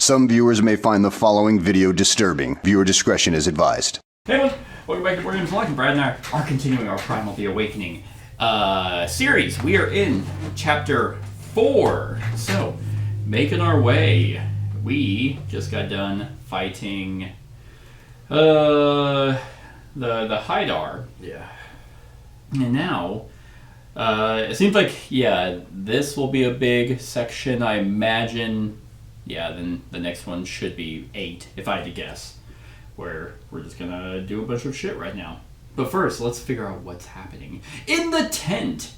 Some viewers may find the following video disturbing. Viewer discretion is advised. Hey everyone, welcome back to Board Games Unlocked. Brad and I are continuing our Primal the Awakening series. We are in Chapter 4. So, making our way. We just got done fighting the Haidar. Yeah. And now, it seems like, this will be a big section. I imagine, then the next one should be 8, if I had to guess. Where we're just gonna do a bunch of shit right now. But first, let's figure out what's happening. In the tent!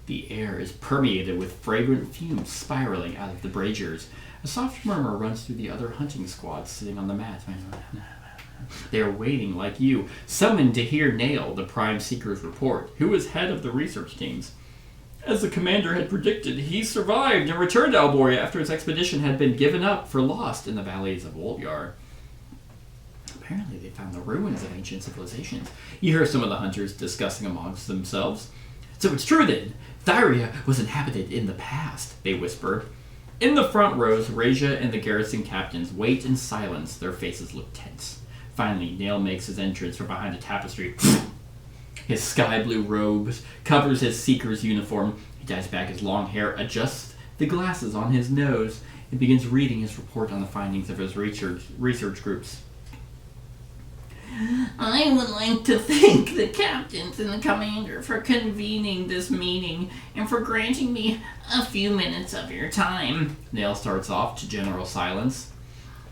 The air is permeated with fragrant fumes spiraling out of the braziers. A soft murmur runs through the other hunting squads sitting on the mat. They are waiting like you, summoned to hear Nail, the Prime Seeker's report, who is head of the research teams. As the commander had predicted, he survived and returned to Alboria after his expedition had been given up for lost in the valleys of Woldyar. Apparently they found the ruins of ancient civilizations. You hear some of the hunters discussing amongst themselves. So it's true then, Thyria was inhabited in the past, they whisper. In the front rows, Raja and the garrison captains wait in silence. Their faces look tense. Finally, Nail makes his entrance from behind a tapestry. His sky blue robes covers his seeker's uniform. He ties back his long hair, adjusts the glasses on his nose, and begins reading his report on the findings of his research groups. I would like to thank the captains and the commander for convening this meeting and for granting me a few minutes of your time. Nail starts off to general silence.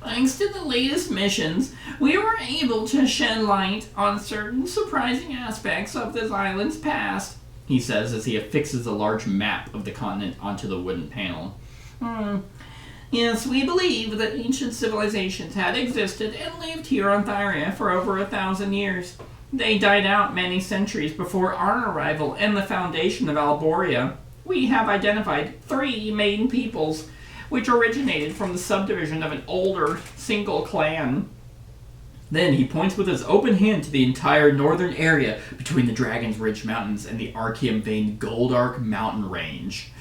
Thanks to the latest missions, we were able to shed light on certain surprising aspects of this island's past, he says as he affixes a large map of the continent onto the wooden panel. Yes, we believe that ancient civilizations had existed and lived here on Thyria for over 1,000 years. They died out many centuries before our arrival and the foundation of Alboria. We have identified 3 main peoples, which originated from the subdivision of an older, single clan. Then he points with his open hand to the entire northern area between the Dragon's Ridge Mountains and the Archeum-veined Goldark mountain range.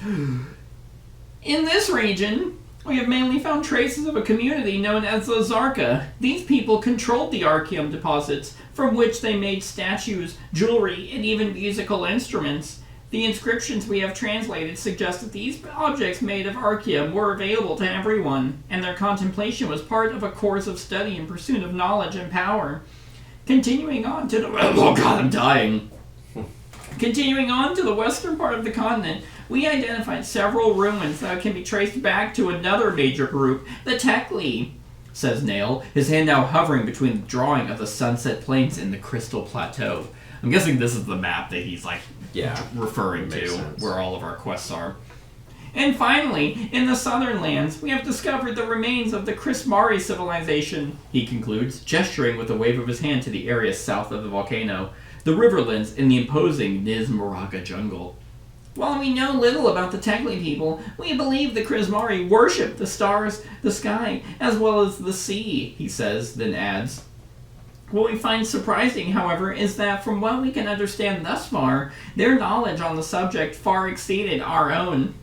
In this region, we have mainly found traces of a community known as the Zarka. These people controlled the Archeum deposits, from which they made statues, jewelry, and even musical instruments. The inscriptions we have translated suggest that these objects made of Archeum were available to everyone, and their contemplation was part of a course of study in pursuit of knowledge and power. Continuing on to the... Oh god, I'm dying. Continuing on to the western part of the continent, we identified several ruins that can be traced back to another major group, the Tekli, says Nail, his hand now hovering between the drawing of the Sunset Plains and the Crystal Plateau. I'm guessing this is the map that he's referring to, where all of our quests are. And finally, in the southern lands, we have discovered the remains of the Krismari civilization, he concludes, gesturing with a wave of his hand to the area south of the volcano, the riverlands in the imposing Nizmaraga jungle. While we know little about the Tekli people, we believe the Krismari worship the stars, the sky, as well as the sea, he says, then adds. What we find surprising, however, is that from what we can understand thus far, their knowledge on the subject far exceeded our own.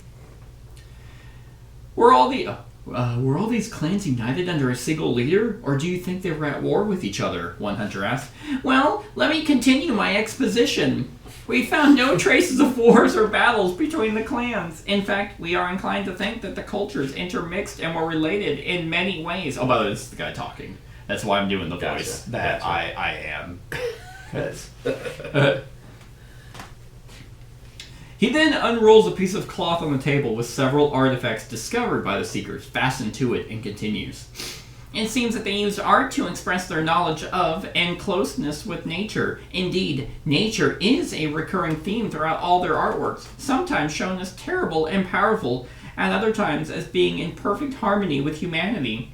Were all these clans united under a single leader, or do you think they were at war with each other? One hunter asked. Well, let me continue my exposition. We found no traces of wars or battles between the clans. In fact, we are inclined to think that the cultures intermixed and were related in many ways. Oh, by the way, this is the guy talking. That's why I'm doing the voice that I am. He then unrolls a piece of cloth on the table with several artifacts discovered by the Seekers fastened to it and continues. It seems that they used art to express their knowledge of and closeness with nature. Indeed, nature is a recurring theme throughout all their artworks, sometimes shown as terrible and powerful, at other times as being in perfect harmony with humanity.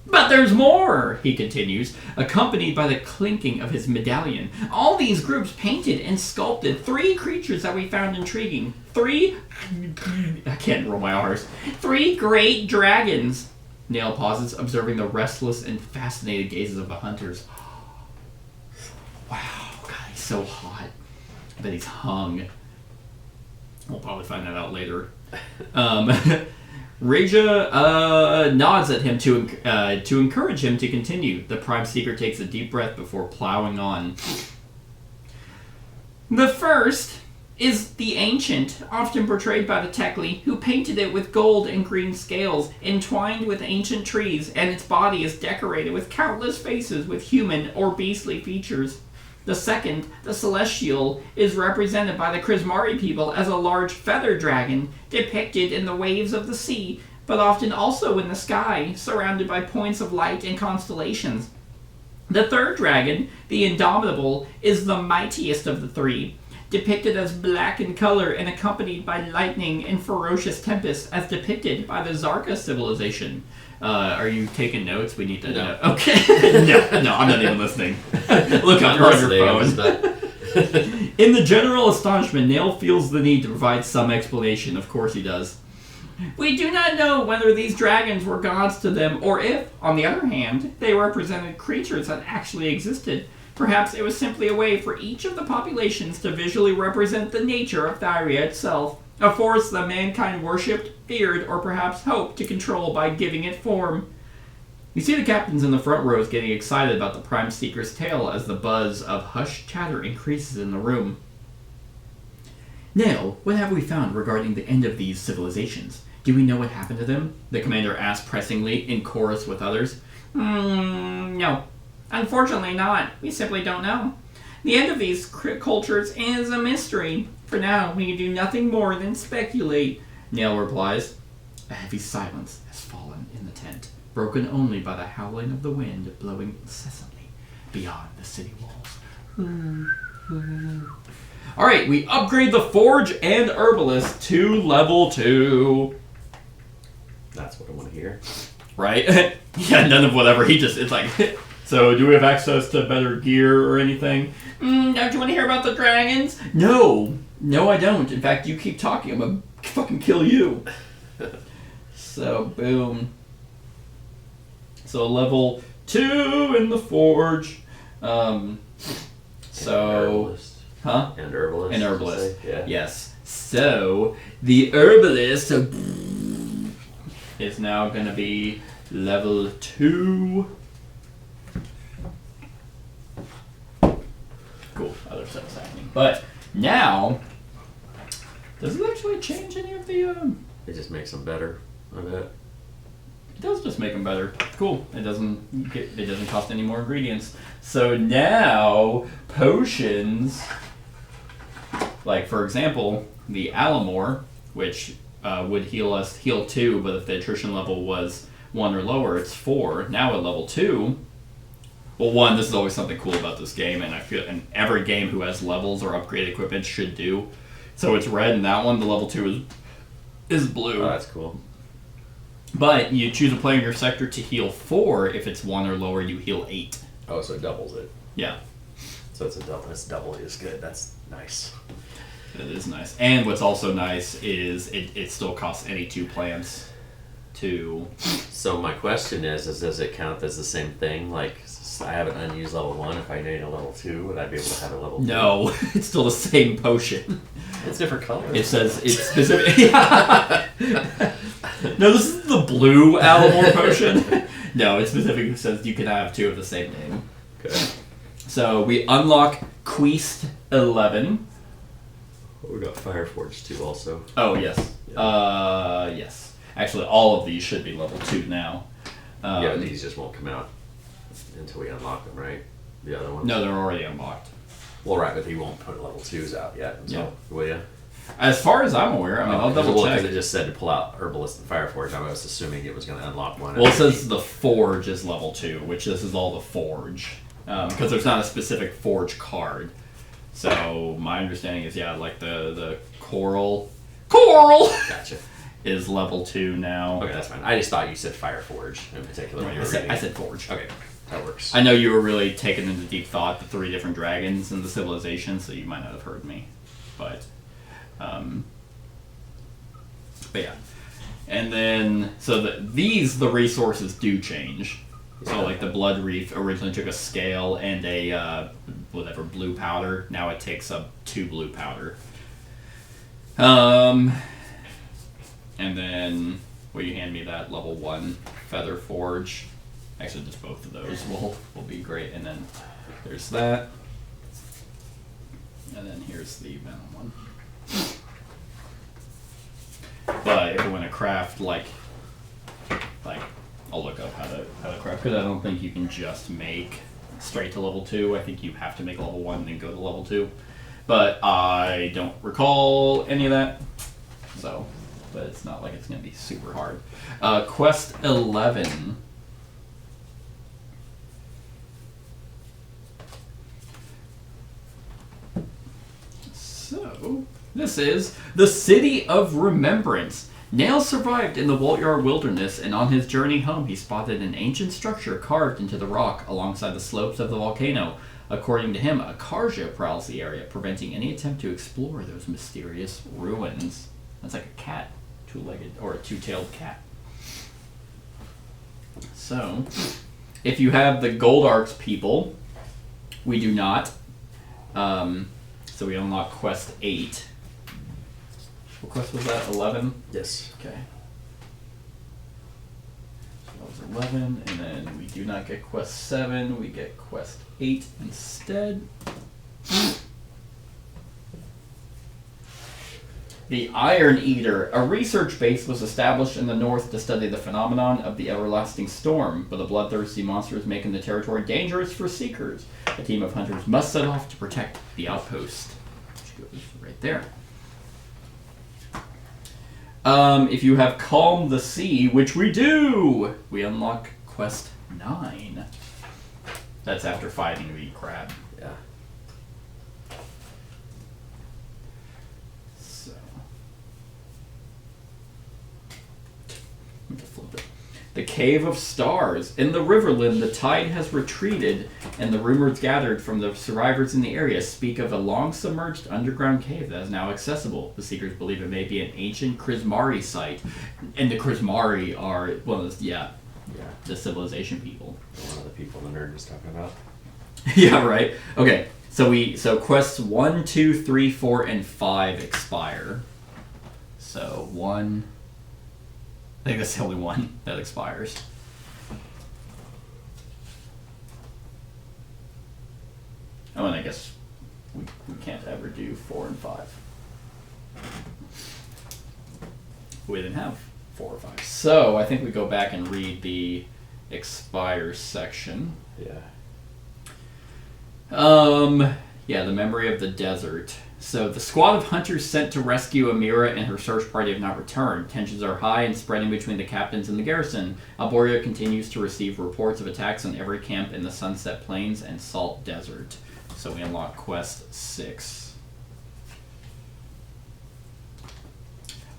But there's more, he continues, accompanied by the clinking of his medallion. All these groups painted and sculpted 3 creatures that we found intriguing. 3 great dragons. Nail pauses, observing the restless and fascinated gazes of the hunters. Wow, God, he's so hot. I bet he's hung. We'll probably find that out later. Reja nods at him to encourage him to continue. The Prime Seeker takes a deep breath before plowing on. The first is the Ancient, often portrayed by the Tekli, who painted it with gold and green scales, entwined with ancient trees, and its body is decorated with countless faces with human or beastly features. The second, the Celestial, is represented by the Krismari people as a large feather dragon, depicted in the waves of the sea, but often also in the sky, surrounded by points of light and constellations. The third dragon, the Indomitable, is the mightiest of the three, depicted as black in color and accompanied by lightning and ferocious tempests as depicted by the Zarka civilization. Are you taking notes? We need to know. Okay. No, I'm not even listening. Look up on your phone. In the general astonishment, Nail feels the need to provide some explanation. Of course he does. We do not know whether these dragons were gods to them, or if, on the other hand, they represented creatures that actually existed. Perhaps it was simply a way for each of the populations to visually represent the nature of Thyria itself, a force that mankind worshipped, feared, or perhaps hoped to control by giving it form. You see the captains in the front rows getting excited about the Prime Seeker's tale as the buzz of hushed chatter increases in the room. Nail, what have we found regarding the end of these civilizations? Do we know what happened to them? The commander asked pressingly, in chorus with others. No. Unfortunately not. We simply don't know. The end of these cultures is a mystery. For now, we can do nothing more than speculate, Nail replies. A heavy silence has fallen in the tent, broken only by the howling of the wind blowing incessantly beyond the city walls. Alright, we upgrade the Forge and Herbalist to level 2. That's what I want to hear. Right? Yeah, none of whatever. It's like, so do we have access to better gear or anything? Don't you want to hear about the dragons? No, I don't. In fact, you keep talking, I'm gonna fucking kill you. So, boom. So, level 2 in the Forge. And herbalist. Huh? And herbalist. And herbalist. Yeah. Yes. So, the herbalist is now going to be level 2. Cool. Other stuff's happening. But now, does it actually change any of the... It just makes them better, I bet. It does just make them better. Cool. It doesn't cost any more ingredients. So now, potions, like for example, the Alamore, which would heal 2, but if the attrition level was 1 or lower, it's 4. Now at level 2, well, 1, this is always something cool about this game, and I feel, and every game who has levels or upgraded equipment should do. So it's red, and that one, the level 2 is blue. Oh, that's cool. But you choose a player in your sector to heal 4. If it's 1 or lower, you heal 8. Oh, so it doubles it. Yeah. So it's a double. That's doubly as good. That's nice. It is nice. And what's also nice is it still costs any 2 plants to... So my question is does it count as the same thing? Like, I have an unused level 1. If I need a level 2, would I be able to have a level 2? No, it's still the same potion. It's different colors. It says it's specific... No, this is the blue Alamore potion. No, it specifically says you can have 2 of the same name. Okay. So we unlock Queest 11. We got Fireforge 2 also. Oh, yes. Yeah. Yes. Actually, all of these should be level 2 now. Yeah, but these just won't come out until we unlock them, right? The other ones? No, they're already unlocked. Well, right, but he won't put level 2s out yet. So, will you? As far as I'm aware, I mean, I'll double check. Because it just said to pull out Herbalist and Fireforge. I was assuming it was going to unlock one. Well, it says the Forge is level 2, which this is all the Forge. Because there's not a specific Forge card. So, my understanding is, yeah, like the Coral Gotcha. is level 2 now. Okay, that's fine. I just thought you said Fireforge in particular when you were reading. I said Forge. Okay, that works. I know you were really taken into deep thought, the 3 different dragons and the civilization, so you might not have heard me. But yeah. And then, so the resources do change. So like the Blood Reef originally took a scale and a blue powder. Now it takes up 2 blue powder. And then will you hand me that level 1 Feather Forge? Actually, just both of those will be great. And then there's that. And then here's the Venom one. But if I want to craft, like I'll look up how to craft, because I don't think you can just make straight to level 2. I think you have to make level 1 and then go to level 2. But I don't recall any of that. So, but it's not like it's going to be super hard. Quest 11. So, this is the City of Remembrance. Nail survived in the Waltyar wilderness, and on his journey home he spotted an ancient structure carved into the rock alongside the slopes of the volcano. According to him, a Karja prowls the area, preventing any attempt to explore those mysterious ruins. That's like a cat, two-legged, or a two-tailed cat. So, if you have the Gold Arcs people, we do not. So we unlock quest 8. What quest was that? 11? Yes. Okay. So that was 11, and then we do not get quest 7, we get quest 8 instead. The Iron Eater. A research base was established in the north to study the phenomenon of the everlasting storm, but the bloodthirsty monsters making the territory dangerous for seekers. A team of hunters must set off to protect the outpost, which goes right there. If you have Calm the Sea, which we do, we unlock quest 9. That's after fighting the crab. Yeah. So, let me flip it. The Cave of Stars. In the Riverland, the tide has retreated, and the rumors gathered from the survivors in the area speak of a long-submerged underground cave that is now accessible. The seekers believe it may be an ancient Krismari site. And the Krismari are, well, yeah, the civilization people. One of the people the nerd was talking about. Yeah, right. Okay, so quests 1, 2, 3, 4, and 5 expire. So 1... I think that's the only one that expires. Oh, and I guess we can't ever do 4 and 5. We didn't have 4 or 5. So I think we go back and read the expire section. Yeah. Yeah, the memory of the desert. So the squad of hunters sent to rescue Amira and her search party have not returned. Tensions are high and spreading between the captains and the garrison. Alboria continues to receive reports of attacks on every camp in the Sunset Plains and Salt Desert. So we unlock quest 6.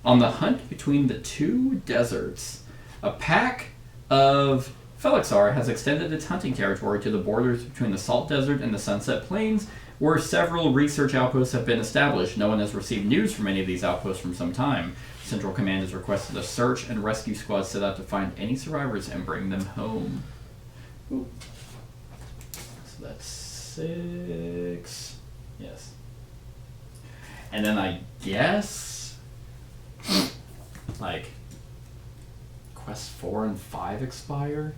On the hunt between the two deserts, a pack of Felixar has extended its hunting territory to the borders between the Salt Desert and the Sunset Plains, where several research outposts have been established. No one has received news from any of these outposts from some time. Central Command has requested a search and rescue squad set out to find any survivors and bring them home. Ooh. So that's 6. Yes. And then I guess, like, quest 4 and 5 expire?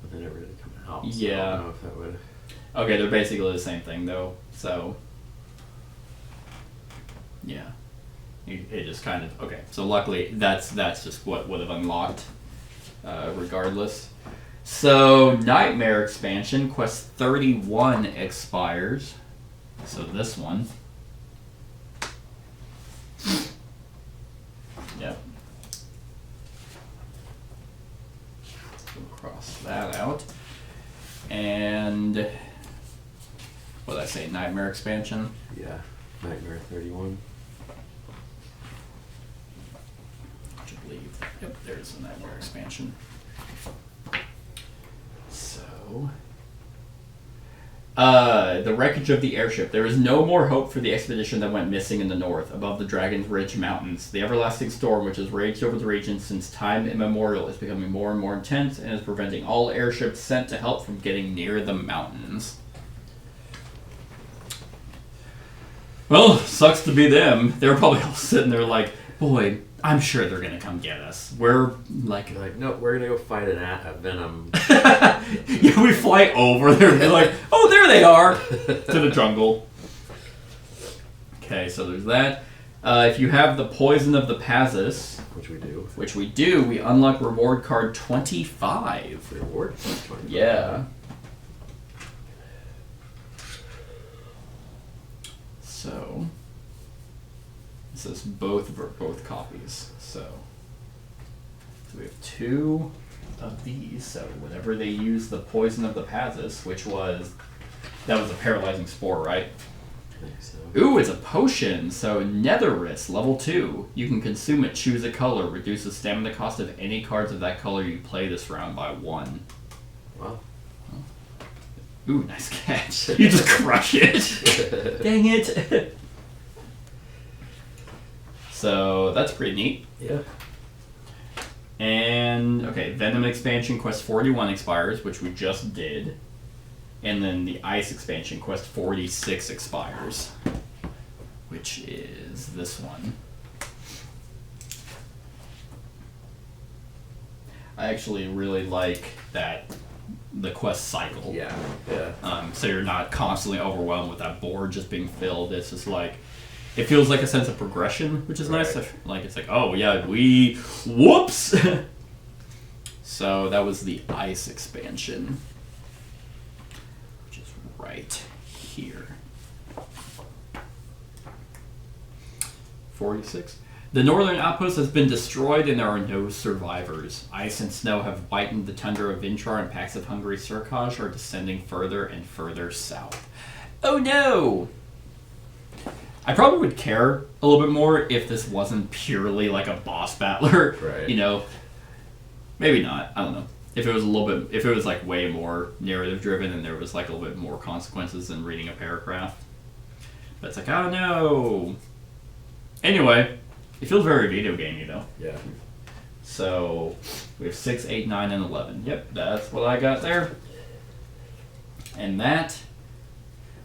But they never really come out. So Yeah. I don't know if that would. Okay, they're basically the same thing, though. So, yeah, it just kind of okay. So luckily, that's just what would have unlocked, regardless. So Nightmare expansion quest 31 expires. So this one. Yep. We'll cross that out. And what did I say? Nightmare expansion. Yeah. Nightmare 31. Which I believe. Yep, there's the Nightmare expansion. So, the wreckage of the airship. There is no more hope for the expedition that went missing in the north, above the Dragon's Ridge Mountains. The everlasting storm, which has raged over the region since time immemorial, is becoming more and more intense and is preventing all airships sent to help from getting near the mountains. Well, sucks to be them. They're probably all sitting there like, boy, I'm sure they're gonna come get us. We're like, no, we're gonna go fight a venom. yeah, we fly over there and be like, oh, there they are, to the jungle. Okay, so there's that. If you have the Poison of the Pazis, which we do, we unlock reward card 25. Reward card 25. Yeah. So this is both copies. So we have 2 of these. So whenever they use the Poison of the Pazis, that was a paralyzing spore, right? I think so. Ooh, it's a potion. So Netherwrist, level 2. You can consume it. Choose a color. Reduces stamina cost of any cards of that color you play this round by 1. Wow. Ooh, nice catch. You just crush it. Dang it. So that's pretty neat. Yeah. And, okay, Venom expansion quest 41 expires, which we just did. And then the Ice expansion quest 46 expires, which is this one. I actually really like that the quest cycle. Yeah. So you're not constantly overwhelmed with that board just being filled. It's just like, it feels like a sense of progression, which is nice. Like, it's like, oh yeah, whoops! So that was the Ice expansion, which is right here. 46. The northern outpost has been destroyed and there are no survivors. Ice and snow have whitened the tundra of Vinchar and packs of hungry Surkaj are descending further and further south. Oh no! I probably would care a little bit more if this wasn't purely like a boss battler. Right. You know? Maybe not. I don't know. If it was if it was like way more narrative driven and there was like a little bit more consequences than reading a paragraph. But it's like, I don't know. Anyway. It feels very video gamey though. Yeah. So we have 6, 8, 9, and 11. Yep, that's what I got there. And that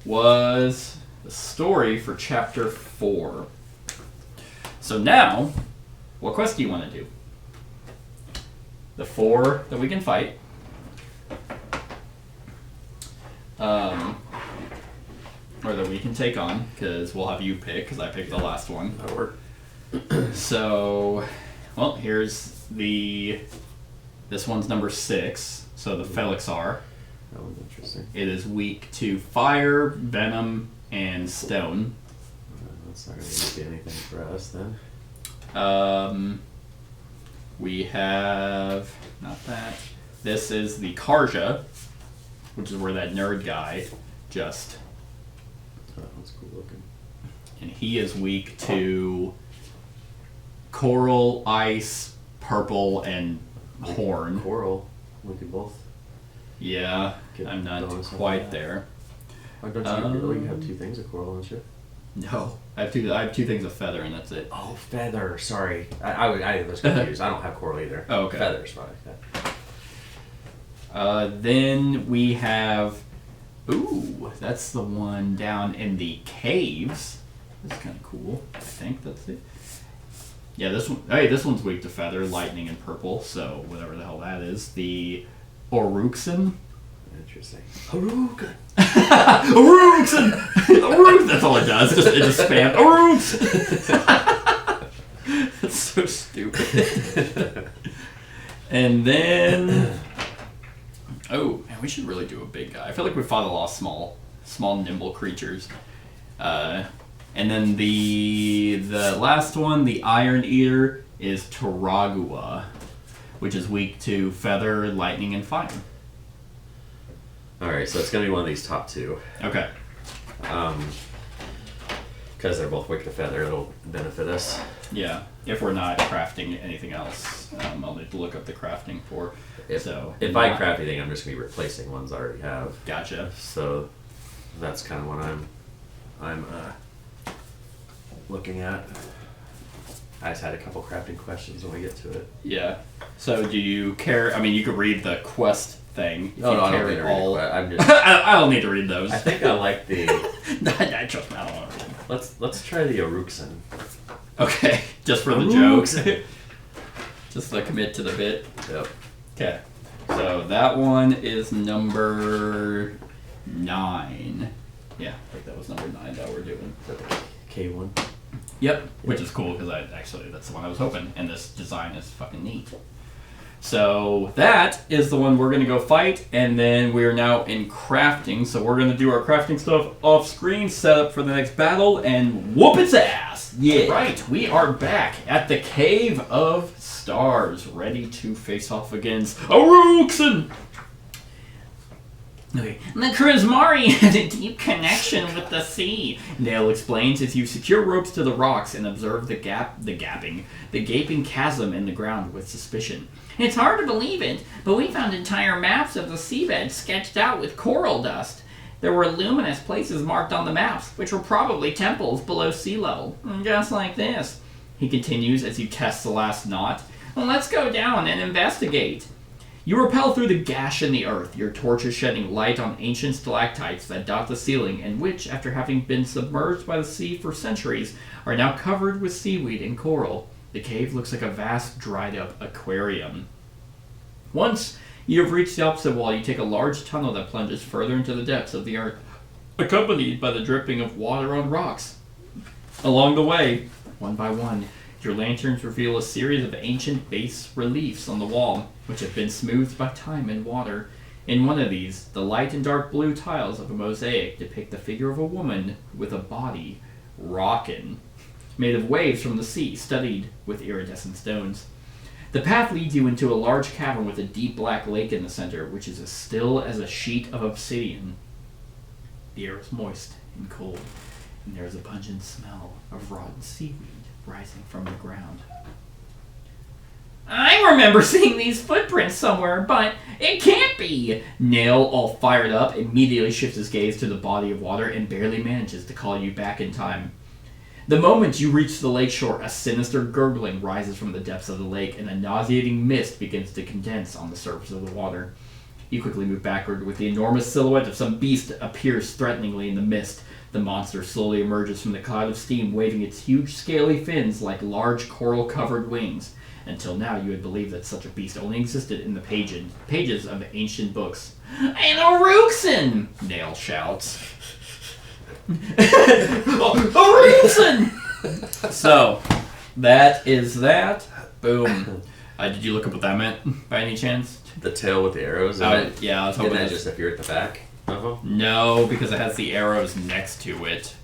was the story for chapter 4. So now, what quest do you want to do? The 4 that we can fight. Or that we can take on, because we'll have you pick, because I picked the last one. That'll work. So, well, here's this one's number 6, so the Felixar. That one's interesting. It is weak to fire, venom, and stone. That's not going to be anything for us then. We have, not that, this is the Karja, which is where that nerd guy just, Oh, that one's cool looking. and he is weak to coral, ice, purple, and horn. Coral. We could both. Yeah, Get I'm not bonus on quite that. there. Oh, don't you really have 2 things of coral, don't you? No, I have two things of feather, and that's it. Oh, feather. Sorry. I was confused. I don't have coral either. Oh, okay. Feather's fine. Okay. Then we have, ooh, that's the one down in the caves. That's kind of cool. I think that's it. Yeah, this one. Hey, this one's weak to feather, lightning, and purple. So whatever the hell that is, the Oruxin. Interesting. Haruka. Oruxin. Orux. That's all it does. It just spam Orux. That's so stupid. And then, oh man, we should really do a big guy. I feel like we fought a lot of small, nimble creatures. And then the last one, the Iron Eater, is Taragua, which is weak to feather, lightning, and fire. Alright, so it's going to be one of these top 2. Okay. Because they're both weak to feather, it'll benefit us. Yeah. If we're not crafting anything else, I'll need to look up the crafting for. If I craft anything, I'm just going to be replacing ones I already have. Gotcha. So that's kind of what I'm looking at. I just had a couple crafting questions when we get to it. Yeah. So do you care? I mean, you could read the quest thing. If No, you I don't care need to at read all. it. I'm just. I don't need to read those. I think I like the. I trust me. I don't want to read them. Let's try the Aruxin. Okay, just for the jokes. Just to commit to the bit. Yep. Okay, so that one is number 9. Yeah, I think that was number 9 that we're doing. K1. Yep, which is cool because that's the one I was hoping, and this design is fucking neat. So that is the one we're going to go fight, and then we're now in crafting. So we're going to do our crafting stuff off screen, set up for the next battle, and whoop its ass! Yeah. Right, we are back at the Cave of Stars, ready to face off against Aruxin! Okay. The Krismari has a deep connection with the sea, Nail explains as you secure ropes to the rocks and observe the gaping chasm in the ground with suspicion. It's hard to believe it, but we found entire maps of the seabed sketched out with coral dust. There were luminous places marked on the maps, which were probably temples below sea level. Just like this, he continues as you test the last knot. Well, let's go down and investigate. You rappel through the gash in the earth, your torches shedding light on ancient stalactites that dot the ceiling and which, after having been submerged by the sea for centuries, are now covered with seaweed and coral. The cave looks like a vast, dried-up aquarium. Once you have reached the opposite wall, you take a large tunnel that plunges further into the depths of the earth, accompanied by the dripping of water on rocks. Along the way, one by one, your lanterns reveal a series of ancient bas reliefs on the wall, which have been smoothed by time and water. In one of these, the light and dark blue tiles of a mosaic depict the figure of a woman with a body rockin', made of waves from the sea, studded with iridescent stones. The path leads you into a large cavern with a deep black lake in the center, which is as still as a sheet of obsidian. The air is moist and cold, and there is a pungent smell of rotten seaweed rising from the ground. I remember seeing these footprints somewhere, but it can't be! Nail, all fired up, immediately shifts his gaze to the body of water and barely manages to call you back in time. The moment you reach the lakeshore, a sinister gurgling rises from the depths of the lake, and a nauseating mist begins to condense on the surface of the water. You quickly move backward, with the enormous silhouette of some beast appears threateningly in the mist. The monster slowly emerges from the cloud of steam, waving its huge scaly fins like large coral-covered wings. Until now, you had believed that such a beast only existed in the pages of ancient books. An Aruxin! Nail shouts. Aruxin! So, that is that. Boom. Did you look up what that meant, by any chance? The tail with the arrows? Yeah, I was hoping didn't that just appear at the back of them? No, because it has the arrows next to it.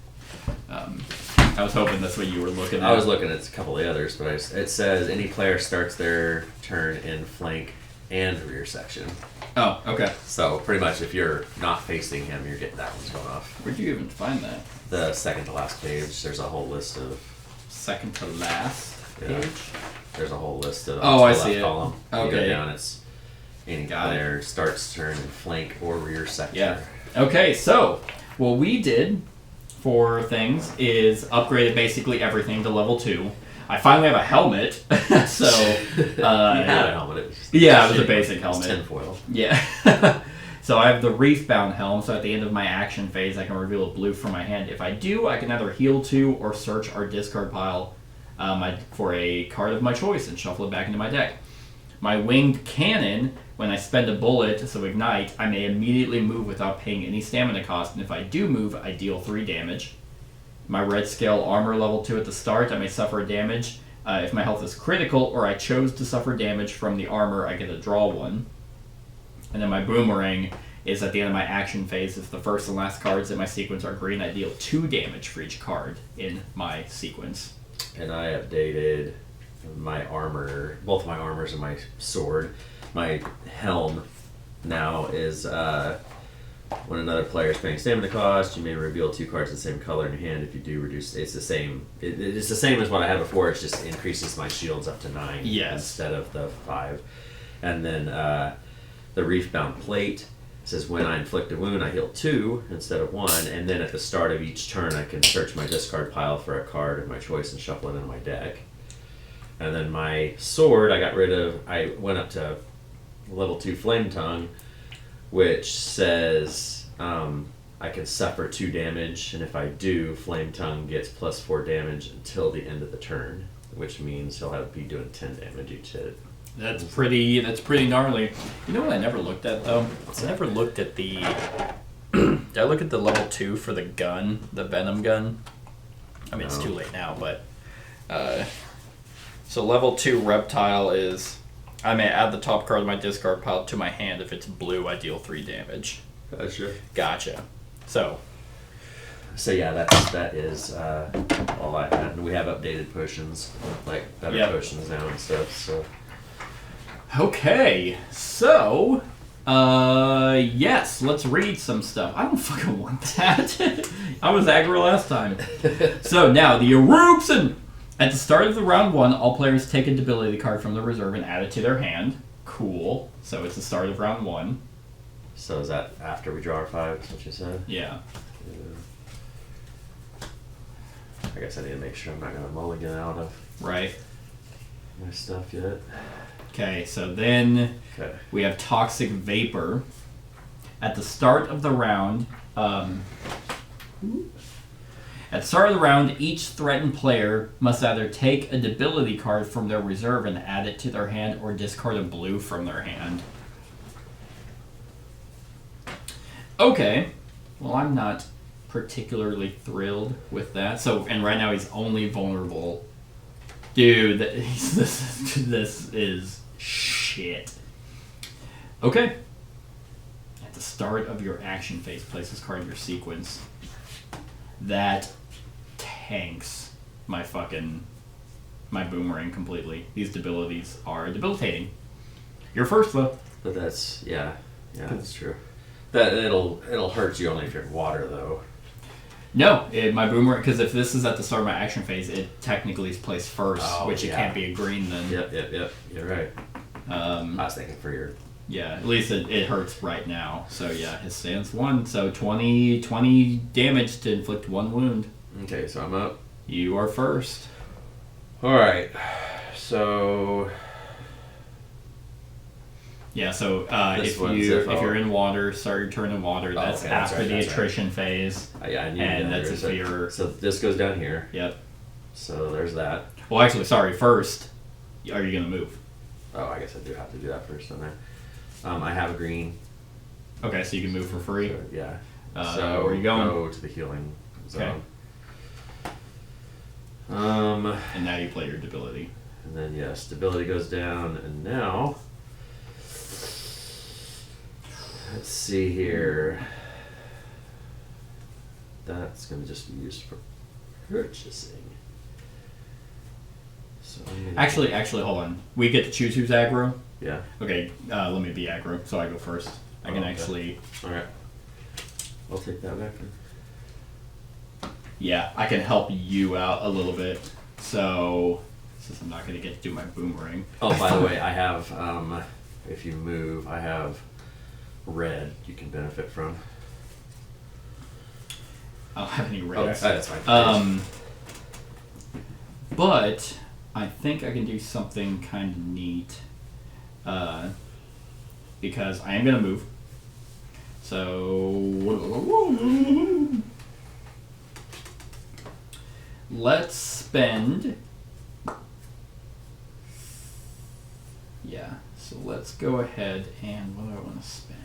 I was hoping that's what you were looking at. I was looking at a couple of the others, but it says any player starts their turn in flank and rear section. Oh, okay. So pretty much if you're not facing him, you're getting that one's going off. Where'd you even find that? The second to last page, there's a whole list of... Second to last page? There's a whole list of... Oh, I see it. Column. Okay. You go down, it's any player starts turn in flank or rear section. Yeah. Okay, so what we did for things is upgraded basically everything to level 2. I finally have a helmet, so... you had a helmet. It was a basic helmet. It's tinfoil. Yeah. So I have the reef-bound helm, so at the end of my action phase, I can reveal a blue from my hand. If I do, I can either heal 2 or search our discard pile for a card of my choice and shuffle it back into my deck. My winged cannon, when I spend a bullet, so ignite, I may immediately move without paying any stamina cost, and if I do move, I deal 3 damage. My red scale armor level 2 at the start, I may suffer damage. If my health is critical, or I chose to suffer damage from the armor, I get to draw 1. And then my boomerang is at the end of my action phase. If the first and last cards in my sequence are green, I deal 2 damage for each card in my sequence. And I updated my armor, both my armors and my sword. My helm now is when another player is paying stamina cost, you may reveal 2 cards of the same color in your hand. If you do reduce, it's the same. It's the same as what I had before. It just increases my shields up to 9 instead of the 5. And then the reef-bound plate says when I inflict a wound, I heal 2 instead of 1. And then at the start of each turn, I can search my discard pile for a card of my choice and shuffle it into my deck. And then my sword, I went up to level 2 Flame Tongue, which says I I can suffer 2 damage, and if I do, Flame Tongue gets +4 damage until the end of the turn, which means he'll be doing 10 damage each hit. That's pretty gnarly. You know what I never looked at though? I never looked at the. Did I look at the level 2 for the gun, the Venom gun? I mean, it's too late now, but. So level 2 Reptile is. I may add the top card of my discard pile to my hand. If it's blue, I deal 3 damage. Gotcha. So yeah, that is all I had. And we have updated potions, like better potions now and stuff. So. Okay, so, yes, let's read some stuff. I don't fucking want that. I was aggro last time. So now, the Eruption! At the start of the round 1, all players take a debility card from the reserve and add it to their hand. Cool. So it's the start of round 1. So is that after we draw our 5, is what you said? Yeah. I guess I need to make sure I'm not going to mulligan out of my stuff yet. Okay, so then we have Toxic Vapor. At the start of the round, each threatened player must either take a debility card from their reserve and add it to their hand, or discard a blue from their hand. Okay, well, I'm not particularly thrilled with that. So, and right now he's only vulnerable. Dude, this is shit. Okay. At the start of your action phase, place this card in your sequence. That tanks my boomerang completely. These debilities are debilitating. You're first, though. But that's, that's true. That it'll hurt you only if you're in water, though. No, my boomerang, because if this is at the start of my action phase, it technically is placed first, which it can't be a green then. Yep. You're right. I was thinking for your... Yeah, at least it hurts right now. So yeah, his stance 1. So 20 damage to inflict 1 wound. Okay, so I'm up. You are first. Alright, so... Yeah, so if you're in water, start your turn in water. That's after the attrition phase. I knew and that. that's if you're... So this goes down here. Yep. So there's that. Well, actually, sorry. First, are you going to move? Oh, I guess I do have to do that first, don't I? I have a green. Okay, so you can move for free? So, yeah. So where are you going? Go to the healing zone. Okay. And now you play your debility. And then, yes, debility goes down, and now... Let's see here. That's going to just be used for purchasing. So actually, hold on. We get to choose who's aggro? Yeah. Okay, let me be aggro, so I go first. I can actually... Alright. I'll take that back then. Yeah, I can help you out a little bit. So, since I'm not going to get to do my boomerang. Oh, by the way, I have, if you move, I have red you can benefit from. I don't have any reds. Oh, that's fine. But I think I can do something kind of neat. Because I am going to move. So... Let's spend... Yeah, so let's go ahead and... What do I want to spend?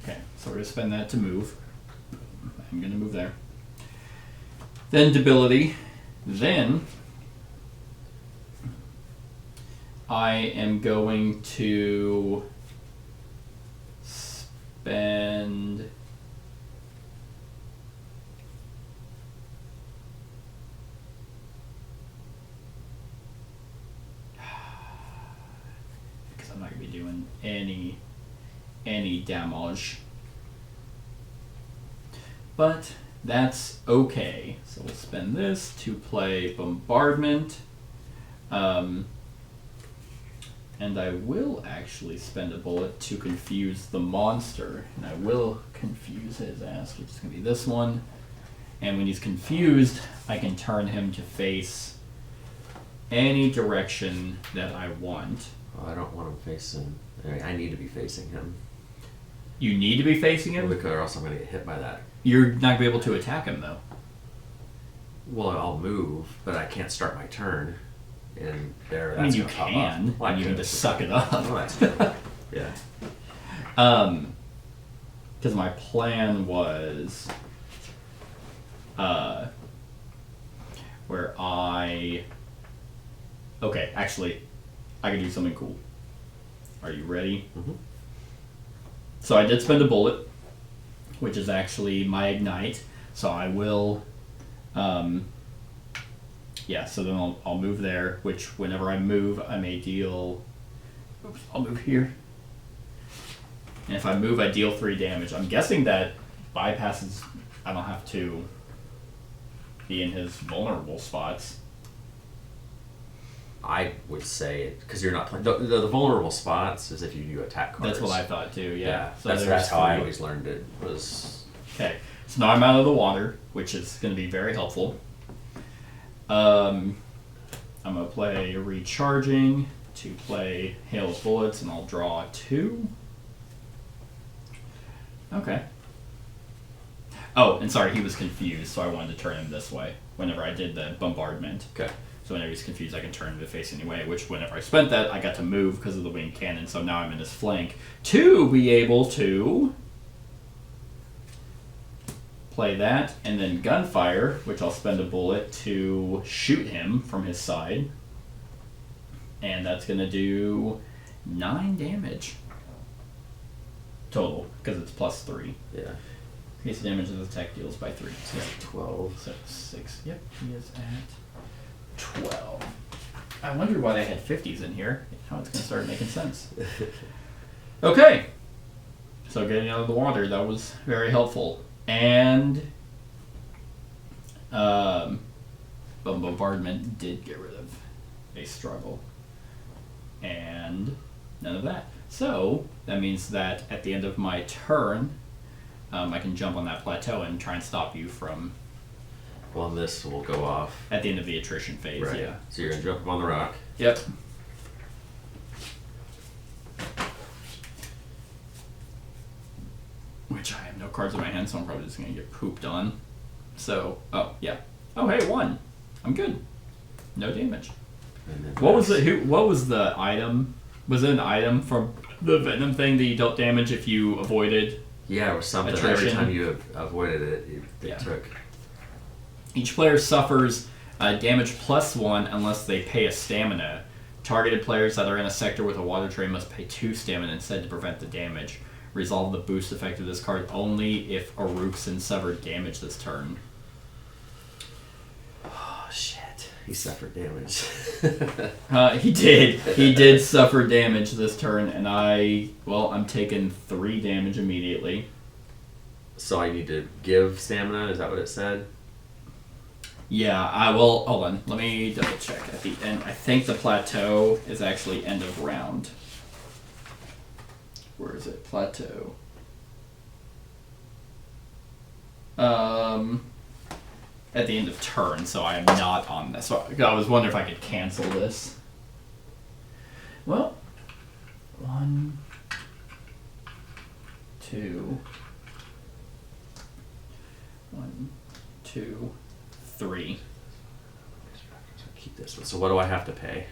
Okay, so we're going to spend that to move. I'm going to move there. Then debility. Then I am going to spend... Because I'm not going to be doing any damage. But that's okay. So we'll spend this to play Bombardment. And I will actually spend a bullet to confuse the monster. And I will confuse his ass, which is going to be this one. And when he's confused, I can turn him to face any direction that I want. Well, I don't want him facing... I need to be facing him. You need to be facing him? Or else I'm going to get hit by that. You're not going to be able to attack him, though. Well, I'll move, but I can't start my turn. And there, that's I mean, you gonna pop can. off. Well, I and you could. can just suck it up. Oh, that's true. Yeah. Because my plan was, where okay, actually, I can do something cool. Are you ready? Mm-hmm. So I did spend a bullet, which is actually my ignite. So I will, yeah. So then I'll move there. Which whenever I move, I may deal. Oops, I'll move here. And if I move, I deal 3 damage. I'm guessing that bypasses. I don't have to be in his vulnerable spots. I would say it because you're not playing the vulnerable spots is if you do attack cards. That's what I thought too. Yeah. So that's how I 3. always learned it was. Okay. So now I'm out of the water, which is going to be very helpful. I'm going to play recharging to play Hail of Bullets, and I'll draw 2. Okay. Oh, and sorry, he was confused, so I wanted to turn him this way whenever I did the bombardment. Okay. So whenever he's confused, I can turn him to face anyway, which whenever I spent that, I got to move because of the winged cannon, so now I'm in his flank to be able to play that, and then gunfire, which I'll spend a bullet to shoot him from his side. And that's going to do 9 damage. Total, because it's plus 3. Yeah. Increase the damage of the attack deals by 3. So Yeah, 12. So 6. Yep, he is at 12. I wondered why they had 50s in here. Now it's going to start making sense. Okay. So getting out of the water, that was very helpful. And bombardment did get rid of a struggle. And none of that. So that means that at the end of my turn, I can jump on that plateau and try and stop you from... Well, this will go off. At the end of the attrition phase, Right. yeah. So you're going to jump up on the rock. Yep. Which I have no cards in my hand, so I'm probably just going to get pooped on. So, oh, yeah. Oh, hey, 1. I'm good. No damage. And then What was the item? Was it an item from the venom thing that you dealt damage if you avoided? Yeah, it was something. Every Attrition. time you avoided it, it Yeah. took. Each player suffers damage +1 unless they pay a stamina. Targeted players that are in a sector with a water train must pay 2 stamina instead to prevent the damage. Resolve the boost effect of this card only if Aruxin suffered damage this turn. Oh, shit. He suffered damage. He did. He did suffer damage this turn, and I'm taking 3 damage immediately. So I need to give stamina? Is that what it said? Yeah, I will. Hold on. Let me double check at the end. I think the plateau is actually end of round. Where is it? Plateau. At the end of turn, so I am not on this. So I was wondering if I could cancel this. Well, 1, 2, 1, 2, 3. Keep this one. So what do I have to pay?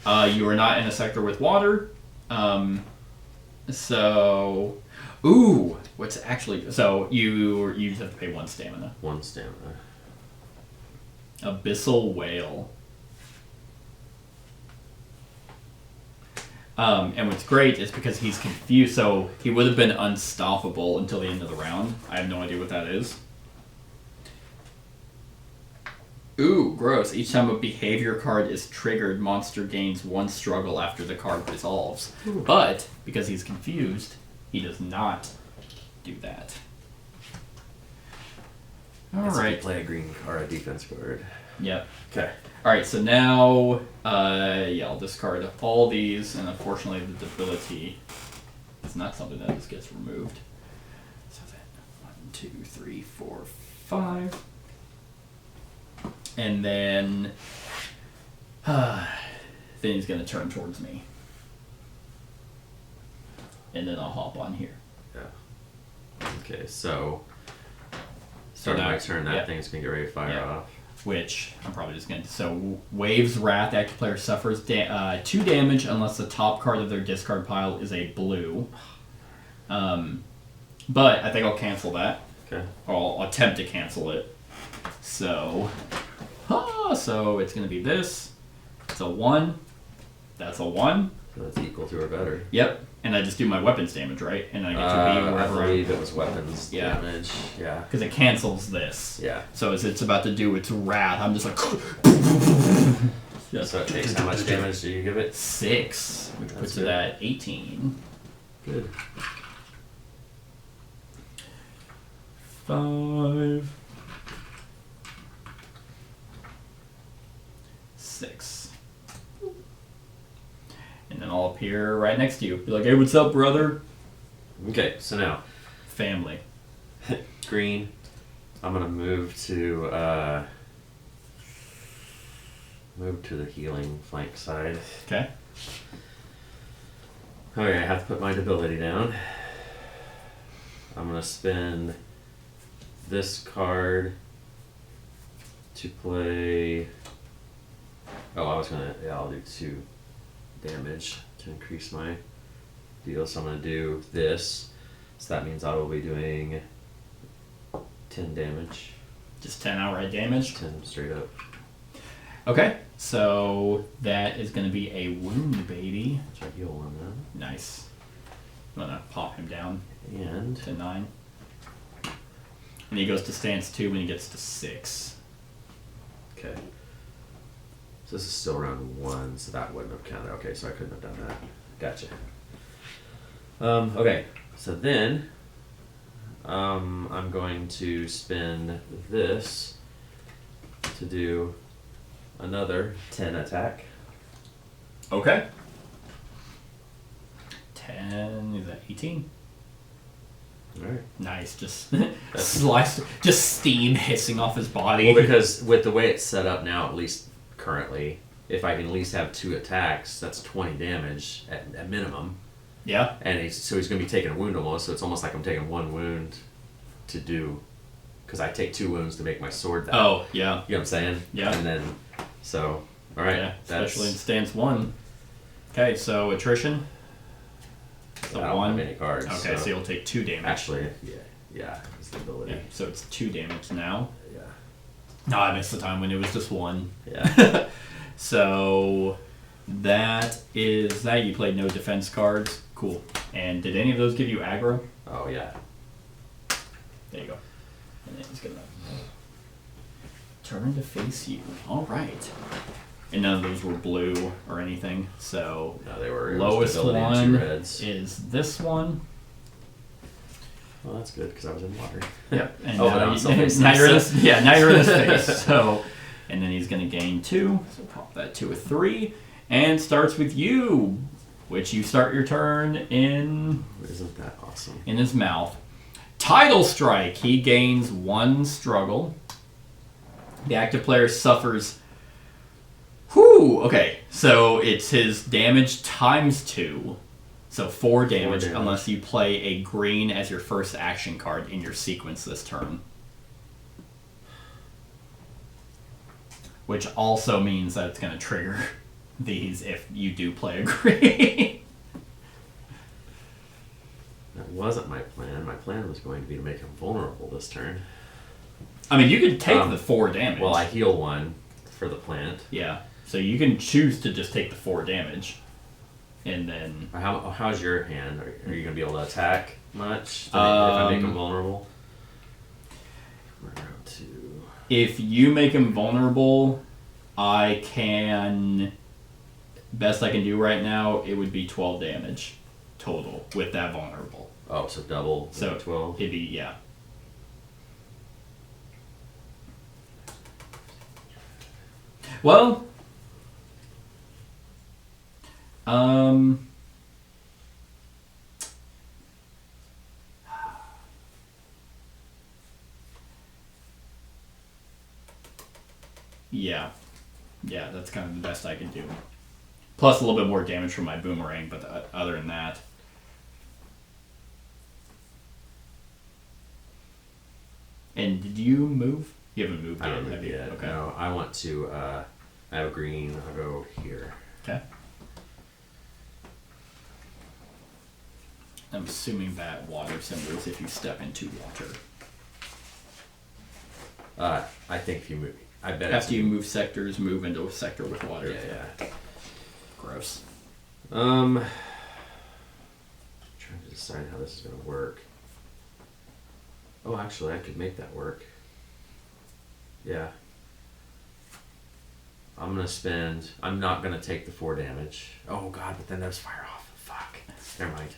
You are not in a sector with water. So, ooh, what's actually so you just have to pay 1 stamina. 1 stamina. Abyssal Whale. And what's great is because he's confused, so he would have been unstoppable until the end of the round. I have no idea what that is. Ooh, gross. Each time a behavior card is triggered, monster gains 1 struggle after the card resolves. Ooh. But, because he's confused, he does not do that. Alright. Play a green or a defense card. Yep. Okay. Alright, so now, I'll discard all these, and unfortunately the debility is not something that just gets removed. So then, 1, 2, 3, 4, 5. And then he's going to turn towards me. And then I'll hop on here. Yeah. Okay, so start now- my turn. That yeah. thing's gonna get ready to fire Yeah. off. Which I'm probably just gonna. So Wave's Wrath. Active player suffers 2 damage unless the top card of their discard pile is a blue. But I think I'll cancel that. Okay. Or I'll attempt to cancel it. So, so it's gonna be this. It's a 1. That's a 1. So that's equal to or better. Yep. And I just do my weapons damage, right? And I get to be I wherever believe it was weapons Yeah. damage. Yeah. because it cancels this. Yeah. So as it's about to do its wrath, I'm just like. So it takes how much damage do you give it? 6, which That's puts good. it at 18. Good. 5, 6. And then I'll appear right next to you. Be like, hey, what's up, brother? Okay, so now Family. green. I'm gonna move to the healing flank side. Okay. Okay, I have to put my debility down. I'm gonna spend this card to play. Oh, I'll do 2 damage to increase my deal. So I'm gonna do this. So that means I will be doing 10 damage. Just 10 outright damage. 10 straight up. Okay. So that is going to be a wound, baby. So I heal 1 then. Nice. I'm going to pop him down And to 9. And he goes to stance 2 when he gets to 6. okay. So this is still round 1, so that wouldn't have counted. Okay, so I couldn't have done that. Gotcha. Okay, so then I'm going to spend this to do another 10 attack. Okay. 10 is that 18? Alright. Nice, just sliced, just steam hissing off his body. Well, because with the way it's set up now, at least currently, if I can at least have 2 attacks, that's 20 damage at minimum. Yeah. And he's going to be taking a wound almost, so it's almost like I'm taking 1 wound to do, because I take 2 wounds to make my sword that. Oh, yeah. You know what I'm saying? Yeah. And then, so, alright. Yeah, especially in stance 1. Okay, so attrition. I don't 1. have any cards. Okay, so you'll take 2 damage. Actually, yeah, it's the ability. Yeah, so it's 2 damage now. Yeah. No, I missed the time when it was just 1. Yeah. So that is that. You played no defense cards. Cool. And did any of those give you aggro? Oh, yeah. There you go. And then he's gonna turn to face you. All right. And none of those were blue or anything. So No, they were lowest ability and one 2 reds. is this one. Well, that's good, because I was in water. Yep. And Oh, now, but I'm still facing now you're in this. this, yeah, now you're in this space. So, and then he's gonna gain 2. So pop that to a 3, and starts with you, which you start your turn in Isn't that awesome? his mouth. Tidal Strike. He gains 1 struggle. The active player suffers. Whew. Okay, so it's his damage times 2. So 4 damage, damage. unless you play a green as your first action card in your sequence this turn. Which also means that it's going to trigger these if you do play a green. That wasn't my plan. My plan was going to be to make him vulnerable this turn. I mean, you could take the 4 damage. Well, I heal 1 for the plant. Yeah. So you can choose to just take the 4 damage. And then... How's your hand? Are you going to be able to attack much if I make him vulnerable? Round 2. If you make him vulnerable, I can... Best I can do right now, it would be 12 damage total with that vulnerable. Oh, so double So 12? it'd be, yeah. Well... Yeah. Yeah, that's kind of the best I can do. Plus a little bit more damage from my boomerang, but other than that... And did you move? You haven't moved I yet, don't have move you? yet. Okay. No, I want to. I have a green. I'll go here. Okay. I'm assuming that water symbol is if you step into water. I think if you move, I bet. After you move sectors, move into a sector with water. Yeah. Gross. Trying to decide how this is gonna work. Oh, actually, I could make that work. Yeah. I'm gonna spend. I'm not gonna take the 4 damage. Oh God! But then there's fire off. Fuck. Never mind.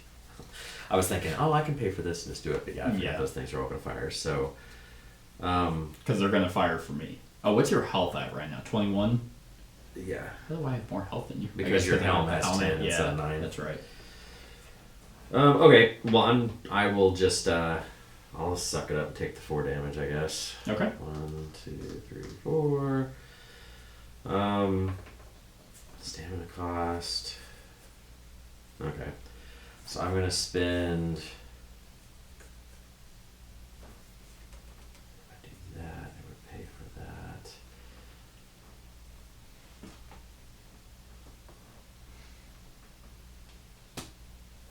I was thinking, oh, I can pay for this and just do it, but yeah, I forgot those things are all gonna fire. So. Because they're gonna fire for me. Oh, what's your health at right now? 21. Yeah. How do I have more health than you? Because your helm has 10 instead of 9. That's right. Okay. Well, I will just. I'll suck it up and take the 4 damage, I guess. Okay. 1, 2, 3, 4. Stamina cost. Okay. So I'm gonna spend. If I do that, I would pay for that.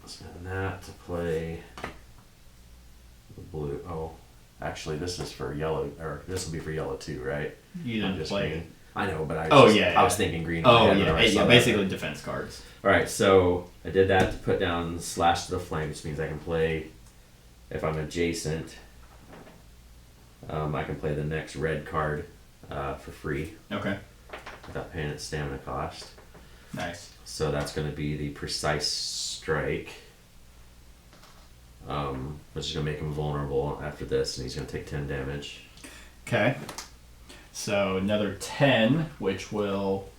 Spend that to play the blue. Oh, actually, this is for yellow, or this will be for yellow too, right? You I'm didn't just play. green. I know, but I. I was thinking green. in Oh my head whenever I saw that. basically defense cards. All right, so I did that to put down slash to the flame, which means I can play if I'm adjacent. I can play the next red card for free Okay. without paying its stamina cost. Nice. So that's going to be the precise strike, which is going to make him vulnerable after this, and he's going to take 10 damage. Okay. So another 10, which will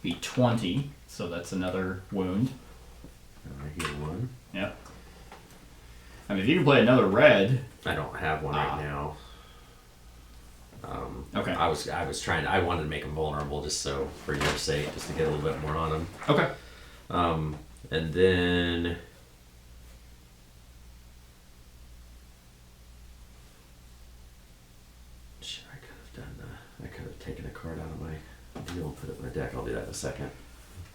be 20. So that's another wound. And I heal 1. Yep. I mean, if you can play another red. I don't have one right now. Okay. I was trying. I wanted to make him vulnerable just so for your sake, just to get a little bit more on him. Okay. And then shit, I could have done. I could have taken a card out of my deal and put it in my deck. I'll do that in a second.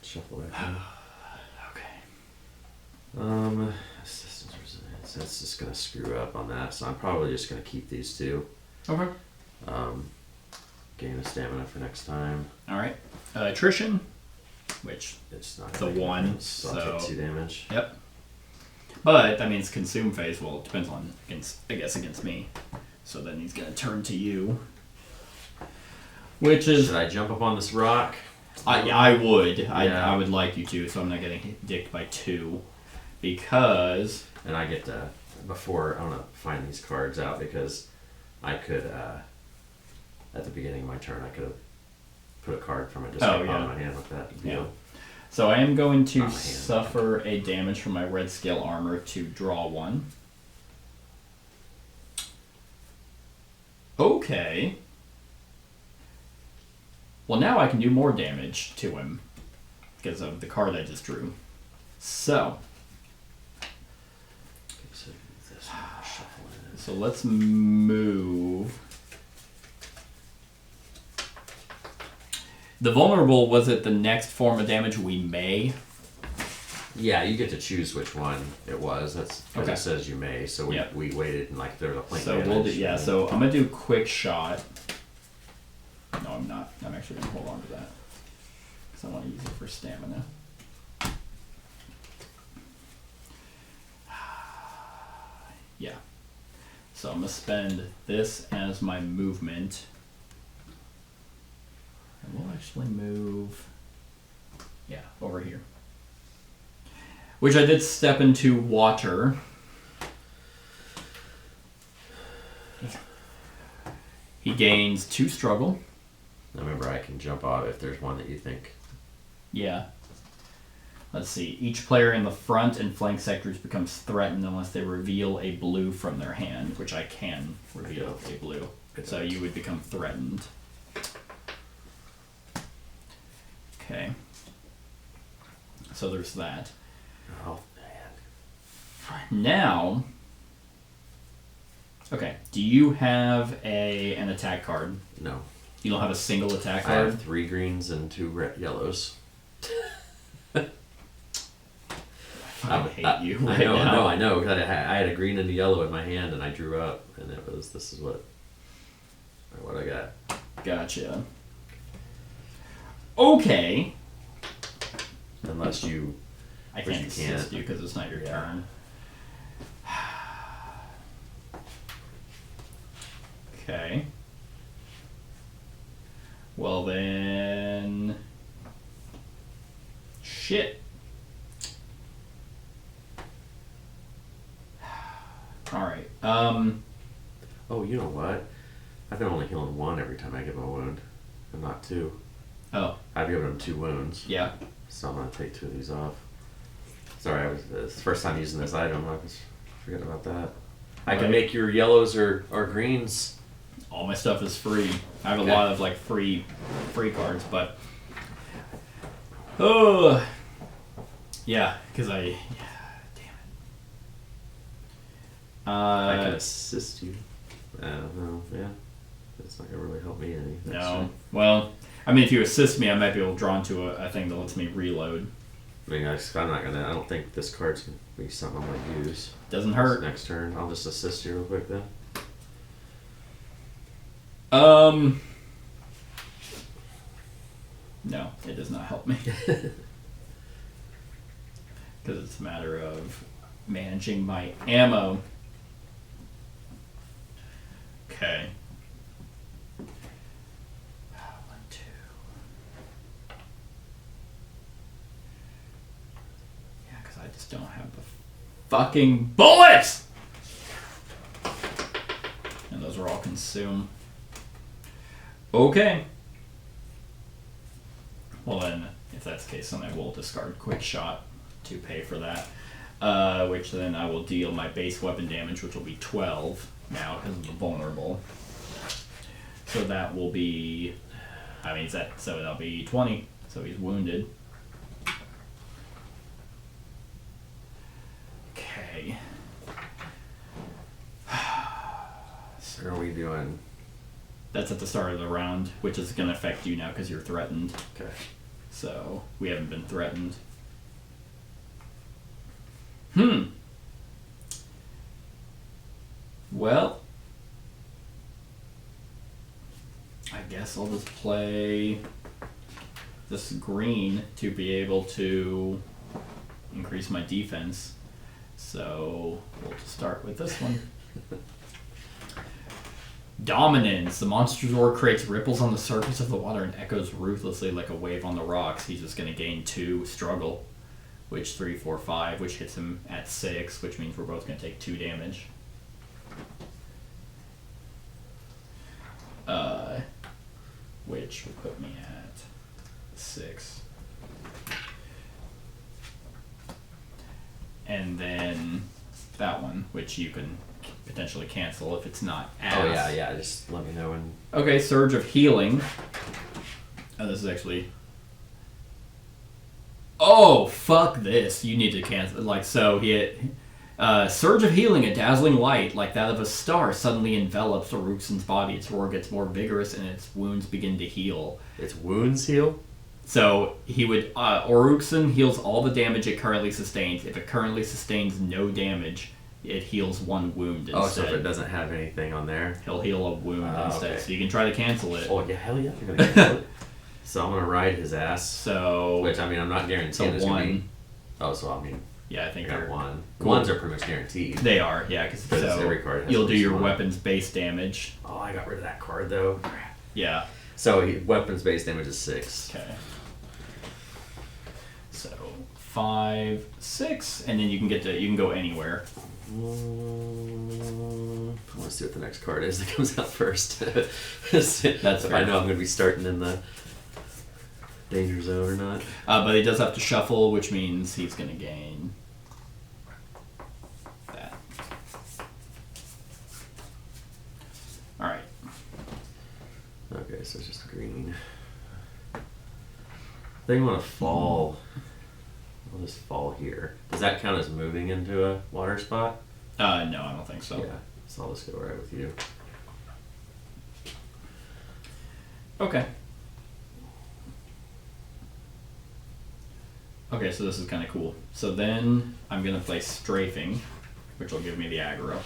Shuffle that. Okay. Assistance resilience. That's just gonna screw up on that. So I'm probably just gonna keep these 2. Okay. Gain a stamina for next time. All right. Attrition, which It's not the gonna make a 1. difference, so I'll So take 2 damage. Yep. But that means consume phase. Well, it depends on against me. So then he's gonna turn to you, which is Should I jump up on this rock? I would. Yeah. I would like you to. So I'm not getting dicked by 2 because And I get to before I want to find these cards out because I could at the beginning of my turn I could have put a card from a discard pile in my hand with that deal. Yeah. So I am going to hand. suffer a damage from my red scale armor to draw 1. Okay. Well, now I can do more damage to him because of the card I just drew. So, Okay, so this one, shuffle it. so let's move. The vulnerable, was it the next form of damage we may? Yeah, you get to choose which one it was. That's because Okay. it says you may. So we waited and like there was a plain So damage. we'll do, yeah, so I'm gonna do quick shot. No, I'm not. I'm actually gonna hold on to that. Because I want to use it for stamina. Yeah. So I'm gonna spend this as my movement. And we'll actually move over here. Which I did step into water. He gains 2 struggle. Now remember, I can jump off if there's one that you think. Yeah. Let's see. Each player in the front and flank sectors becomes threatened unless they reveal a blue from their hand, which I can reveal a blue. So you would become threatened. Okay. So there's that. Oh man. Now, Okay. Do you have an attack card? No. You don't have a single attack I card? have 3 greens and 2 yellows. I hate you right I now. I know. I had a green and a yellow in my hand, and I drew up, and this is what I got. Gotcha. Okay. Unless you... I But can't you assist can't. you because it's not your turn. Okay. Well then... Shit. Alright. Oh, you know what? I've been only healing 1 every time I give him a wound, and not 2. Oh, I've given him 2 wounds, yeah. so I'm gonna take 2 of these off. Sorry, it's the first time using this item. I was forgetting about that. I can Right. make your yellows or greens. All my stuff is free. I have Okay. a lot of like free cards, but oh yeah, because damn it. I can assist you. I don't know. Yeah, it's not gonna really help me any. No. Well, I mean, if you assist me, I might be able to draw into a thing that lets me reload. I mean, I'm not gonna. I don't think this card's gonna be something I'm gonna use. Doesn't hurt. Next turn, I'll just assist you real quick then. No, it does not help me. Because it's a matter of managing my ammo. Okay. 1, 2. Yeah, because I just don't have the fucking bullets! And those are all consumed. Okay. Well then, if that's the case, then I will discard Quick Shot to pay for that. Which then I will deal my base weapon damage, which will be 12 now because of the vulnerable. So that will be, so that'll be 20. So he's wounded. Okay. So are we doing? That's at the start of the round, which is going to affect you now because you're threatened. Okay. So we haven't been threatened. Well, I guess I'll just play this green to be able to increase my defense. So we'll just start with this one. Dominance. The monster's roar creates ripples on the surface of the water and echoes ruthlessly like a wave on the rocks. He's just going to gain 2 struggle, which 3, 4, 5, which hits him at 6, which means we're both going to take 2 damage. Which will put me at 6. And then that one, which you can potentially cancel if it's not ass. Oh yeah. Just let me know when. Okay, Surge of Healing. Oh, this is actually... Oh, fuck this. You need to cancel. Surge of Healing, a dazzling light, like that of a star, suddenly envelops Oruxen's body. Its roar gets more vigorous and its wounds begin to heal. Its wounds heal? So he would... Oruxen heals all the damage it currently sustains. If it currently sustains no damage, it heals 1 wound instead. Oh, so if it doesn't have anything on there? He'll heal a wound instead. Okay. So you can try to cancel it. Oh, yeah, hell yeah, you're gonna cancel it. So I'm gonna ride his ass. So... Which, I mean, I'm not guaranteeing So it's gonna 1. be... Oh, so I mean... Yeah, I think I got they're... 1. Cool. 1s are pretty much guaranteed. They are, yeah, because every card has you'll at do least your 1. weapons base damage. Oh, I got rid of that card, though. Crap. Yeah. So, weapons base damage is 6. Okay. So 5, 6, and then you can go anywhere. I want to see what the next card is that comes out first. That's if fair. I know I'm going to be starting in the danger zone or not. But he does have to shuffle, which means he's going to gain that. All right. Okay, so it's just green. I think I want to fall. I'll just fall here. Does that count as moving into a water spot? No, I don't think so. Yeah. So I'll just go right with you. Okay. Okay, so this is kind of cool. So then I'm going to play Strafing, which will give me the aggro.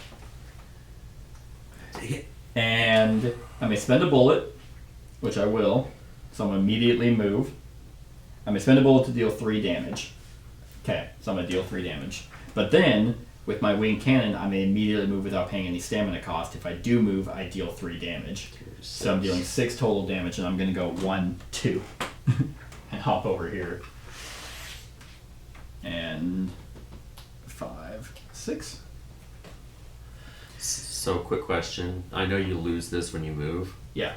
Take it. And I may spend a bullet, which I will. So I'm going to immediately move. I may spend a bullet to deal 3 damage. Okay, so I'm going to deal 3 damage. But then, with my winged cannon, I may immediately move without paying any stamina cost. If I do move, I deal 3 damage. So I'm dealing 6 total damage, and I'm going to go 1, 2. And hop over here. And 5, 6. So, quick question. I know you lose this when you move. Yeah.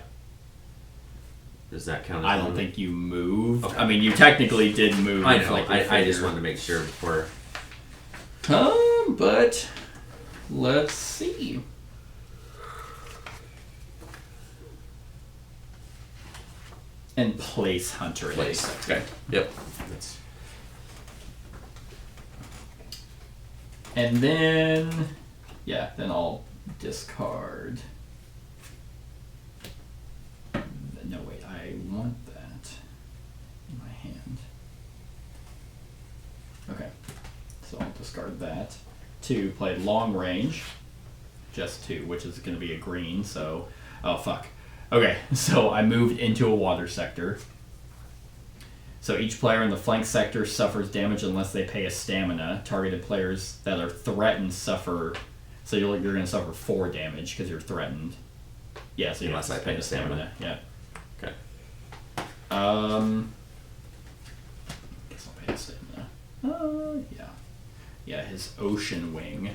Does that count as I don't moving? think you moved. Okay. I mean, you technically did move. I know. Like I just wanted to make sure before. But let's see. And place Hunter in Place. place. Okay. Yep. That's... And then, yeah, then I'll discard. No, wait, I want that in my hand. Okay, so I'll discard that to play long range, just 2, which is going to be a green, so, oh fuck. Okay, so I moved into a water sector. So each player in the flank sector suffers damage unless they pay a stamina. Targeted players that are threatened suffer. So you're going to suffer 4 damage because you're threatened. Yeah, so you Unless have I to pay pay a stamina. Yeah. Okay. Guess I'll pay a stamina. Yeah. Yeah, his ocean wing.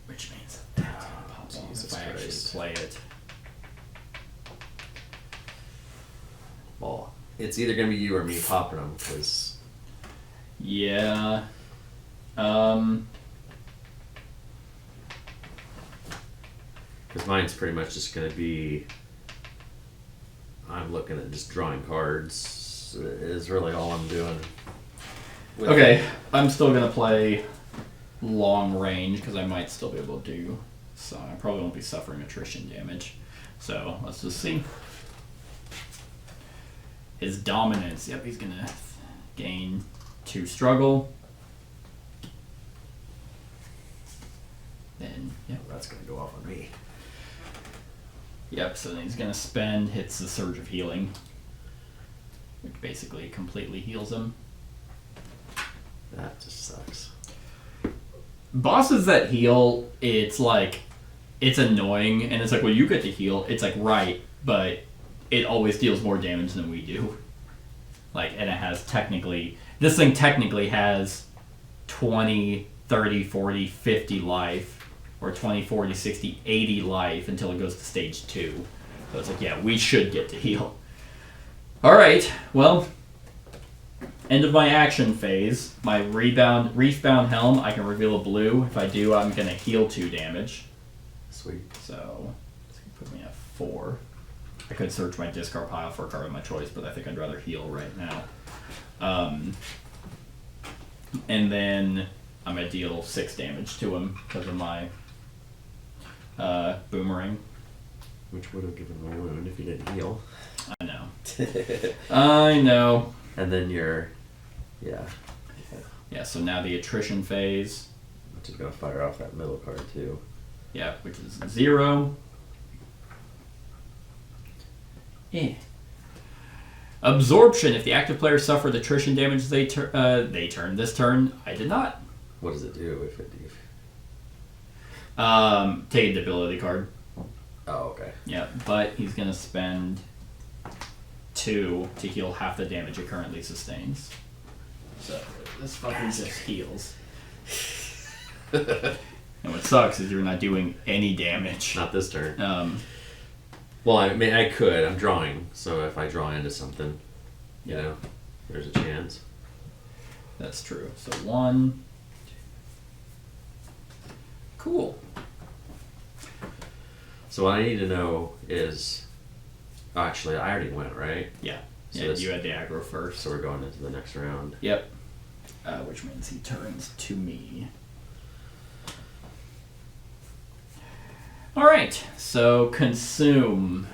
Which means that's going to pop off Jesus if I actually Christ. play it. Well, it's either going to be you or me popping them, because... Yeah. Because mine's pretty much just going to be... I'm looking at just drawing cards is really all I'm doing. Okay, I'm still gonna play long range because I might still be able to do. So I probably won't be suffering attrition damage. So let's just see. His dominance. Yep, he's gonna gain 2 struggle. Then yep. That's going to go off on me. Yep. So then he's gonna spend. Hits the surge of healing, which basically completely heals him. That just sucks. Bosses that heal, it's like, it's annoying, and it's like, well, you get to heal. It's like, right, but it always deals more damage than we do. Like, and it has technically, this thing technically has 20, 30, 40, 50 life, or 20, 40, 60, 80 life until it goes to stage 2. So it's like, yeah, we should get to heal. Alright, well, end of my action phase. My reef-bound helm, I can reveal a blue. If I do, I'm going to heal 2 damage. Sweet. So, it's going to put me at 4. I could search my discard pile for a card of my choice, but I think I'd rather heal right now. And then I'm going to deal 6 damage to him because of my boomerang. Which would have given him a wound if he didn't heal. I know. I know. And then you're... Yeah. Yeah, so now the attrition phase. Which is going to fire off that middle card, too. Yeah, which is 0. Yeah. Absorption. If the active player suffered attrition damage this turn, I did not. What does it do if it... Take a debility card. Oh, okay. Yeah, but he's going to spend 2 to heal half the damage it currently sustains. So, this fucking just heals. And what sucks is you're not doing any damage. Not this turn. Well, I mean, I could. I'm drawing, so if I draw into something, you know, there's a chance. That's true. So 1. Cool. So what I need to know is... Actually, I already went, right? Yeah. So Yeah, this- you had the aggro first. So we're going into the next round. Yep. Which means he turns to me. right. So consume.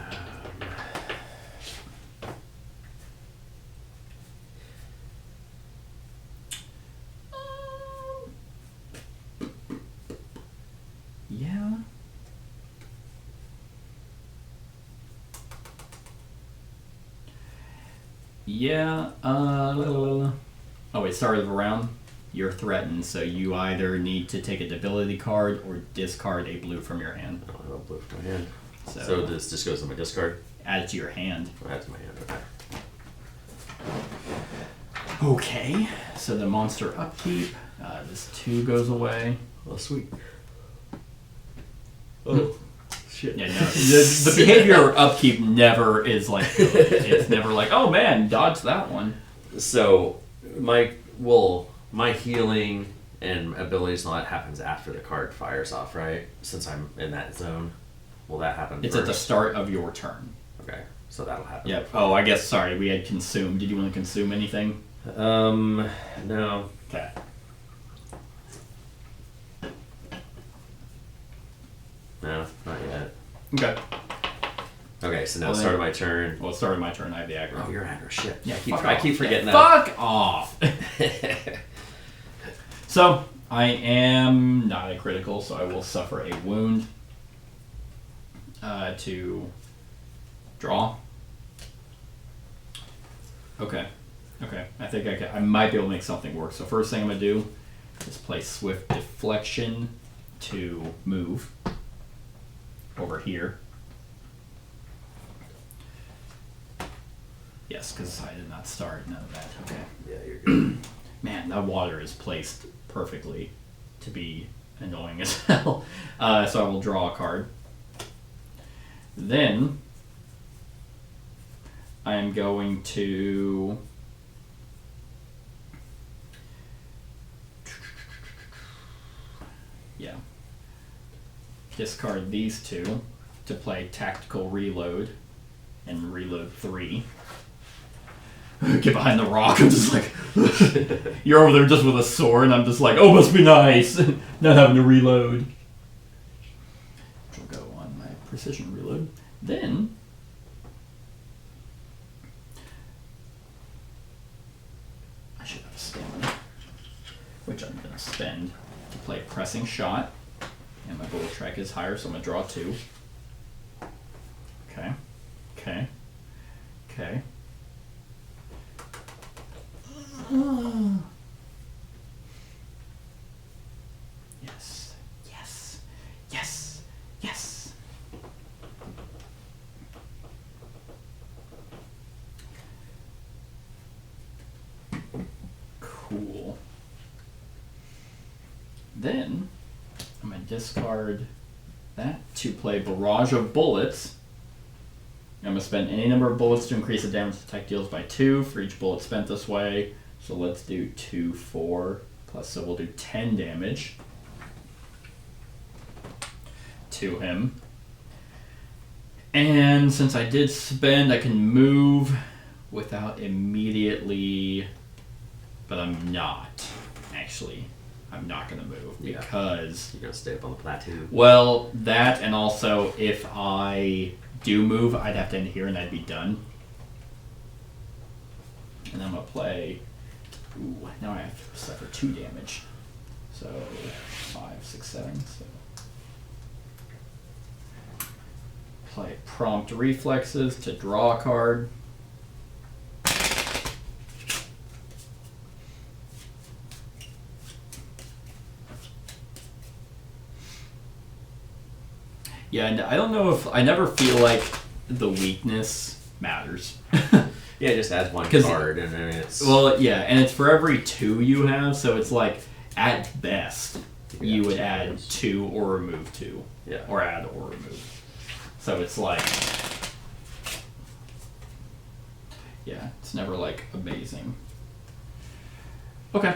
Yeah. Yeah. Oh wait, start of the round. You're threatened, so you either need to take a debility card or discard a blue from your hand. I don't have a blue from my hand. So, So this just goes to my discard? add it to your hand. Oh, that's my hand, okay. Okay. So the monster upkeep. This 2 goes away. Oh, sweet. Oh, shit. Yeah, no. The behavior upkeep never is like good. It's never like, oh man, dodge that one. So, my healing and abilities and all that happens after the card fires off, right? Since I'm in that zone. Will that happen It's first? at the start of your turn. Okay, so that'll happen. Yep. Oh, I guess, sorry, we had consumed. Did you want to consume anything? No. Okay. No, not yet. Okay. Okay, so now Well, start of my turn. Well, it started my turn. I have the aggro. Oh, you're aggro. Shit. Yeah, I keep forgetting that. Fuck off! So, I am not a critical, so I will suffer a wound to draw. Okay. I think I might be able to make something work. So first thing I'm going to do is play Swift Deflection to move over here. Yes, because I did not start none of that. Okay. Yeah, you're good. Man, that water is placed perfectly to be annoying as hell. So I will draw a card. Then I am going to discard these 2 to play Tactical Reload and reload 3. Get behind the rock. I'm just like, you're over there just with a sword, and I'm just like, oh, must be nice, not having to reload. Which will go on my precision reload. Then I should have a stamina, which I'm going to spend to play Pressing Shot, and my bullet track is higher, so I'm going to draw 2. Okay. Yes. Cool. Then I'm going to discard that to play Barrage of Bullets. I'm going to spend any number of bullets to increase the damage the attack deals by 2 for each bullet spent this way. So let's do 2, 4, plus, so we'll do 10 damage to him. And since I did spend, I can move without immediately, but I'm not. Actually, I'm not going to move because... You're going to stay up on the plateau. Well, that, and also if I do move, I'd have to end here and I'd be done. And I'm going to play... Ooh, now I have to suffer 2 damage. So, 5, 6, 7, so... Play Prompt Reflexes to draw a card. Yeah, and I don't know if... I never feel like the weakness matters. Yeah, it just adds 1 card, and then it's... Well, yeah, and it's for every 2 you have, so it's like, at best, you would add 2 or remove 2. Yeah. Or add or remove. So it's like... Yeah, it's never, like, amazing. Okay.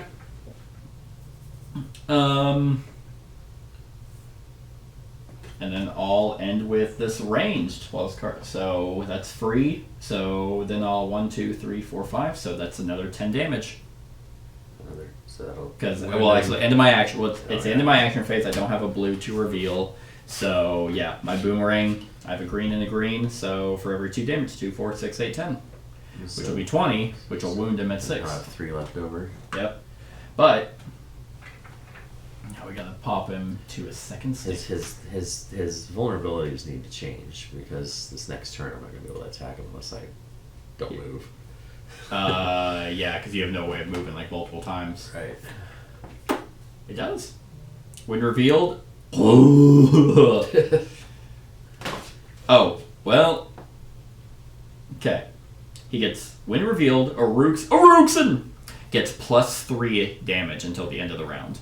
And then I'll end with this ranged 12 card. So that's free. So then I'll 1, 2, 3, 4, 5. So that's another 10 damage. So that'll... Because, well, actually, end of my action. Well, it's the end of my action phase. I don't have a blue to reveal. So yeah, my boomerang, I have a green and a green, so for every 2 damage, 2, 4, 6, 8, 10. Which will be 20, which will wound him at 6. I have 3 left over. Yep. But now we gotta pop him to a second stick. His vulnerabilities need to change because this next turn I'm not gonna be able to attack him unless I don't move. Yeah, because you have no way of moving like multiple times. Right. It does. When revealed. Oh, well. Okay. He gets, when revealed, Arukson gets +3 damage until the end of the round.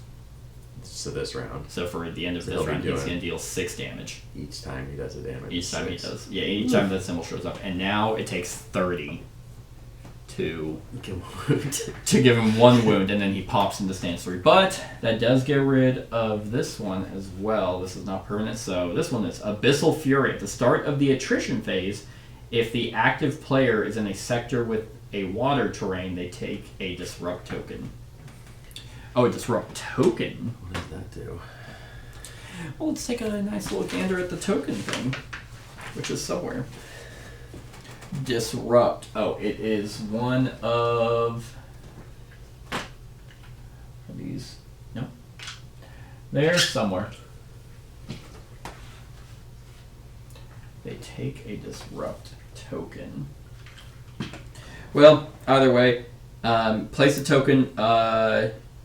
So this round. So for the end of this round, he's going to deal 6 damage. Each time he does a damage. Each time he does. Yeah, each time that symbol shows up. And now it takes 30 to give him 1 wound, and then he pops into stance 3. But that does get rid of this one as well. This is not permanent, so this one is Abyssal Fury. At the start of the attrition phase, if the active player is in a sector with a water terrain, they take a disrupt token. Oh, a disrupt token? What does that do? Well, let's take a nice little gander at the token thing, which is somewhere. Disrupt. Oh, it is one of these. No. There's somewhere. They take a disrupt token. Well, either way, place a token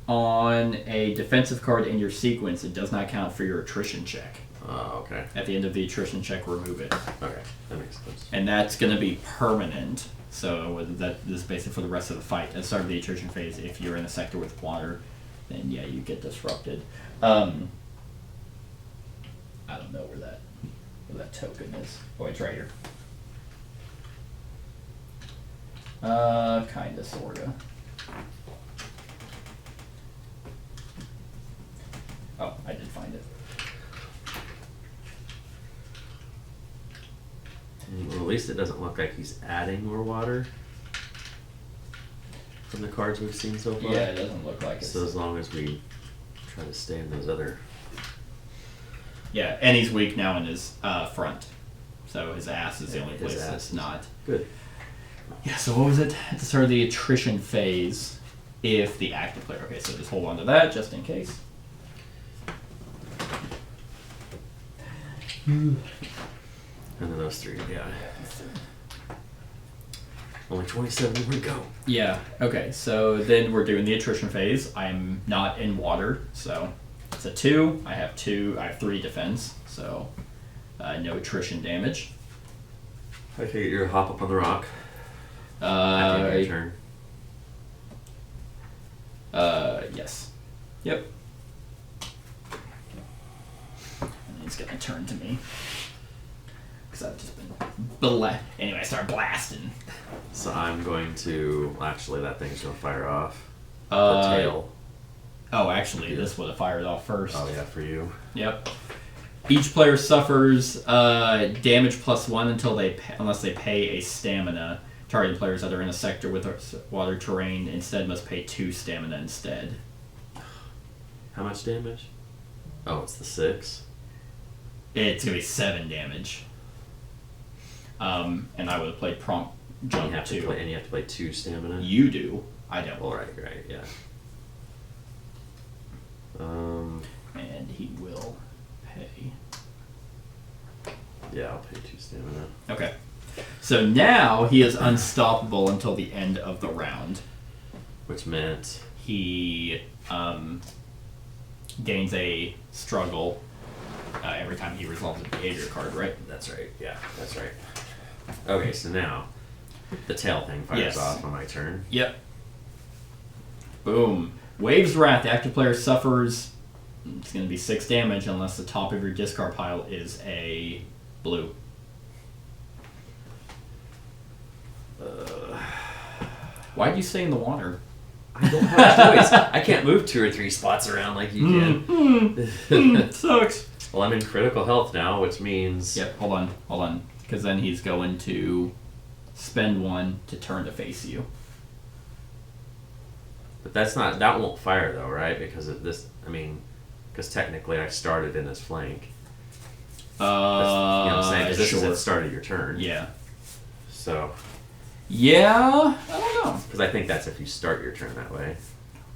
on a defensive card in your sequence. It does not count for your attrition check. Oh, okay. At the end of the attrition check, remove it. Okay, that makes sense. And that's going to be permanent. So that is basically for the rest of the fight. At the start of the attrition phase, if you're in a sector with water, then yeah, you get disrupted. I don't know where that token is. Oh, it's right here. Kinda, sorta. Oh, I did find it. Well, at least it doesn't look like he's adding more water from the cards we've seen so far. Yeah, it doesn't look like it. So as long as we try to stay in those other... Yeah, and he's weak now in his front. So his ass is the only place that's not. Good. Yeah, so what was it? At the start of the attrition phase, if the active player... Okay, so just hold on to that just in case. And then those 3, yeah. Only 27 more to go. Yeah, okay, so then we're doing the attrition phase. I'm not in water, so it's a 2. I have 3 defense, so no attrition damage. I take your hop up on the rock. At the end of your turn. Yes. Yep. And he's gonna turn to me. Because I've just been anyway, I start blasting. So I'm going to... Actually, that thing's going to fire off. The Uh, tail. Oh, actually, this would have fired off first. Oh, yeah, for you. Yep. Each player suffers damage +1 unless they pay a stamina. Targeted players that are in a sector with water terrain instead must pay 2 stamina instead. How much damage? Oh, it's the 6. It's gonna be 7 damage. And I would have played prompt jump And too. you have to play 2 stamina? You do. I don't. All right, yeah. And he will pay. Yeah, I'll pay 2 stamina. Okay. So now he is unstoppable until the end of the round. Which meant... He gains a struggle every time he resolves a behavior card, right? That's right, yeah, that's right. Okay, so now the tail thing fires off on my turn. Yep. Boom. Wave's Wrath. The active player suffers... It's going to be 6 damage unless the top of your discard pile is a blue. Why'd you stay in the water? I don't have a choice. I can't move 2 or 3 spots around like you can. Sucks. Well, I'm in critical health now, which means... Yep, hold on. Because then he's going to spend 1 to turn to face you. But that won't fire though, right? Because of this, because technically I started in his flank. You know what I'm saying? 'Cause this is sure. at the start of your turn. Yeah. So, Yeah, I don't know. because I think that's if you start your turn that way.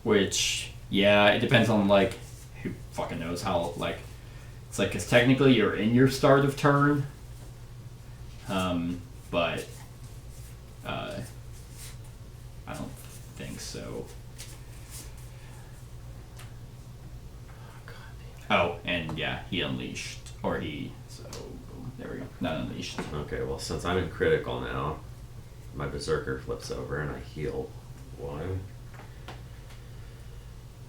Which, yeah, it depends on, like, who fucking knows how, like, it's like, because technically you're in your start of turn, but, I don't think so. Oh, and yeah, he unleashed, or he, so, there we go, not unleashed. Okay, well, since I'm in critical now, my berserker flips over and I heal 1.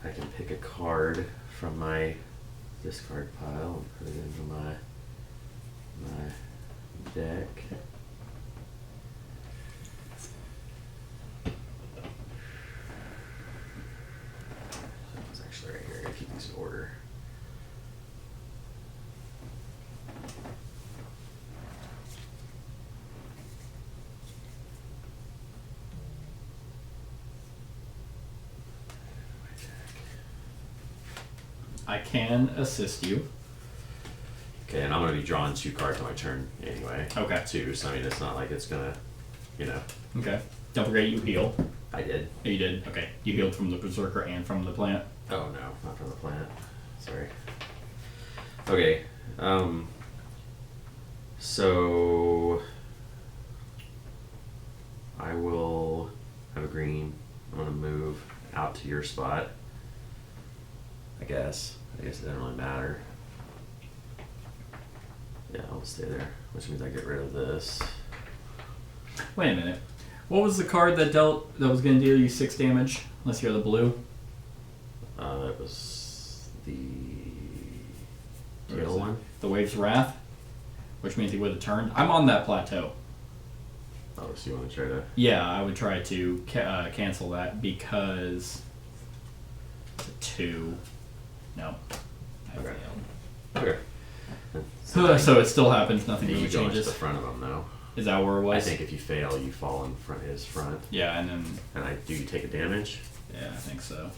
I can pick a card from my discard pile and put it into my deck. It's actually right here. I gotta keep these in order. I can assist you. Okay, and I'm gonna be drawing 2 cards on my turn anyway. Okay. Too, so I mean, it's not like it's gonna, you know. Okay. Don't forget you heal. I did. Oh, you did? Okay. You healed from the berserker and from the plant. Oh no, not from the plant. Sorry. Okay. So I will have a green. I'm gonna move out to your spot. I guess it doesn't really matter. Yeah, I'll stay there, which means I get rid of this. Wait a minute. What was the card that was going to deal you 6 damage? Unless you're the blue. It was the Or is tail it one. The Wave's Wrath, which means he would have turned. I'm on that plateau. Oh, so you want to try to? Yeah, I would try to cancel that because it's a 2. No. I Okay. failed. Okay. So it still happens. Nothing You really go into changes. the front of them though. Is that where it was? I think if you fail, you fall in front his front. Yeah, and then And do you take a damage? yeah, I think so.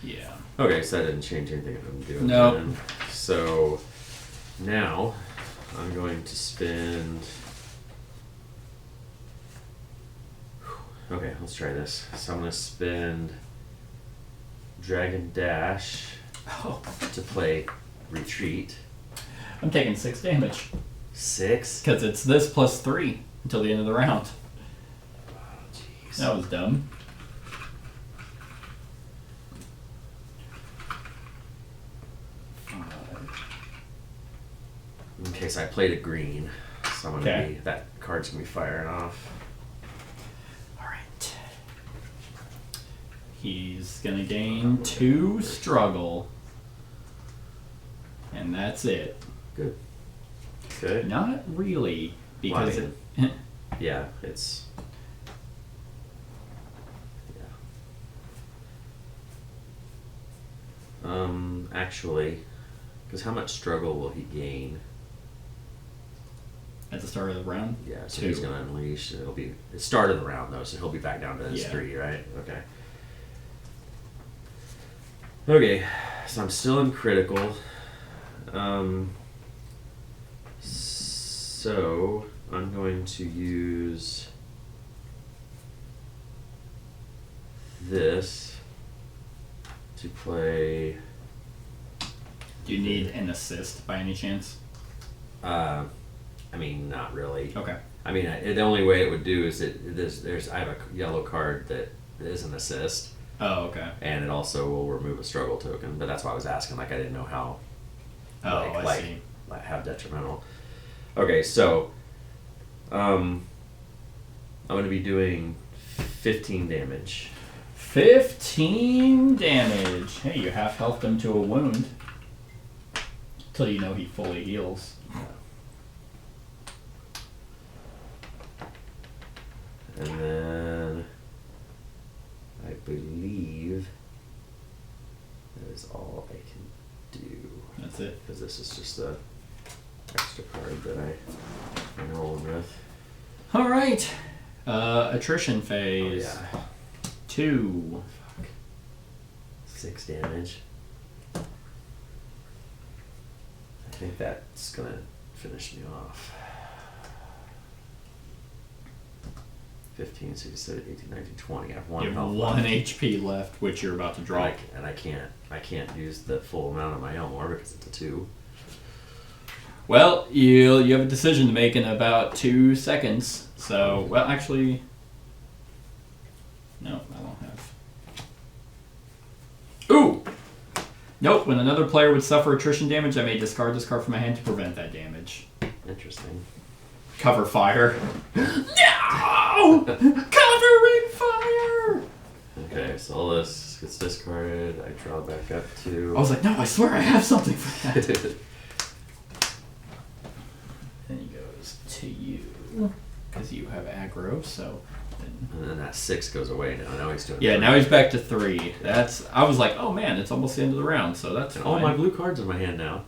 Yeah. Okay, so that didn't change anything I'm doing. Nope. Then. So now I'm going to spend. Okay, let's try this. So I'm going to spend Dragon Dash Oh, to play Retreat. I'm taking 6 damage 6. because it's this plus 3 until the end of the round. Oh, jeez. That was dumb. Okay, so I played a green, so I'm gonna Okay. be that card's gonna be firing off. All right. He's gonna gain 2 struggle, and that's it. Good. Okay. Not really, because Well, it. Yeah, it's. Yeah. Actually, because how much struggle will he gain? At the start of the round? Yeah, so 2. he's gonna unleash. It'll be the start of the round though, so he'll be back down to his Yeah. 3, right? Okay. Okay, so I'm still in critical. So I'm going to use this to play. Do you need an assist by any chance? I mean, not really. Okay. I mean, the only way it would do is I have a yellow card that is an assist, Oh, okay. and it also will remove a struggle token. But that's why I was asking. Like, I didn't know how. Oh, I see. Like how detrimental. Okay, so, I'm going to be doing 15 damage. 15 damage. Hey, you half healthed him to a wound. Till you know he fully heals. And then I believe that is all I can do. That's it. Because this is just the extra card that I'm rolling with. All right. Attrition phase. Oh, yeah. 2. Fuck. 6 damage. I think that's gonna finish me off. 15, 16, 17, 18, 19, 20. I have one You have health 1 left. HP left, which you're about to drop. And I can't use the full amount of my Elmore because it's a 2. Well, you have a decision to make in about 2 seconds. So, well, actually, no, I don't have. Ooh! Nope, when another player would suffer attrition damage, I may discard this card from my hand to prevent that damage. Interesting. Cover fire. No! Covering fire! Okay, so all this gets discarded. I draw back up to. I was like, no, I swear I have something for that. Then he goes to you, because you have aggro, so... And then that 6 goes away now. Now he's doing. Yeah, 3. now he's back to 3. I was like, oh man, it's almost the end of the round, so that's And fine. all my blue cards in my hand now.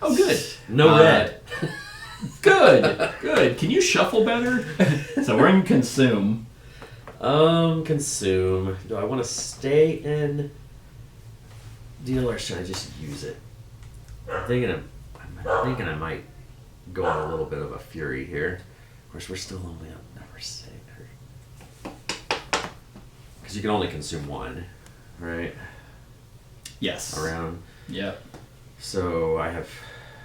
Oh, good. No red. Good. Can you shuffle better? So we're in consume. Consume. Do I want to stay in deal or should I just use it? I'm thinking I might go on a little bit of a fury here. Of course, we're still only on number 6. Because you can only consume 1, right? Yes. Around. Yep. So I'm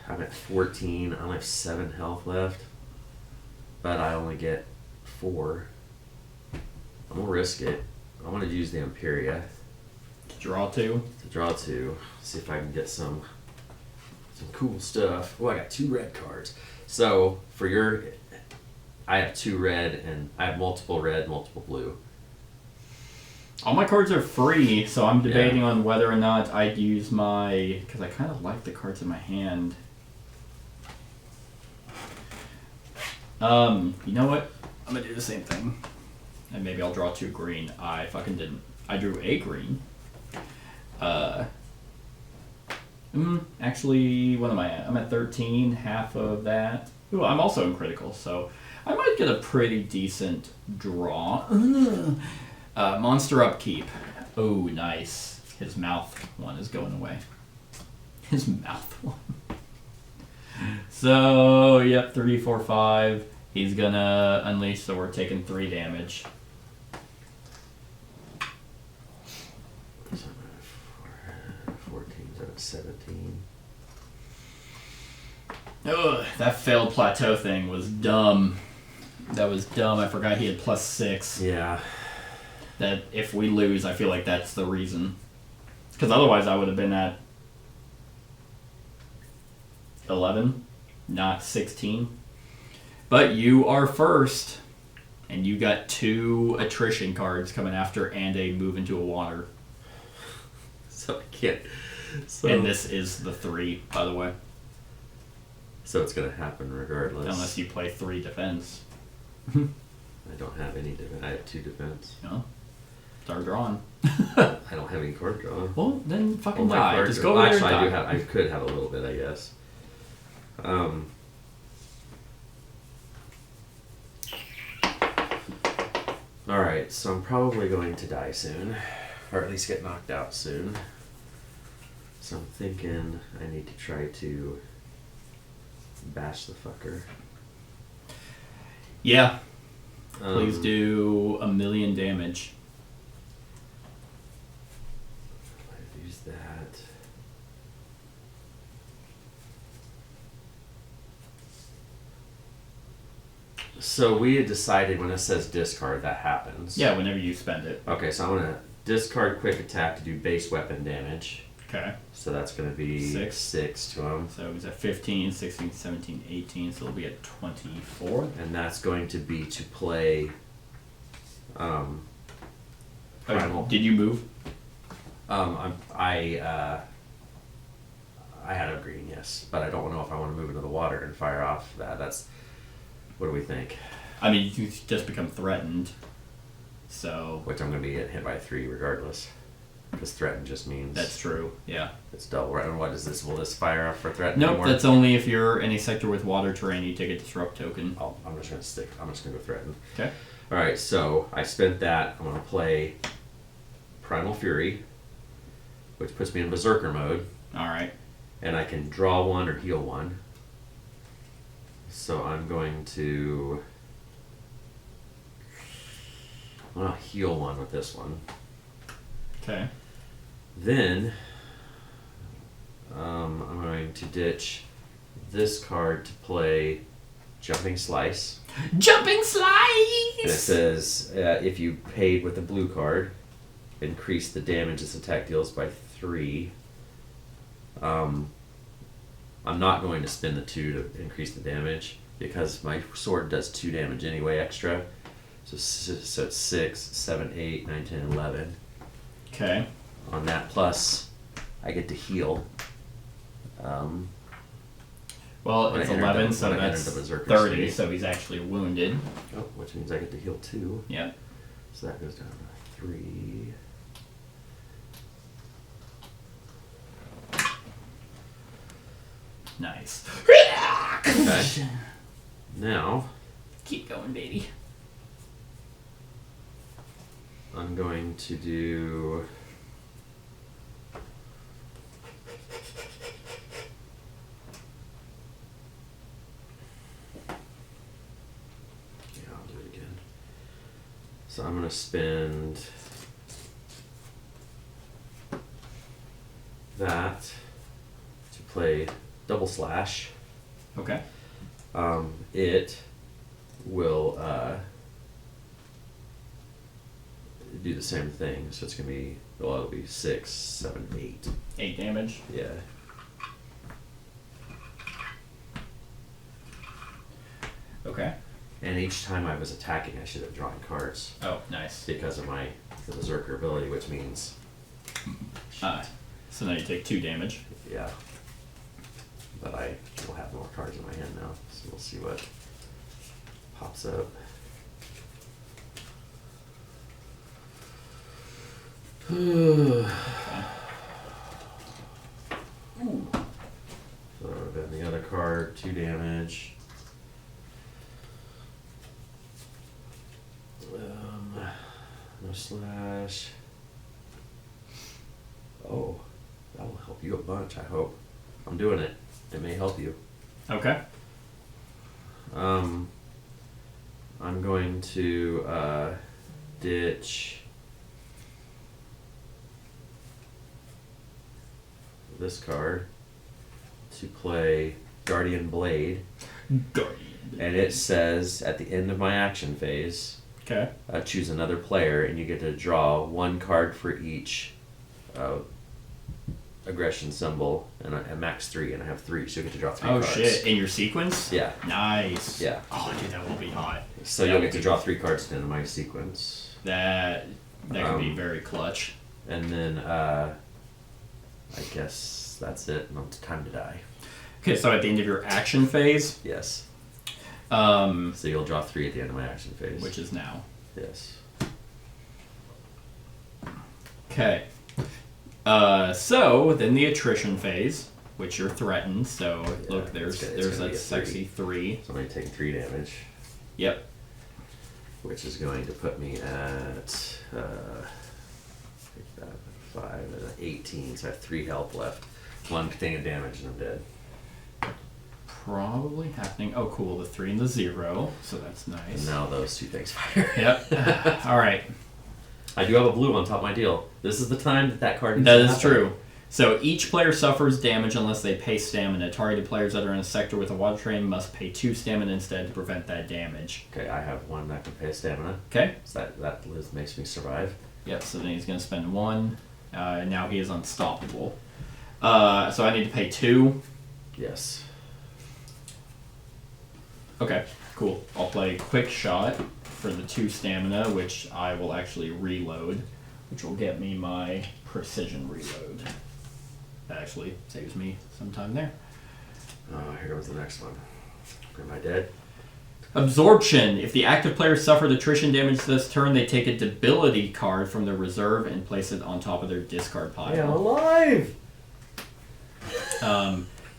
at 14. I only have 7 health left. But I only get 4. I'm going to risk it. I'm going to use the Imperia Draw 2. to draw 2. See if I can get some cool stuff. Oh, I got 2 red cards. So for I have 2 red and I have multiple red, multiple blue. All my cards are free, so I'm debating on whether or not I'd use my... Because I kind of like the cards in my hand. You know what? I'm going to do the same thing. And maybe I'll draw 2 green. I fucking didn't. I drew a green. Actually, what am I at? I'm at 13, half of that. Ooh, I'm also in critical, so I might get a pretty decent draw. Monster upkeep. Oh, nice. His mouth one is going away. His mouth one. So, yep, 3, 4, 5. He's gonna unleash, so we're taking 3 damage. So I'm at 14, so I'm at 17. Ugh, that failed plateau thing was dumb. That was dumb. I forgot he had +6. Yeah. That if we lose, I feel like that's the reason. Because otherwise I would have been at 11, not 16. But you are first, and you got 2 attrition cards coming after and a move into a water. So I can't. So, And this is the 3, by the way. So it's going to happen regardless. Unless you play 3 defense. I don't have any defense. I have 2 defense. You know? Start drawing. I don't have any card drawn. Well, then fucking my die. card Just draw- go over there Actually, and die. I could have a little bit, I guess. Alright, so I'm probably going to die soon. Or at least get knocked out soon. So I'm thinking I need to try to bash the fucker. Yeah. Please do 1,000,000 damage. I've used that. So we had decided when it says discard, that happens. Yeah, whenever you spend it. Okay, so I'm going to discard quick attack to do base weapon damage. Okay. So that's going to be 6 to him. So he's at 15, 16, 17, 18, so he'll be at 24. And that's going to be to play Primal. Did you move? I had a green, yes, but I don't know if I want to move into the water and fire off that. That's what do we think? I mean, you just become threatened. So Which I'm going to be hit by 3 regardless, because threaten just means that's true. Yeah. it's double. And what is this? Will this fire off for threaten? Nope. anymore? That's only if you're in a sector with water terrain. You take a disrupt token. Oh, I'm just going to stick. I'm just going to go threaten. Okay. All right, so I spent that. I'm going to play Primal Fury, which puts me in Berserker mode. All right. and I can draw one or heal one. So I'm going to heal one with this one. Okay. Then I'm going to ditch this card to play Jumping Slice. Jumping And it Slice! says if you paid with a blue card, increase the damage this attack deals by 3. I'm not going to spend the 2 to increase the damage because my sword does 2 damage anyway extra. So it's 6, 7, 8, 9, 10, 11. Okay. On that, plus I get to heal. Well, When it's I enter 11, the- so when I enter that's the Berserker 30, state. so he's actually wounded. Oh, which means I get to heal 2. Yep. So that goes down to 3. Nice. Okay. Now Keep going, baby. I'm going to do I'll do it again. So I'm going to spend that to play Double Slash. Okay. It will do the same thing. So it's going to be, well, it'll be 6, 7, 8. 8 damage. Yeah. Okay. And each time I was attacking, I should have drawn cards Oh, nice. because of the Berserker ability, which means, So now you take 2 damage. yeah. But I will have more cards in my hand now, so we'll see what pops up. So then the other card, 2 damage. No slash. Oh, that will help you a bunch, I hope. I'm doing it. It may help you. Okay. I'm going to ditch this card to play Guardian Blade. Guardian. And it says at the end of my action phase, Okay. choose another player, and you get to draw 1 card for each aggression symbol, and I max 3, and I have 3, so you get to draw 3 cards. Oh shit! In your sequence? Yeah. Nice. Yeah. Oh, dude, that will be hot. So That you'll would get to be- draw 3 cards at the end of my sequence. That could be very clutch. And then I guess that's it, and it's time to die. Okay, so at the end of your action phase, Yes. um, So you'll draw 3 at the end of my action phase. which is now. Yes. Okay. So then the attrition phase, which you're threatened. So Yeah, look, there's it's there's gonna that be a sexy 3. So I'm going to take 3 damage, Yep. which is going to put me at 5 and 18. So I have 3 health left. 1 thing of damage, and I'm dead. Probably happening. Oh, cool. The 3 and the 0. So that's And nice. now those 2 things fire. Yep. All right. I do have a blue on top of my deal. This is the time that card needs That to is happen. true. So each player suffers damage unless they pay stamina. Targeted players that are in a sector with a water train must pay 2 stamina instead to prevent that damage. Okay, I have 1 that can pay stamina. Okay. So that makes me survive. Yep. So then he's going to spend 1. Now he is unstoppable. So I need to pay 2. Yes. Okay. Cool. I'll play Quick Shot for the 2 stamina, which I will actually reload, which will get me my precision reload. That actually saves me some time there. Here comes the next one. Am I dead? Absorption. If the active player suffered attrition damage this turn, they take a debility card from their reserve and place it on top of their discard I am pile. alive!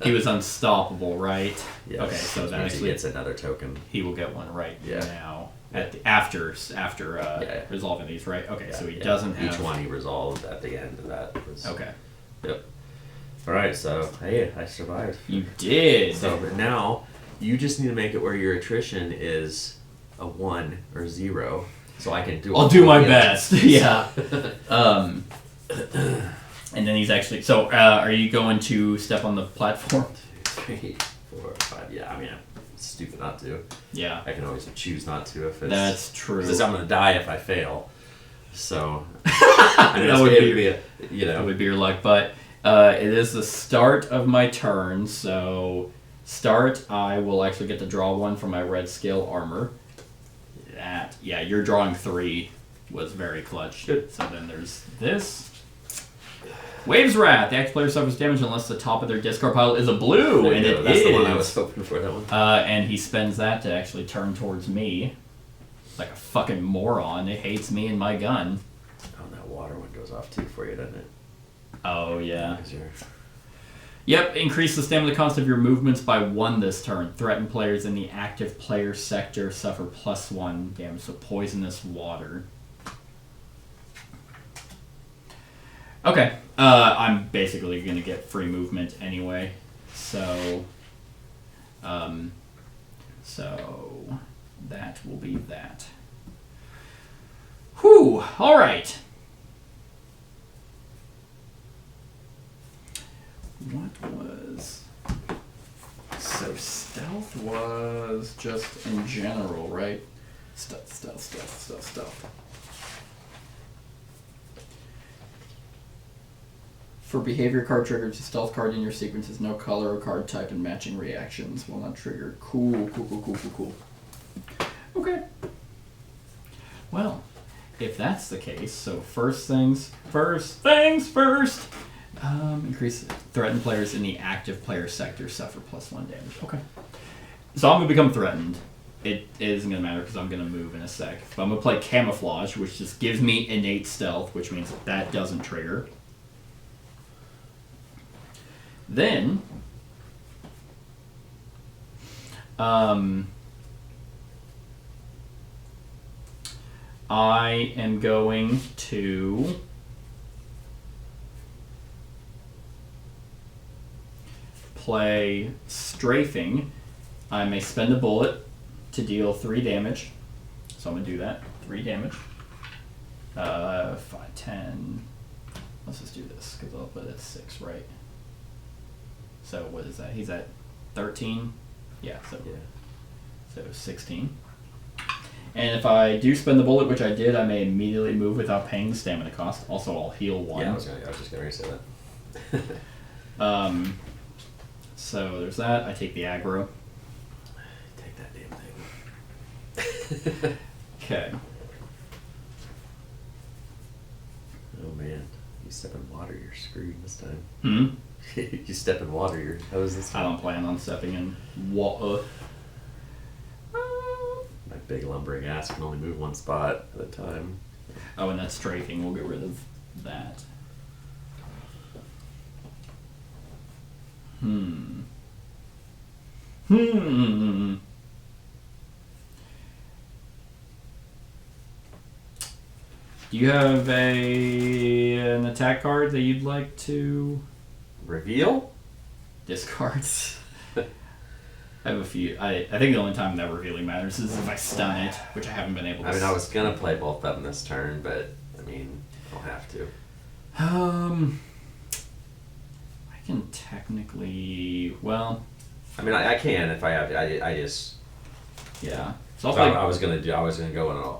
He was unstoppable, right? Yes. Okay, so which that means he actually gets another token. he will get one right Yeah. now. At the, after Yeah. resolving these, right? Okay, so he Yeah. doesn't have Each one he resolved at the end of that was... Okay. Yep. Alright, so, hey, I survived. You did. So, but now, you just need to make it where your attrition is a 1 or 0, so I can do I'll do my best. Yeah. And then he's actually... So, are you going to step on the platform? 2, 3, 4, 5. Yeah, I mean, I'm stupid not to. Yeah. I can always choose not to if it's... That's true. Because I'm going to die if I fail. So... I mean, that would be your luck, but... it is the start of my turn, so start, I will actually get to draw one from my red scale armor. Yeah, you're drawing 3 was very clutch. Good. So then there's this. Waves Wrath. The active player suffers damage unless the top of their discard pile is a blue, and it That's is. the one I was hoping for, that one. And he spends that to actually turn towards me. Like a fucking moron. It hates me and my gun. Oh, that water one goes off too for you, doesn't it? Oh, yeah. 'Cause you're... Yep, increase the stamina cost of your movements by 1 this turn. Threatened players in the active player sector suffer +1 damage, so poisonous water. Okay, I'm basically going to get free movement anyway, so that will be that. Whew, alright. What was... So stealth was just in general, right? Stealth. For behavior card triggers, a stealth card in your sequence has no color or card type and matching reactions will not trigger. Cool. Okay. Well, if that's the case, so first things first. Increase threatened players in the active player sector suffer +1 damage. Okay. So I'm going to become threatened. It isn't going to matter because I'm going to move in a sec. But I'm going to play Camouflage, which just gives me innate stealth, which means that doesn't trigger. Then, I am going to play Strafing. I may spend a bullet to deal 3 damage. So I'm going to do that. 3 damage. 5, 10. Let's just do this, because I'll put it at 6, right? So what is that? He's at 13? Yeah, so 16. And if I do spend the bullet, which I did, I may immediately move without paying the stamina cost. Also, I'll heal 1. Yeah, I was just going to say that. So there's that. I take the aggro. Take that damn thing. Okay. Oh man, you step in water, you're screwed this time. You step in water, you're hosed this time. I don't plan on stepping in water. My big lumbering ass can only move 1 spot at a time. Oh, and that's strafing. We'll get rid of that. Do you have an attack card that you'd like to Reveal? discard? I have a few. I think the only time that revealing matters is if I stun it, which I haven't been able to. I mean, I was gonna play both of them this turn, but I mean, I don't have to. I can technically. Well. I mean, I can if I have to. I just. Yeah. So I'll I play. was gonna go in.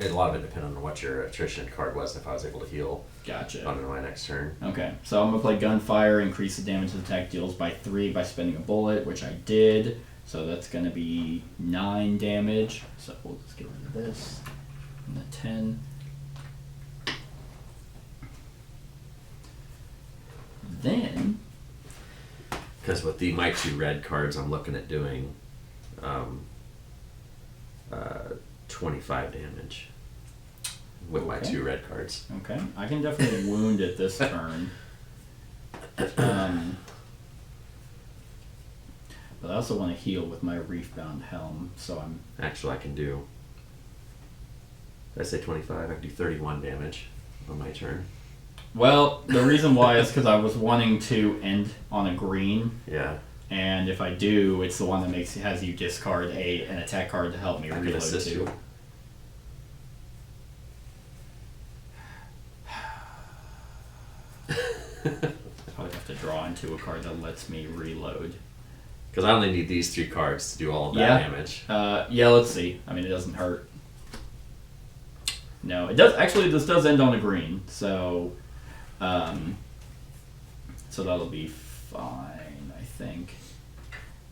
A lot of it depended on what your attrition card was. If I was able to heal. Gotcha. On my next turn. Okay, so I'm gonna play Gunfire. Increase the damage the attack deals by 3 by spending a bullet, which I did. So that's gonna be 9 damage. So we'll just get rid of this. And the 10. Then. Because with my 2 red cards, I'm looking at doing 25 damage with my 2 red cards. Okay, I can definitely wound it this turn. But I also want to heal with my Reef-Bound Helm, so I'm... Actually, I can do... Did I say 25? I can do 31 damage on my turn. Well, the reason why is because I was wanting to end on a green, Yeah. and if I do, it's the one that has you discard an attack card to help me I can reload assist to. you. Probably have to draw into a card that lets me reload. Because I only need these 3 cards to do all of that damage. Yeah, let's see. I mean, it doesn't hurt. No, it does. Actually, this does end on a green, so so that'll be fine, I think.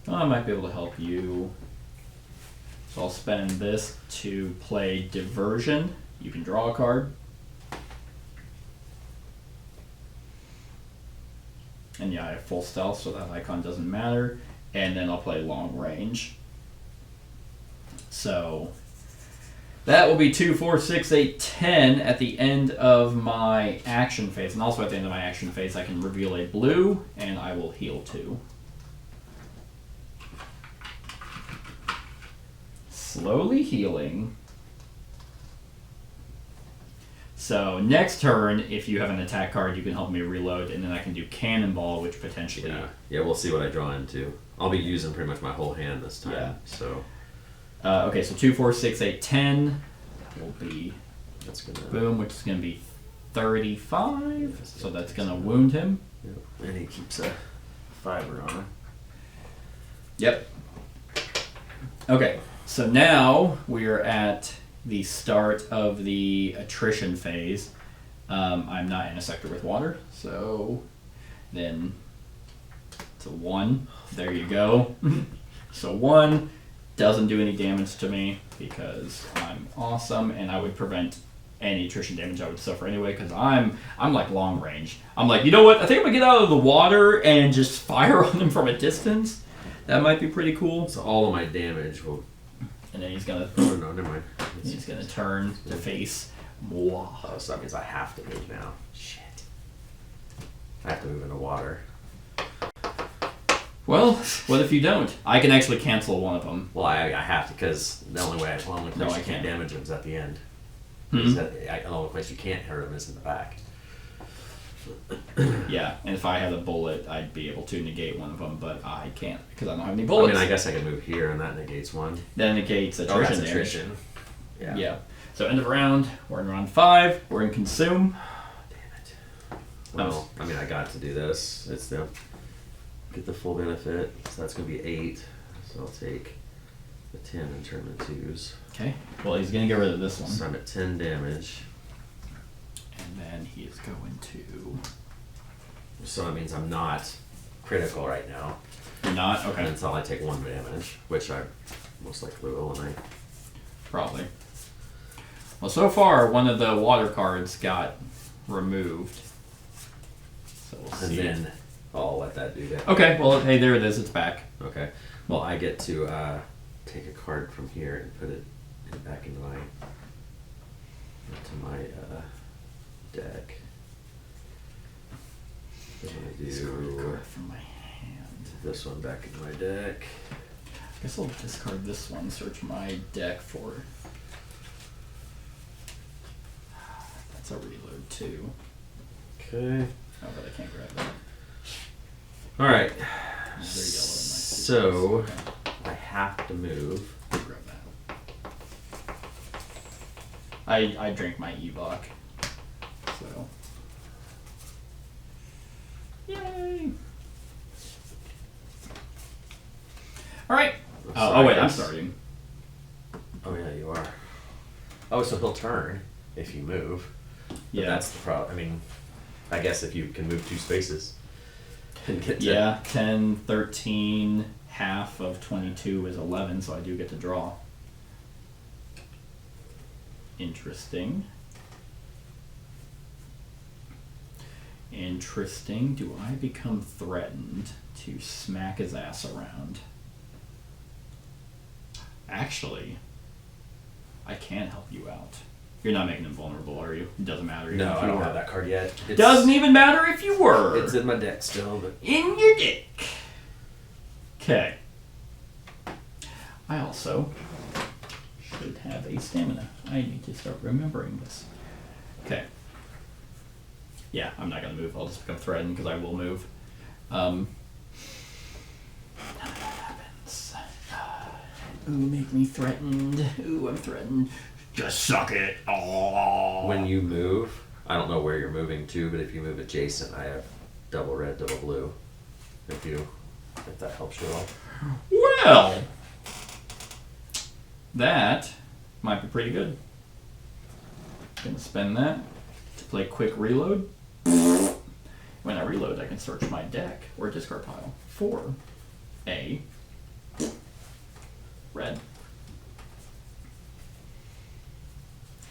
I might be able to help you. So I'll spend this to play Diversion. You can draw a card. And yeah, I have full stealth, so that icon doesn't matter. And then I'll play Long Range. So that will be 2, 4, 6, 8, 10 at the end of my action phase. And also at the end of my action phase, I can reveal a blue, and I will heal 2. Slowly healing. So next turn, if you have an attack card, you can help me reload, and then I can do Cannonball, which potentially... Yeah, we'll see what I draw into. I'll be using pretty much my whole hand this time. Yeah. So. Okay, so 2, 4, 6, 8, 10. That will be... That's gonna... Boom, which is going to be 35. So that's going to wound him. Yep. And he keeps a fiber on him. Yep. Okay, so now we're at the start of the attrition phase. I'm not in a sector with water, so then it's a 1. There you go. So 1 doesn't do any damage to me because I'm awesome, and I would prevent any attrition damage I would suffer anyway because I'm like long range. I'm like, you know what? I think I'm gonna get out of the water and just fire on them from a distance. That might be pretty cool. So all of my damage will... And then he's gonna... Oh, no, never mind. He's gonna turn to face moi. Oh, so that means I have to move now. Shit. I have to move into water. Well, what if you don't? I can actually cancel one of them. Well, I have to, because the only place No, I you can't can't. damage him is at the end. Hmm? The only place you can't hurt him is in the back. Yeah, and if I had a bullet, I'd be able to negate one of them, but I can't because I don't have any I bullets. mean, I guess I could move here, and that negates one. That negates attrition Oh, that's damage. attrition. Yeah. Yeah. So end of round. We're in round 5. We're in consume. Damn it. Well, I mean, I got to do this. It's the get the full benefit. So that's going to be 8. So I'll take the 10 and turn the 2s. Okay. Well, he's gonna get rid of this one, So I'm at 10 damage. and then he is going to. So that means I'm not critical right now. You're not okay. Until I take 1 damage, which I most likely will, and I... Probably. Well, so far one of the water cards got removed. So we'll And see. then I'll let that do that. Okay. Well, hey, there it is. It's back. Okay. Well, I get to take a card from here and put it back into my deck. Then I Discard a do card from my hand. this one back into my deck. I guess I'll discard this one. Search my deck for. That's a reload too. Okay. Oh, but I can't grab that. All right. They're yellow in my So suitcase. I have to move. Okay. Grab that. I drank my Evoc. So. Yay! All right. Oh wait, I'm starting. Oh yeah, you are. Oh, so he'll turn if you move. But Yeah. that's the problem. I mean, I guess if you can move 2 spaces and get to... Yeah, 10, 13, half of 22 is 11, so I do get to draw. Interesting. Interesting. Do I become threatened to smack his ass around? Actually, I can help you out. You're not making him vulnerable, are you? It doesn't matter. Even No, if I you don't were. have that card yet. Doesn't even matter if you were. It's in my deck still, but... In your deck. Okay. I also should have a stamina. I need to start remembering this. Okay. Yeah, I'm not going to move. I'll just become threatened because I will move. None of that happens. Ooh, make me threatened. Ooh, I'm threatened. Just suck it. Oh. When you move, I don't know where you're moving to, but if you move adjacent, I have double red, double blue. If that helps you at all. Well, that might be pretty good. Gonna spend that to play quick reload. When I reload, I can search my deck or discard pile for a red.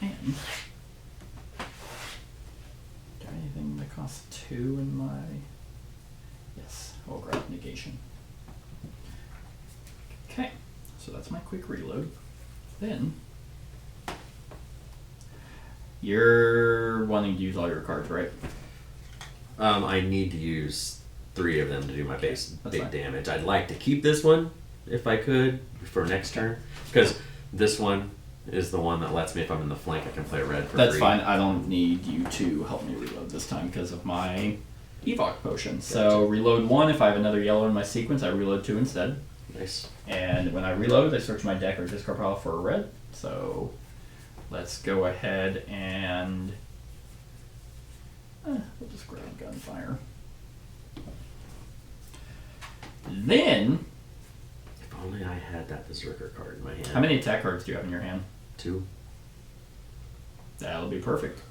And do anything that costs 2 in my... Yes, I'll grab negation. Okay, so that's my quick reload. Then you're wanting to use all your cards, right? I need to use 3 of them to do my base That's big fine. damage. I'd like to keep this one if I could for next turn, because this one is the one that lets me, if I'm in the flank, I can play red for That's free. fine. I don't need you to help me reload this time because of my evoc potion. So reload 1. If I have another yellow in my sequence, I reload 2 instead. Nice. And when I reload, I search my deck or discard pile for a red. So let's go ahead and we'll just grab gunfire. Then, If only I had that Berserker card in my hand. how many attack cards do you have in your hand? 2. That'll be perfect.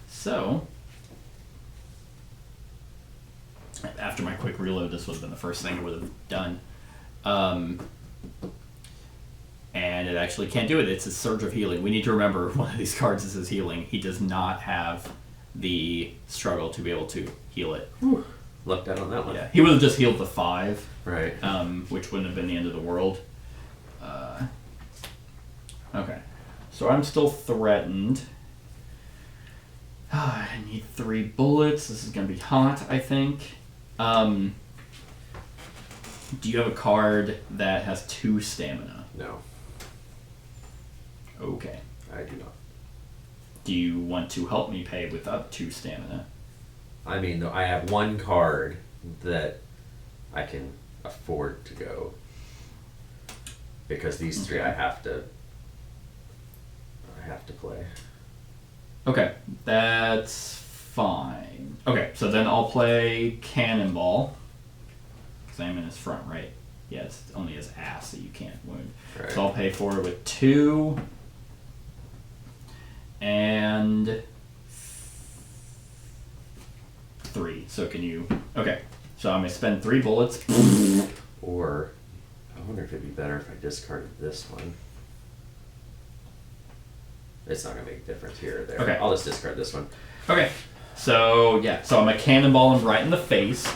So, after my quick reload, this would have been the first thing I would have done. And it actually can't do it. It's a Surge of Healing. We need to remember one of these cards is his healing. He does not have the struggle to be able to heal it. Whew. Lucked out on that one. Yeah, he would have just healed the 5, Right. which wouldn't have been the end of the world. Okay, so I'm still threatened. I need 3 bullets. This is going to be hot, I think. Do you have a card that has 2 stamina? No, Okay. I do not. Do you want to help me pay with up 2 stamina? I mean, I have 1 card that I can afford to go. Because these 3 I have to play. Okay, that's fine. Okay, so then I'll play Cannonball. Because I'm in his front, right? Yeah, it's only his ass that you can't wound. Right. So I'll pay for it with 2. And 3. So can you... Okay, so I'm going to spend 3 bullets. Or, I wonder if it'd be better if I discarded this one. It's not going to make a difference here or there. Okay. I'll just discard this one. Okay, so yeah, so I'm a cannonball him right in the face,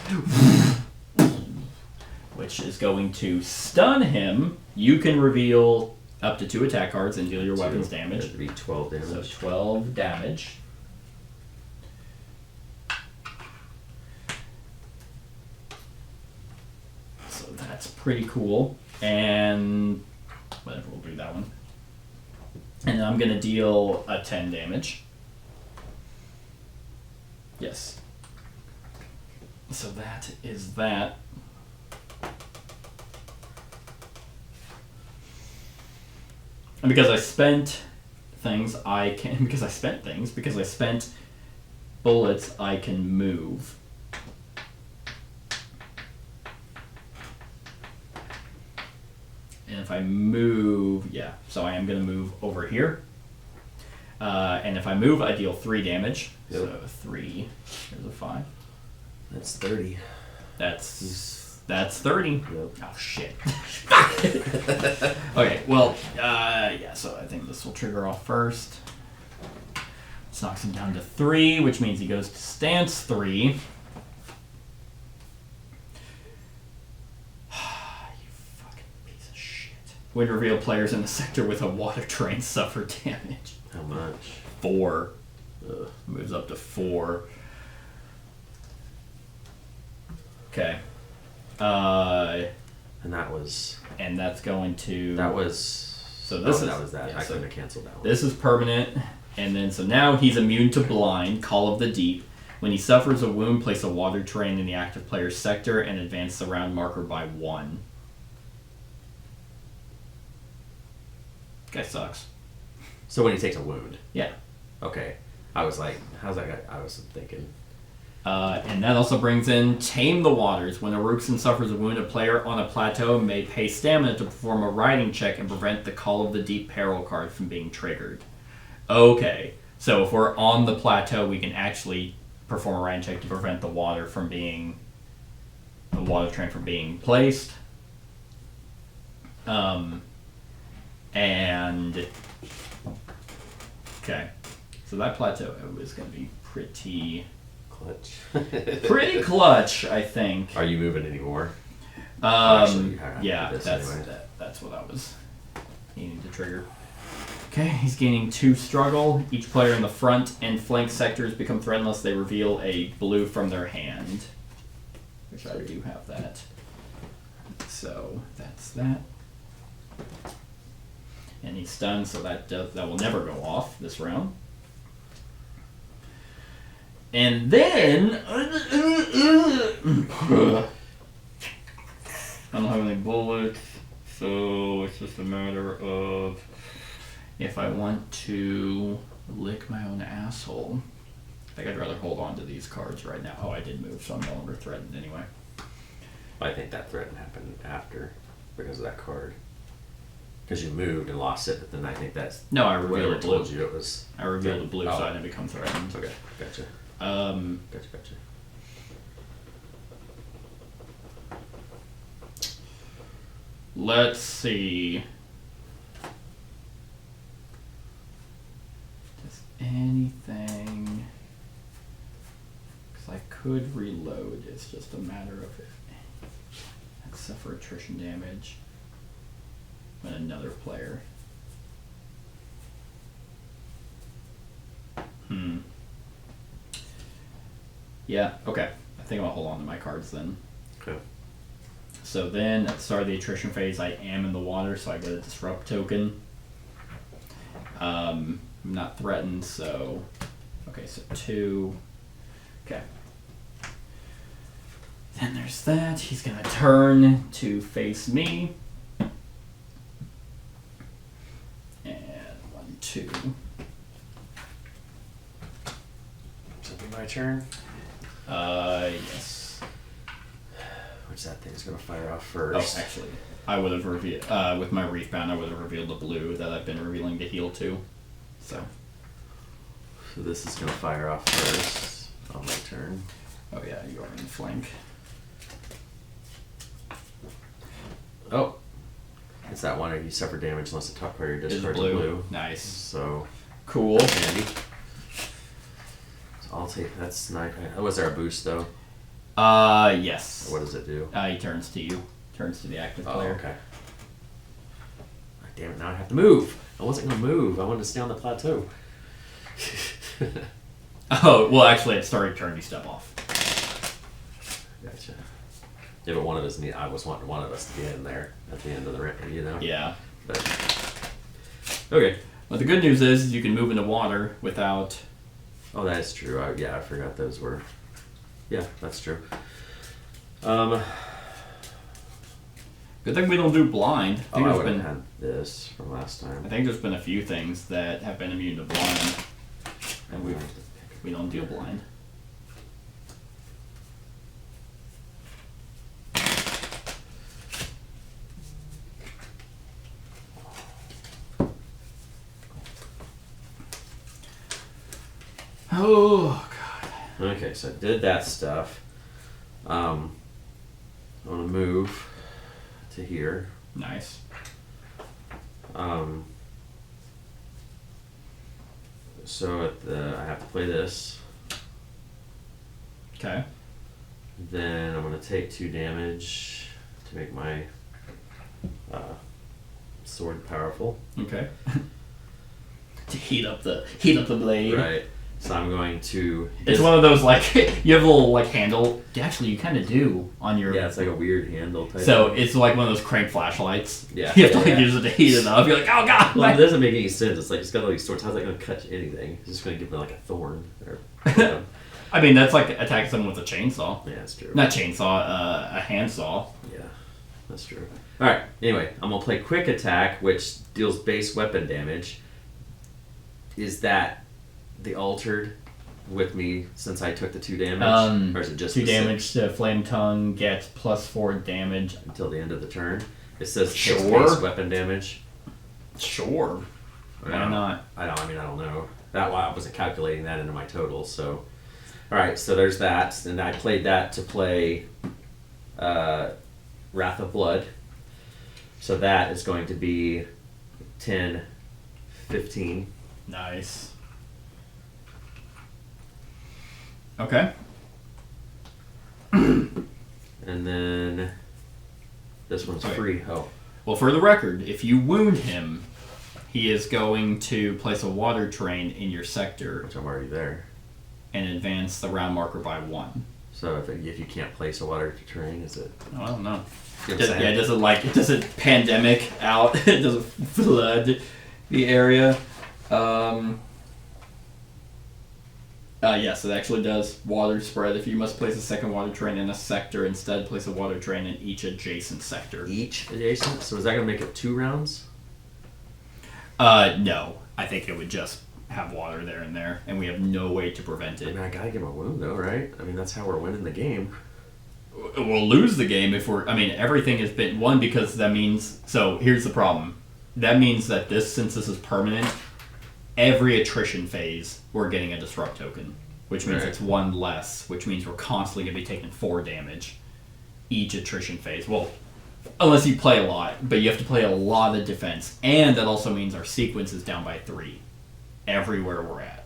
which is going to stun him. You can reveal up to 2 attack cards and deal your weapons damage. It'd be 12 damage. So 12 damage. So that's pretty cool. And whatever, we'll do that one. And then I'm going to deal a 10 damage. Yes. So that is that. And because I spent things, because I spent bullets, I can move. And if I move, yeah, so I am going to move over here. And if I move, I deal 3 damage. Yep. So 3, there's a 5. That's 30. That's 30. Yep. Oh, shit. Okay, well, yeah, so I think this will trigger off first. This knocks him down to 3, which means he goes to stance 3. You fucking piece of shit. When reveal players in the sector with a water drain suffer damage. How much? 4. Ugh. Moves up to 4. Okay. And that was... And that's going to... That was... So this is... That was that. yeah, I so couldn't have canceled that one. this is permanent. And then, so now he's immune to blind, Call of the Deep. When he suffers a wound, place a water terrain in the active player's sector and advance the round marker by 1. Guy sucks. So when he takes a wound. Yeah. Okay. I was like, how's that guy? I was thinking. And that also brings in Tame the Waters. When a Rookson suffers a wound, a player on a plateau may pay stamina to perform a riding check and prevent the Call of the Deep peril card from being triggered. Okay, so if we're on the plateau, we can actually perform a riding check to prevent the water train from being placed. And okay, so that plateau is going to be pretty clutch, I think. Are you moving anymore? Yeah, that's what I was needing to trigger. Okay, he's gaining 2 struggle. Each player in the front and flank sectors become threatened unless they reveal a blue from their hand. Which I do have that. So that's that. And he's stunned, so that will never go off this round. And then I don't have any bullets, so it's just a matter of if I want to lick my own asshole. I think I'd rather hold on to these cards right now. Oh, I did move, so I'm no longer threatened anyway. I think that threat happened after because of that card. Because you moved and lost it, but then I think that's no. I revealed whatever the blue. told you it was. I revealed the blue, oh. so I didn't become threatened. Okay, gotcha. Gotcha. Let's see. Does anything? Because I could reload. It's just a matter of it. Except for attrition damage. When another player. Yeah, okay. I think I'll hold on to my cards then. Okay. So then, at the start of the attrition phase, I am in the water, so I get a disrupt token. I'm not threatened, so... Okay, so 2. Okay. Then there's that. He's going to turn to face me. And 1, 2. So it'll be my turn. Yes. Which that thing's gonna fire off Oh, first. actually, I would have revealed, with my Reef Bound, I would have revealed the blue that I've been revealing to heal to. So this is gonna fire off first on my turn. oh yeah, you are in flank. Oh. It's that one where you suffer damage unless the top player Is discards a blue. blue. Nice. So Cool. handy. So I'll take that's 9. Was there a boost though? Yes. Or what does it do? He turns to you. Turns to the active Oh, player. okay. Damn it, now I have to move. I wasn't gonna move. I wanted to stay on the plateau. Oh, well, actually, at start of turn, you step off. Gotcha. Yeah, but one of us I was wanting one of us to get in there at the end of the round, you know? Yeah. But okay. But the good news is you can move into water without... Oh, that is true. I forgot those were... Yeah, that's true. Good thing we don't do blind. I would have had this from last time. I think there's been a few things that have been immune to blind, and we don't do blind. Oh god. Okay, so I did that stuff. I want to move to here. Nice. So I have to play this. Okay. Then I'm going to take 2 damage to make my sword powerful. Okay. To heat up the blade. Right. So I'm going to. It's one of those like you have a little like handle. Actually, you kind of do on your. Yeah, it's like a weird handle type. So thing. it's like one of those crank flashlights. Yeah. You have to like use it to heat it up. You're like, oh god. Well, it doesn't make any sense. It's like it's got all these swords. How's that going to cut anything? It's just going to give me like a thorn. Or, I mean, that's like attacking someone with a chainsaw. Yeah, that's true. Not chainsaw, a handsaw. Yeah, that's true. All right. Anyway, I'm gonna play quick attack, which deals base weapon damage. Is that the altered with me since I took the 2 damage, or is it just 2 the damage to Flame Tongue? Gets +4 damage until the end of the turn? It says Sure. takes base weapon damage. Sure. Why not? I don't know. That why I wasn't calculating that into my total. So, all right. So there's that, and I played that to play Wrath of Blood. So that is going to be 10, 15. Nice. Okay. And then this one's Okay. free. Oh, Well, for the record, if you wound him, he is going to place a water train in your sector which I'm already there. and advance the round marker by 1. So if you can't place a water terrain, is it? Oh, I don't know. You know what I'm saying? It doesn't pandemic out. It doesn't flood the area. Yes, it actually does. Water spread. If you must place a second water train in a sector, instead place a water train in each adjacent sector. Each adjacent. So is that gonna make it 2 rounds? No. I think it would just have water there and there, and we have no way to prevent I it. mean, I gotta get my wound though, right? I mean, that's how we're winning the game. We'll lose the game if we're... I mean, everything has been... One, because that means... So, here's the problem. That means that since this is permanent, every attrition phase, we're getting a disrupt token. Which means Right. it's 1 less, which means we're constantly going to be taking 4 damage each attrition phase. Well, unless you play a lot, but you have to play a lot of defense. And that also means our sequence is down by 3 everywhere we're at.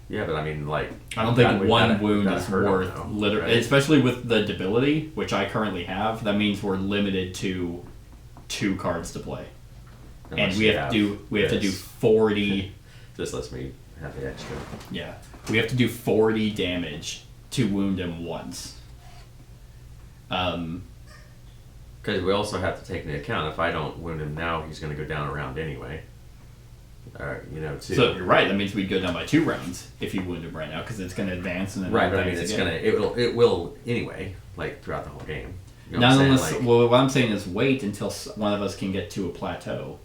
Yeah, but I mean, like, I don't think we one gotta- wound gotta is hurt 'em worth now, literally, right? especially with the debility, which I currently have. That means we're limited to 2 cards to play, Unless and we you have to do 40. This lets me have the extra. Yeah, we have to do 40 damage to wound him once. Because we also have to take into account if I don't wound him now, he's going to go down a round anyway. Too. So you're right. That means we'd go down by 2 rounds if you wound him right now, because it's going to advance and then Right, but I mean, advance it's again. it will anyway, like throughout the whole game. You know Not what I'm saying? unless. Like, Well, what I'm saying is wait until one of us can get to a plateau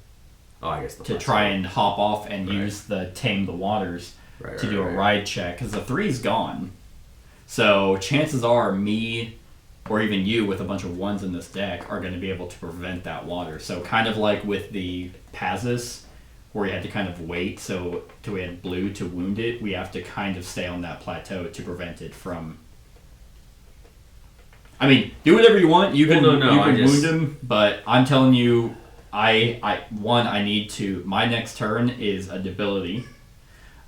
oh, I guess the to plus try one. and hop off and Right. use the tame the waters Right, to do a right. ride check, because the 3's gone. So chances are me or even you with a bunch of 1s in this deck are going to be able to prevent that water. So kind of like with the Pazis, where you had to kind of wait so till we had blue to wound it, we have to kind of stay on that plateau to prevent it from... I mean, do whatever you want. You can, Well, no, you can I just- wound him, but I'm telling you, I need to... My next turn is a debility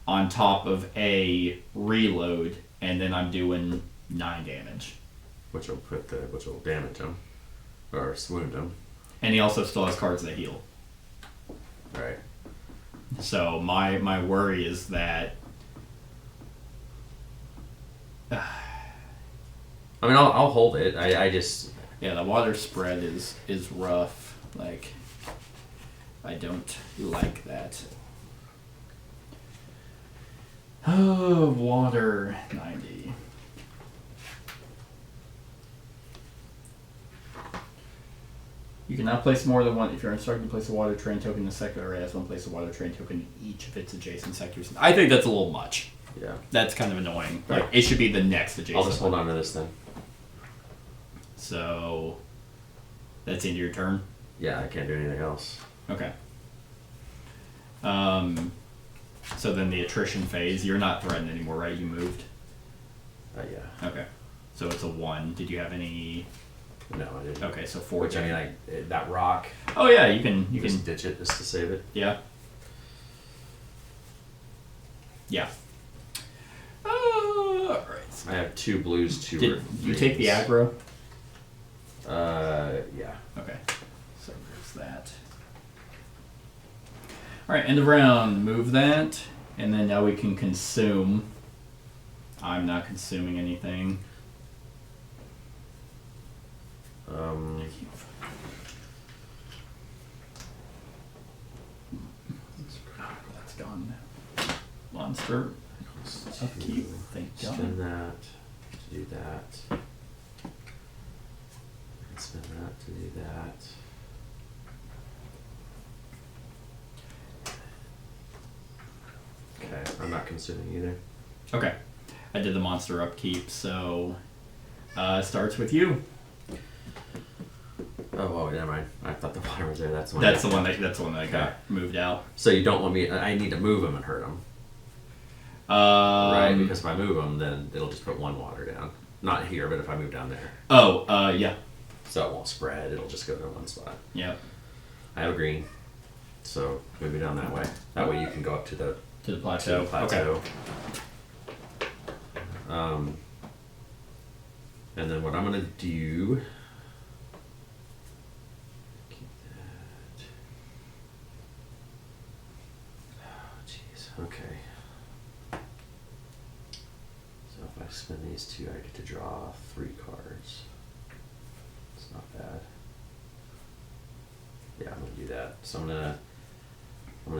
on top of a reload, and then I'm doing 9 damage. which will damage him or wound him. And he also still has cards that heal. Right. So my worry is that... I mean, I'll hold it. I just Yeah, the water spread is rough. Like, I don't like that. Oh, water 90. You cannot place more than one. If you're instructed to place a water train token in a sector area, has one place a water train token in each of its adjacent sectors. I think that's a little much. yeah. That's kind of annoying. Right. Like, it should be the next adjacent. I'll just hold on to this then. So, that's into your turn? Yeah, I can't do anything else. Okay. So then the attrition phase, you're not threatened anymore, right? You moved? Yeah. Okay. So it's a 1. Did you have any... No, I didn't. Okay, so 4. Which I mean, that rock. Oh yeah, you can Just ditch it just to save it. yeah. Yeah. Alright. I have 2 blues, 2 Did you take the greens. aggro? Yeah. Okay. So there's that. Alright, end of round. Move that. And then now we can consume. I'm not consuming anything. That's gone. Monster. Upkeep. Thank God. Spend that to do that. Spend that to do that. Okay, I'm not consuming either. Okay. I did the monster upkeep, so it starts with you. Oh, never mind. I thought the water was there. That's the one. That's the one that got moved out. So you don't want me? I need to move him and hurt him, right? Because if I move him, then it'll just put one water down. Not here, but if I move down there. Oh, yeah. So it won't spread. It'll just go to one spot. Yeah. I have a green, so move me down that way. That way you can go up to the plateau. Okay. And then what I'm gonna do. Keep that. Oh, jeez. Okay. So if I spend these two, I get to draw 3 cards. It's not bad. Yeah, I'm gonna do that. So I'm gonna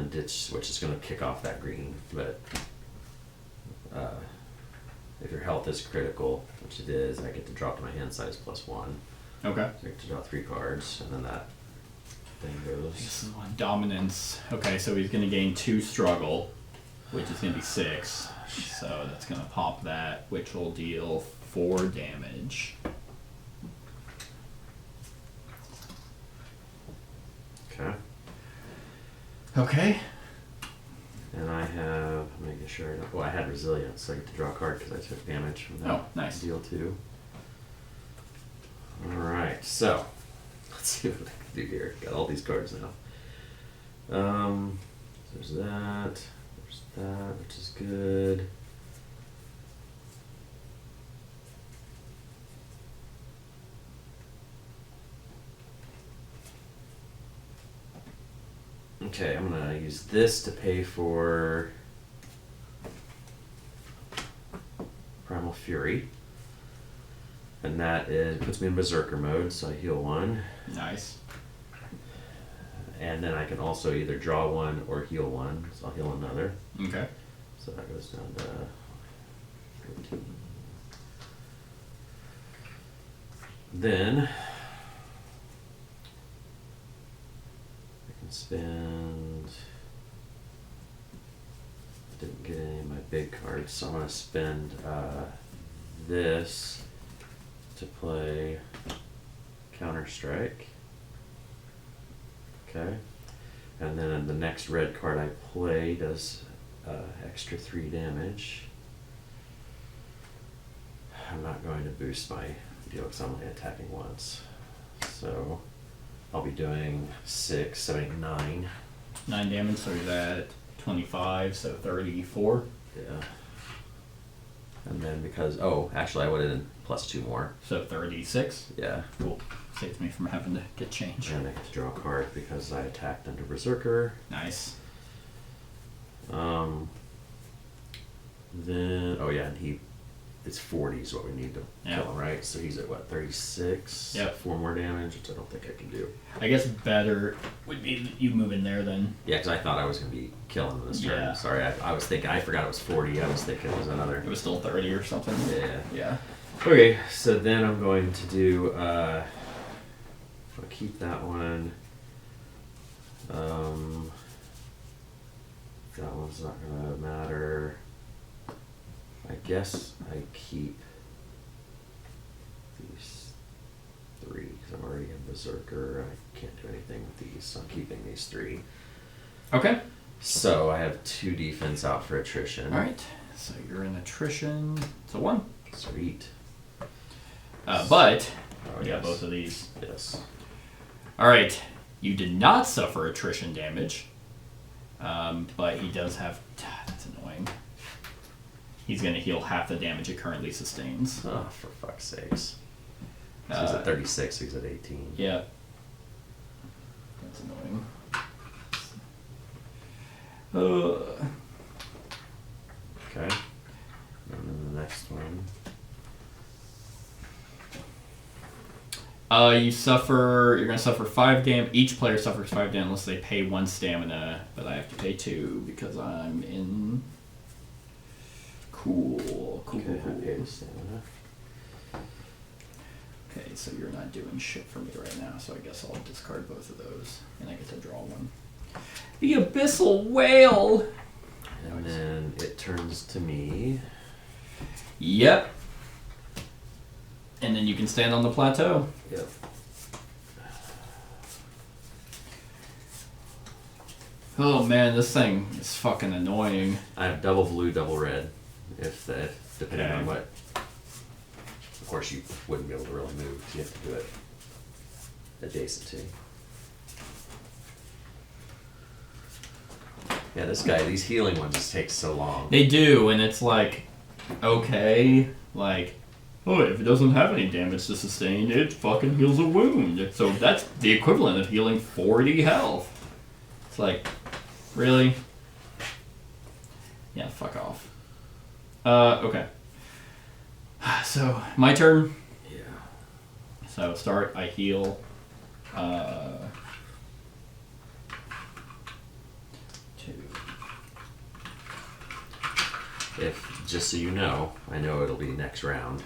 ditch, which is gonna kick off that green, but if your health is critical, which it is, I get to drop to my hand size +1. Okay. So I get to draw 3 cards, and then that thing goes. This is one dominance. Okay, so he's going to gain 2 struggle, which is going to be 6. So that's going to pop that, which will deal 4 damage. Okay. Okay. And I have, I'm making sure, well, I had resilience, so I get to draw a card because I took damage from that. Oh, nice. Deal 2. Alright, so, let's see what I can do here. Got all these cards now. There's that, which is good. Okay, I'm gonna use this to pay for Primal Fury. And that puts me in Berserker mode, so I heal 1. Nice. And then I can also either draw 1 or heal 1, so I'll heal another. Okay. So that goes down to 14. Then I can spend. Didn't get any of my big cards, so I'm going to spend this to play Counter-Strike. Okay. And then the next red card I play does extra 3 damage. I'm not going to boost my deal because I'm only attacking once. So I'll be doing 6, 7, 8, 9. 9 damage, so he's at 25, so 34. Yeah. And then because, actually I would have done +2 more. So 36. Yeah. Cool. Saves me from having to get change. And I get to draw a card because I attacked under Berserker. Nice. Then, and it's 40 is what we need to kill him, right? So he's at what, 36? Yep. 4 more damage, which I don't think I can do. I guess better would be you move in there then. Yeah, because I thought I was going to be killing him this turn. Yeah. Sorry, I was thinking, I forgot it was 40. I was thinking it was another. It was still 30 or something. Yeah. Okay, so then I'm going to do, I'll keep that one. That one's not going to matter. I guess I keep these 3 because I'm already in Berserker. I can't do anything with these, so I'm keeping these 3. Okay. So I have 2 defense out for attrition. All right. So you're in attrition. So 1. Sweet. But Oh, we got yes. both of these. Yes. All right. You did not suffer attrition damage, but he does have. That's annoying. He's going to heal half the damage it currently sustains. Oh, for fuck's sakes. So he's at 36, so he's at 18. Yeah. That's annoying. Okay. And then the next one. You're gonna suffer 5 damage. Each player suffers 5 damage unless they pay 1 stamina, but I have to pay 2 because I'm in. Cool. Okay, I paid stamina. Okay, so you're not doing shit for me right now, so I guess I'll discard both of those, and I get to draw one. The Abyssal Whale! And then it turns to me. Yep. And then you can stand on the plateau. Yep. Oh man, this thing is fucking annoying. I have double blue, double red. If depending Okay. on what. Of course, you wouldn't be able to really move because you have to do it adjacent to. Yeah, this guy, these healing ones just take so long. They do, and it's like, okay, like, oh, if it doesn't have any damage to sustain, it fucking heals a wound. So that's the equivalent of healing 40 health. It's like, really? Yeah, fuck off. Okay. So, my turn. Yeah. So, start, I heal. 2. If, just so you know, I know it'll be next round,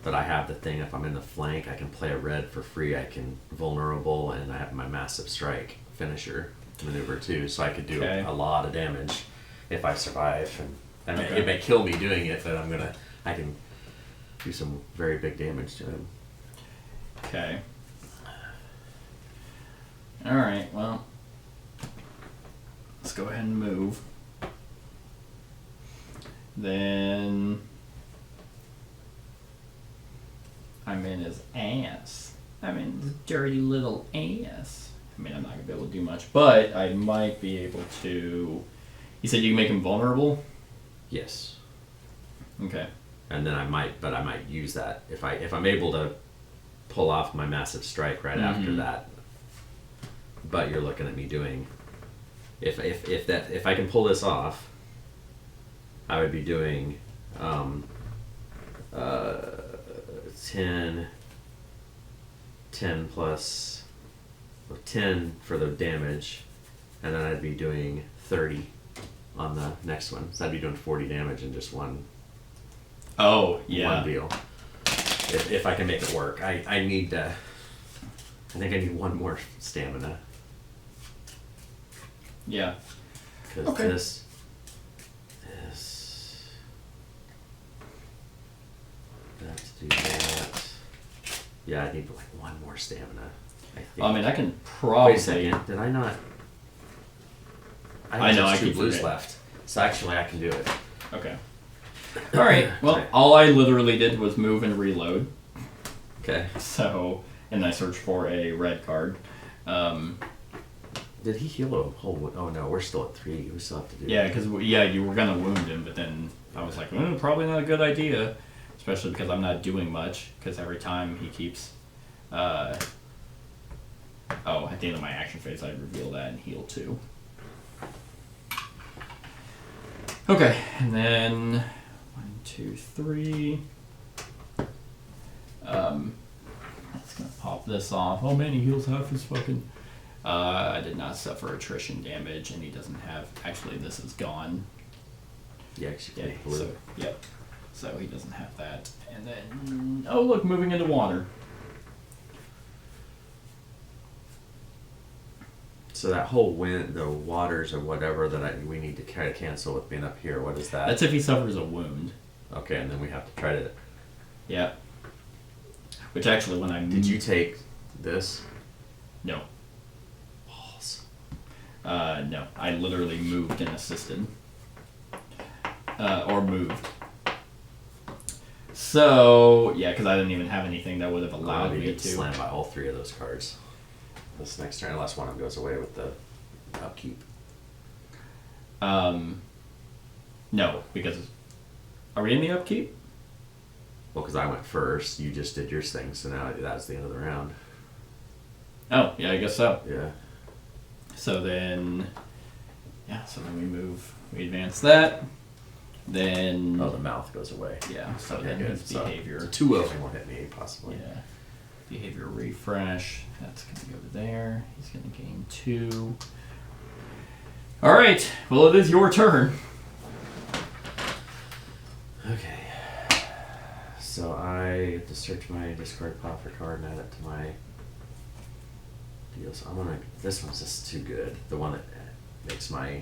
but I have the thing, if I'm in the flank, I can play a red for free, I can vulnerable, and I have my massive strike finisher maneuver too, so I could do Okay. a lot of damage if I survive, and Okay. it may kill me doing it, but I can do some very big damage to him. Okay. Alright, well. Let's go ahead and move. Then I'm in his ass. I'm in his dirty little ass. I mean, I'm not gonna be able to do much, but I might be able to. You said you can make him vulnerable? Yes. Okay. And then I might use that if I'm able to pull off my massive strike right after that. But you're looking at me doing, if I can pull this off, I would be doing 10 plus, or 10 for the damage, and then I'd be doing 30 on the next one. So I'd be doing 40 damage in just one deal. If I can make it work. I need I think I need 1 more stamina. Yeah. Because Okay. this I have to do that. Yeah, I need like 1 more stamina, I think. I mean, I can probably. Wait a second, did I not? I know, I have 2 keep blues forgetting. left. So actually I can do it. Okay. Alright, well, Okay. all I literally did was move and reload. Okay. So, and I searched for a red card. Did he heal a whole one? Oh no, we're still at 3. We still have to do Yeah, because you were gonna wound him, but then I was like, probably not a good idea, especially because I'm not doing much. Because every time he keeps, at the end of my action phase, I'd reveal that and heal 2. Okay, and then 1, 2, 3. That's gonna pop this off. Oh man, he heals half his fucking. I did not suffer attrition damage, and he doesn't have. Actually, this is gone. Yeah, 'cause you Yeah, can't blue. so yep. So he doesn't have that. And then oh look, moving into water. So that whole wind, the waters or whatever that we need to kind of cancel with being up here. What is that? That's if he suffers a wound. Okay, and then we have to try to. Yeah. Which actually, when I Did you take this? No. Balls. No. I literally moved and assisted. Or moved. So yeah, because I didn't even have anything that would have allowed me to to. slam by all 3 of those cards this next turn, unless one of them goes away with the upkeep. No, because are we in the upkeep? Well, because I went first, you just did your thing, so now that's the end of the round. Oh yeah, I guess so. Yeah. So then we advance that. Then Oh, the mouth goes away. yeah, so Okay, then good. his So behavior. 2 of them will hit me, possibly. Yeah. Behavior refresh. That's gonna go there. He's gonna gain 2. Alright, well it is your turn. Okay. So I have to search my discard pile for card and add it to my deal. So I'm gonna. This one's just too good. The one that makes my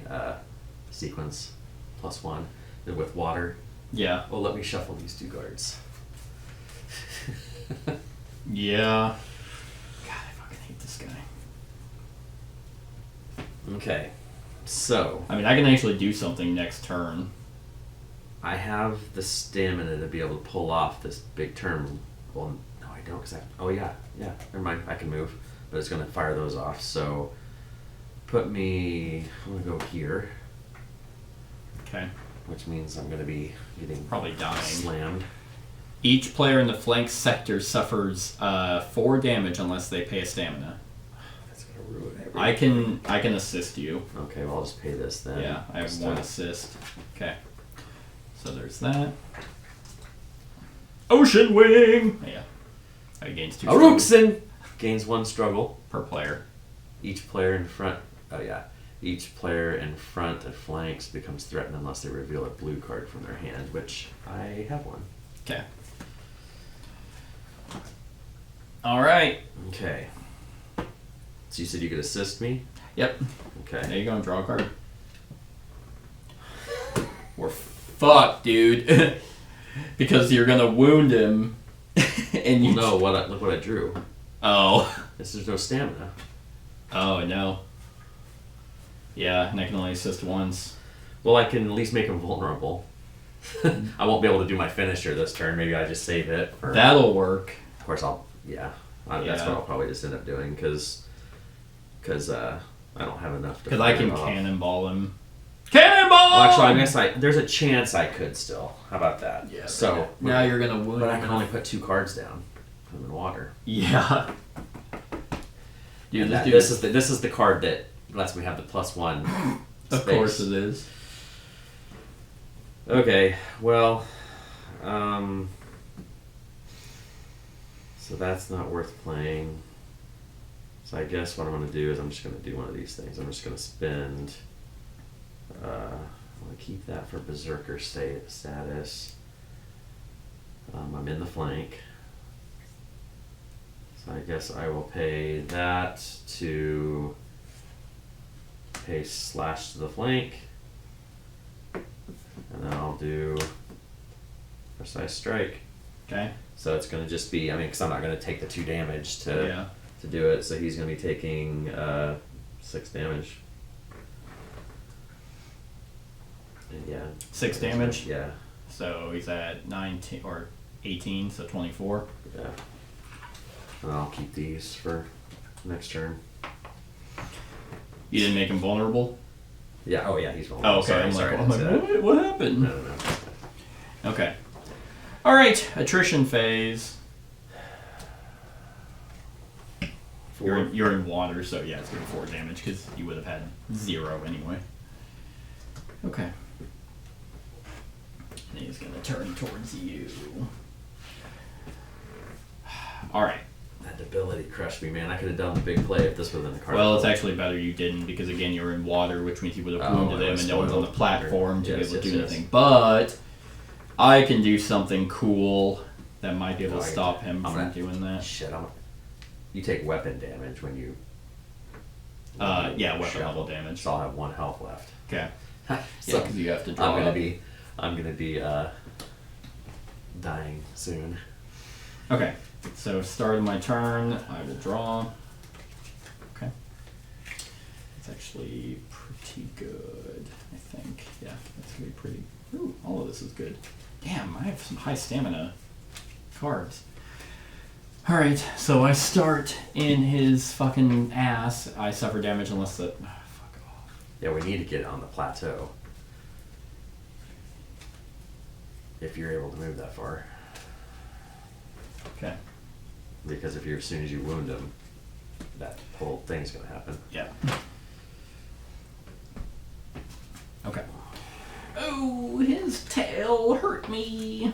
sequence +1 with water. Yeah. Well, let me shuffle these 2 cards. Yeah. God, I fucking hate this guy. Okay. So I mean, I can actually do something next turn. I have the stamina to be able to pull off this big turn. Well, no, I don't, because oh yeah, never mind, I can move, but it's going to fire those off, so put me, I'm going to go here, Okay. which means I'm going to be getting Probably dying. slammed. Each player in the flank sector suffers 4 damage unless they pay a stamina. That's going to ruin everything. I can assist you. Okay, well, I'll just pay this then. Yeah, I have This 1 time. assist. Okay. So there's that. Ocean Wing! Yeah. That gains 2 struggles Aruksen gains 1 struggle. per player. Each player in front, each player in front and flanks becomes threatened unless they reveal a blue card from their hand, which I have one. Okay. Alright. Okay. So you said you could assist me? Yep. There Okay. you go, and draw a card. We're fucked, dude. Because you're gonna wound him. And you No, look what I drew. Oh. There's no stamina. Oh no. Yeah, and I can only assist once. Well, I can at least make him vulnerable. I won't be able to do my finisher this turn. Maybe I just save it. For, That'll work. Of course, that's Yeah. what I'll probably just end up doing because I don't have enough. Because I can fire it off. cannonball him. Cannonball! Well, actually, I guess there's a chance I could still. How about that? Yeah. So now you're gonna wound. but I him. can only put 2 cards down. Put them in water. Yeah. Dude, And this this is the card that lets me have the +1. Of space. course it is. Okay, well, so that's not worth playing. So I guess what I'm going to do is I'm just going to do one of these things. I'm just going to spend. I'm going to keep that for Berserker status. I'm in the flank. So I guess I will pay that to pay slash to the flank. And then I'll do precise strike. Okay. So it's going to just be, because I'm not going to take the 2 damage to do it. So he's going to be taking 6 damage. And yeah. 6 damage? Yeah. So he's at 19 or 18, so 24. Yeah. And I'll keep these for next turn. You didn't make him vulnerable? Yeah. Oh yeah, he's vulnerable. Oh, okay. Sorry, I'm like, what happened? No. Okay. All right. Attrition phase. 4. You're in water, so yeah, it's doing 4 damage because you would have had 0 anyway. Okay. And he's gonna turn towards you. All right. That debility crushed me, man. I could have done the big play if this was in the card. Well, it's actually better you didn't because again you're in water, which means you would have wounded I him, was and no one's on the spoiled. platform to Yes, be able to yes, do yes. anything. But I can do something cool that might be able Oh, to I stop get- him I'm from gonna- doing that. Shit, you take weapon damage when you. Yeah, weapon shell. level damage. So I'll have 1 health left. Okay. So Yeah, because you have to draw. I'm gonna be dying soon. Okay. So start of my turn, I will draw. Okay. It's actually pretty good, I think. Yeah, that's gonna be pretty. Ooh, all of this is good. Damn, I have some high stamina cards. Alright, so I start in his fucking ass. I suffer damage unless the. Fuck off. Yeah, we need to get on the plateau. If you're able to move that far. Okay. Because as soon as you wound him, that whole thing's gonna happen. Yeah. Okay. Oh, his tail hurt me.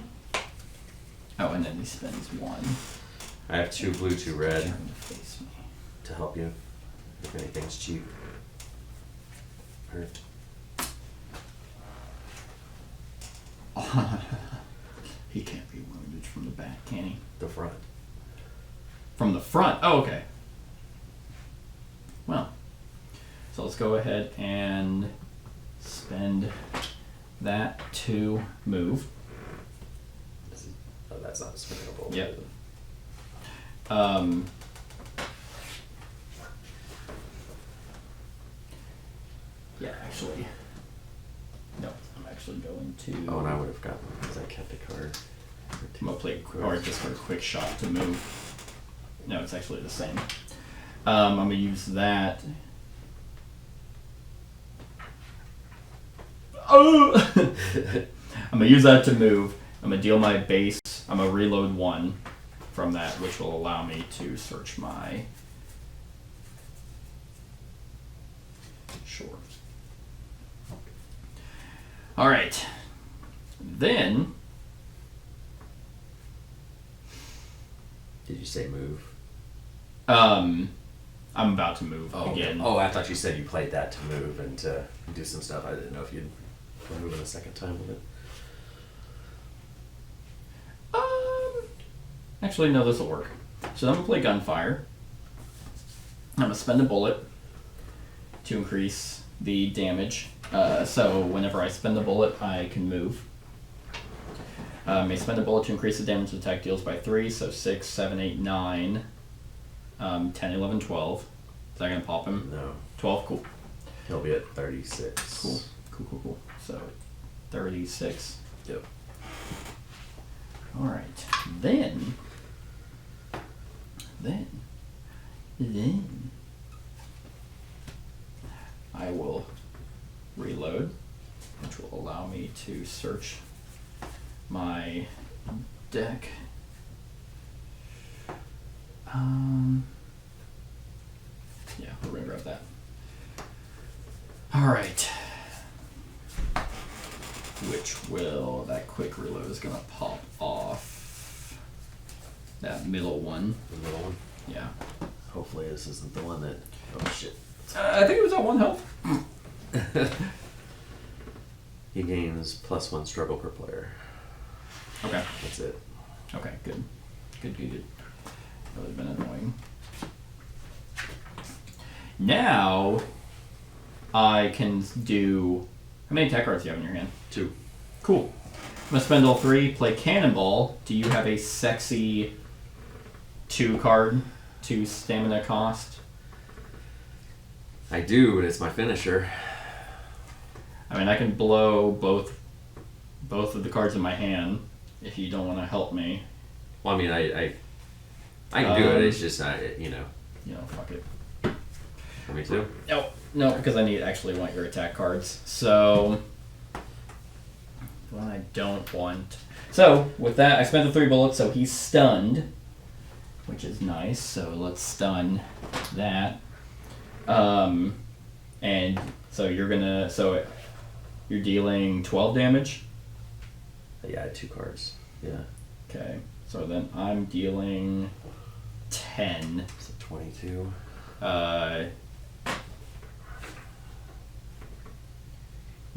Oh, and then he spends 1. I have 2 blue, 2 red Turn to face me. to help you if anything's cheap. Hurt. He can't be wounded from the back, can he? The front. From the front? Oh, okay. Well, so let's go ahead and spend that to move. Oh, that's not a spinnable. Yep. Yeah, actually. No, I'm actually going to. Oh, and I would have gotten because I kept a card. I'm gonna play or just for a quick shot to move. No, it's actually the same. I'm gonna use that. Oh! I'm gonna use that to move. I'm gonna deal my base. I'm gonna reload 1 from that, which will allow me to search my. Sure. All right. Then. Did you say move? I'm about to move again. Oh, I thought you said you played that to move and to do some stuff. I didn't know if you'd move it a second time with it. Actually, no, this will work. So I'm gonna play gunfire. I'm gonna spend a bullet to increase the damage. So whenever I spend the bullet, I can move. May spend a bullet to increase the damage the attack deals by 3, so 6, 7, 8, 9, 10, 11, 12. Is that going to pop him? No. 12, cool. He'll be at 36. Cool. So 36. Yep. Alright. Then I will reload, which will allow me to search my deck. Yeah, we're gonna grab that. Alright. That quick reload is gonna pop off that middle one. The middle one? Yeah. Hopefully this isn't the one that... Oh, shit. I think it was at 1 health. He gains +1 struggle per player. Okay. That's it. Okay, good. Good. That would have been annoying. Now, I can do... How many attack cards do you have in your hand? 2. Cool. I'm going to spend all 3, play Cannonball. Do you have a sexy 2 card to stamina cost? I do, and it's my finisher. I mean, I can blow both of the cards in my hand if you don't want to help me. Well, I mean, I can do it. It's just, you know. Fuck it. For me too? No, because I actually want your attack cards. So, the one I don't want. So, with that, I spent the 3 bullets, so he's stunned, which is nice. So, let's stun that. And so you're dealing 12 damage? Yeah, I had 2 cards. Yeah. Okay, so then I'm dealing 10. So 22.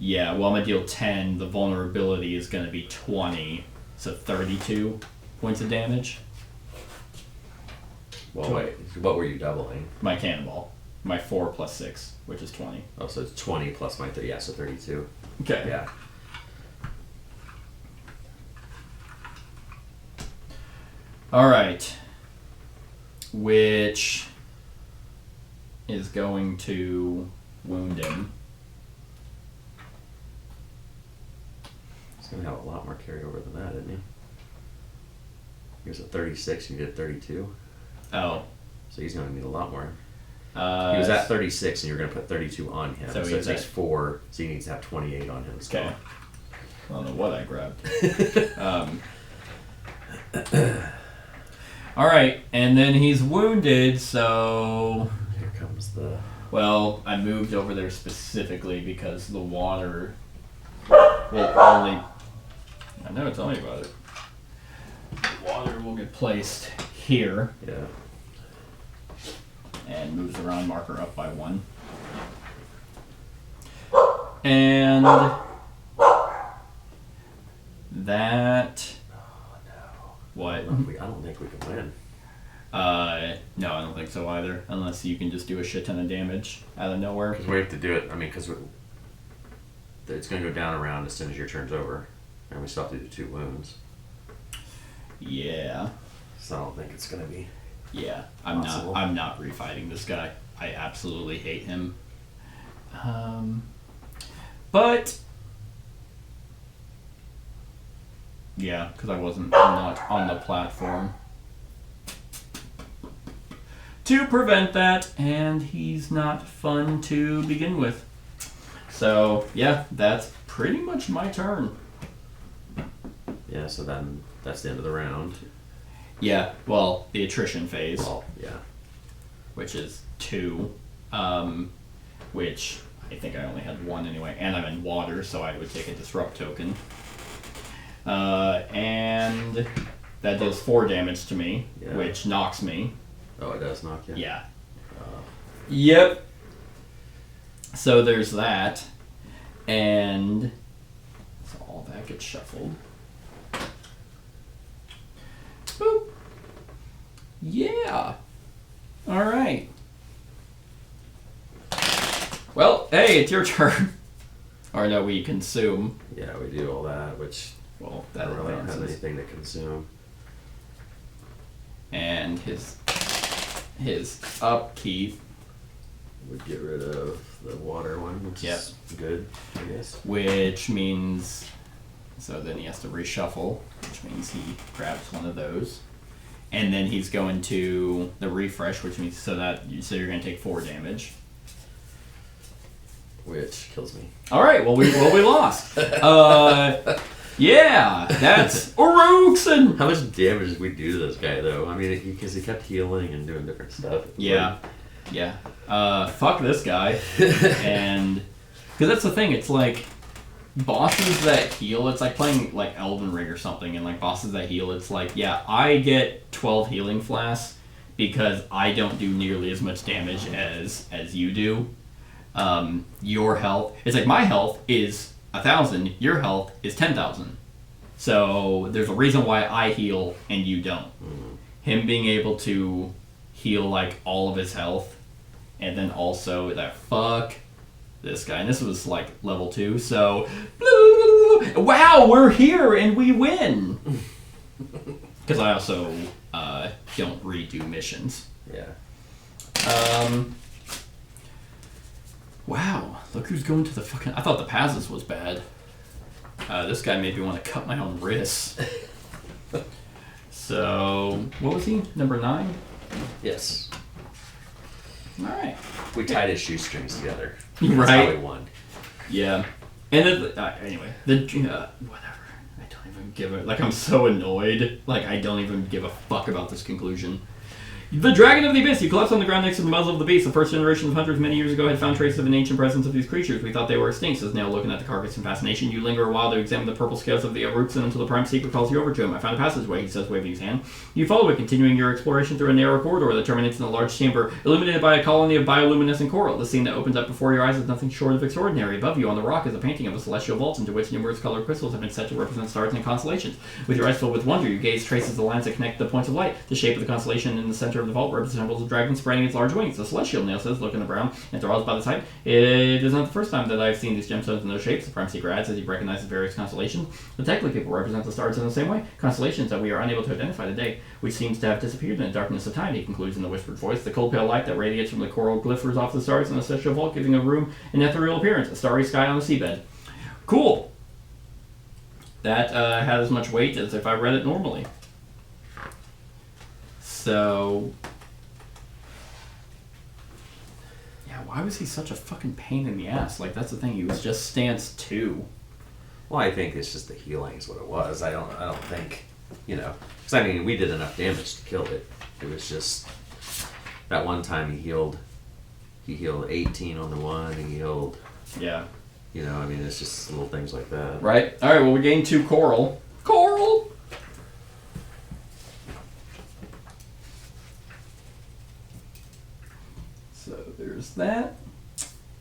Yeah, well, I'm going to deal 10. The vulnerability is going to be 20. So 32 points of damage. Well, wait. What were you doubling? My cannonball. My 4 plus 6, which is 20. Oh, so it's 20 plus my 3. Yeah, so 32. Okay. Yeah. All right. Which is going to wound him. He's going to have a lot more carryover than that, isn't he? He was at 36 and you did 32. Oh. So he's going to need a lot more. He was at 36 and you're going to put 32 on him. So it takes 4, so he needs to have 28 on him as well. Okay. I don't know what I grabbed. All right, and then he's wounded, so... Here comes the... Well, I moved over there specifically because the water will only... I know, tell me about it. Water will get placed here. Yeah. And moves around marker up by 1. And that... What? I don't think we can win. No, I don't think so either. Unless you can just do a shit ton of damage out of nowhere. Because we have to do it, because it's going to go down around as soon as your turn's over. And we still have to do 2 wounds. Yeah. So I don't think it's going to be... Yeah, I'm not refighting this guy. I absolutely hate him. But yeah, because I'm not on the platform to prevent that, and he's not fun to begin with. So yeah, that's pretty much my turn. Yeah, so then that's the end of the round. Yeah, well, the attrition phase. Well, yeah. Which is 2, which I think I only had 1 anyway, and I'm in water, so I would take a disrupt token. And that does 4 damage to me, Yeah. which knocks me. Oh, it does knock you? Yeah. Yep. So there's that, and so all that gets shuffled. Boop. Yeah. All right. Well, hey, it's your turn. Or no, we consume. Yeah, we do all that, which Well, I that don't really have advances. anything to consume. And his upkeep, Would get rid of the water one, which Yep. is good, I guess. which means, so then he has to reshuffle, which means he grabs one of those. And then he's going to the refresh, which means so you're going to take 4 damage. Which kills me. All right, well we lost. Yeah, that's Orukson. How much damage did we do to this guy, though? Because he kept healing and doing different stuff. Yeah. Fuck this guy. And because that's the thing, it's like bosses that heal, it's like playing like Elden Ring or something, and like bosses that heal, it's like, yeah, I get 12 healing flasks because I don't do nearly as much damage as you do. Your health, it's like my health is 1,000, your health is 10,000. So there's a reason why I heal and you don't. Mm-hmm. Him being able to heal like all of his health, and then also that fuck this guy, and this was like level 2, so wow, we're here and we win. Because I also don't redo missions. Yeah. Wow, look who's going to the fucking... I thought the Pazes was bad. This guy made me want to cut my own wrists. So, what was he? Number 9? Yes. Alright. We tied his shoestrings together. Right. That's how we won. Yeah. And then, anyway, whatever. I don't even give a... Like, I'm so annoyed. Like, I don't even give a fuck about this conclusion. The Dragon of the Abyss. You collapsed on the ground next to the muzzle of the beast. The first generation of hunters many years ago had found traces of an ancient presence of these creatures. We thought they were extinct. As now looking at the carcass in fascination, you linger a while to examine the purple scales of the Aruxan until the Prime Secret calls you over to him. I found a passageway, he says, waving his hand. You follow it, continuing your exploration through a narrow corridor that terminates in a large chamber, illuminated by a colony of bioluminescent coral. The scene that opens up before your eyes is nothing short of extraordinary. Above you on the rock is a painting of a celestial vault into which numerous colored crystals have been set to represent stars and constellations. With your eyes filled with wonder, you gaze traces the lines that connect the points of light. The shape of the constellation in the center of the vault resembles a dragon spreading its large wings. The celestial nail says, looking around, enthralled by the sight. It is not the first time that I've seen these gemstones in those shapes. The Prime Secret adds as he recognizes various constellations. The technically people represent the stars in the same way. Constellations that we are unable to identify today, which seems to have disappeared in the darkness of time, he concludes in the whispered voice. The cold pale light that radiates from the coral glitters off the stars in the celestial vault, giving a room an ethereal appearance, a starry sky on the seabed. Cool. That had as much weight as if I read it normally. So... why was he such a fucking pain in the ass? Like, that's the thing, he was just stance 2. Well, I think it's just the healing is what it was. I don't think, because we did enough damage to kill it. It was just that one time he healed 18 on the one, he healed Yeah. You know, I mean, it's just little things like that. Right. All right. Well, we gained 2 coral. Coral. So there's that,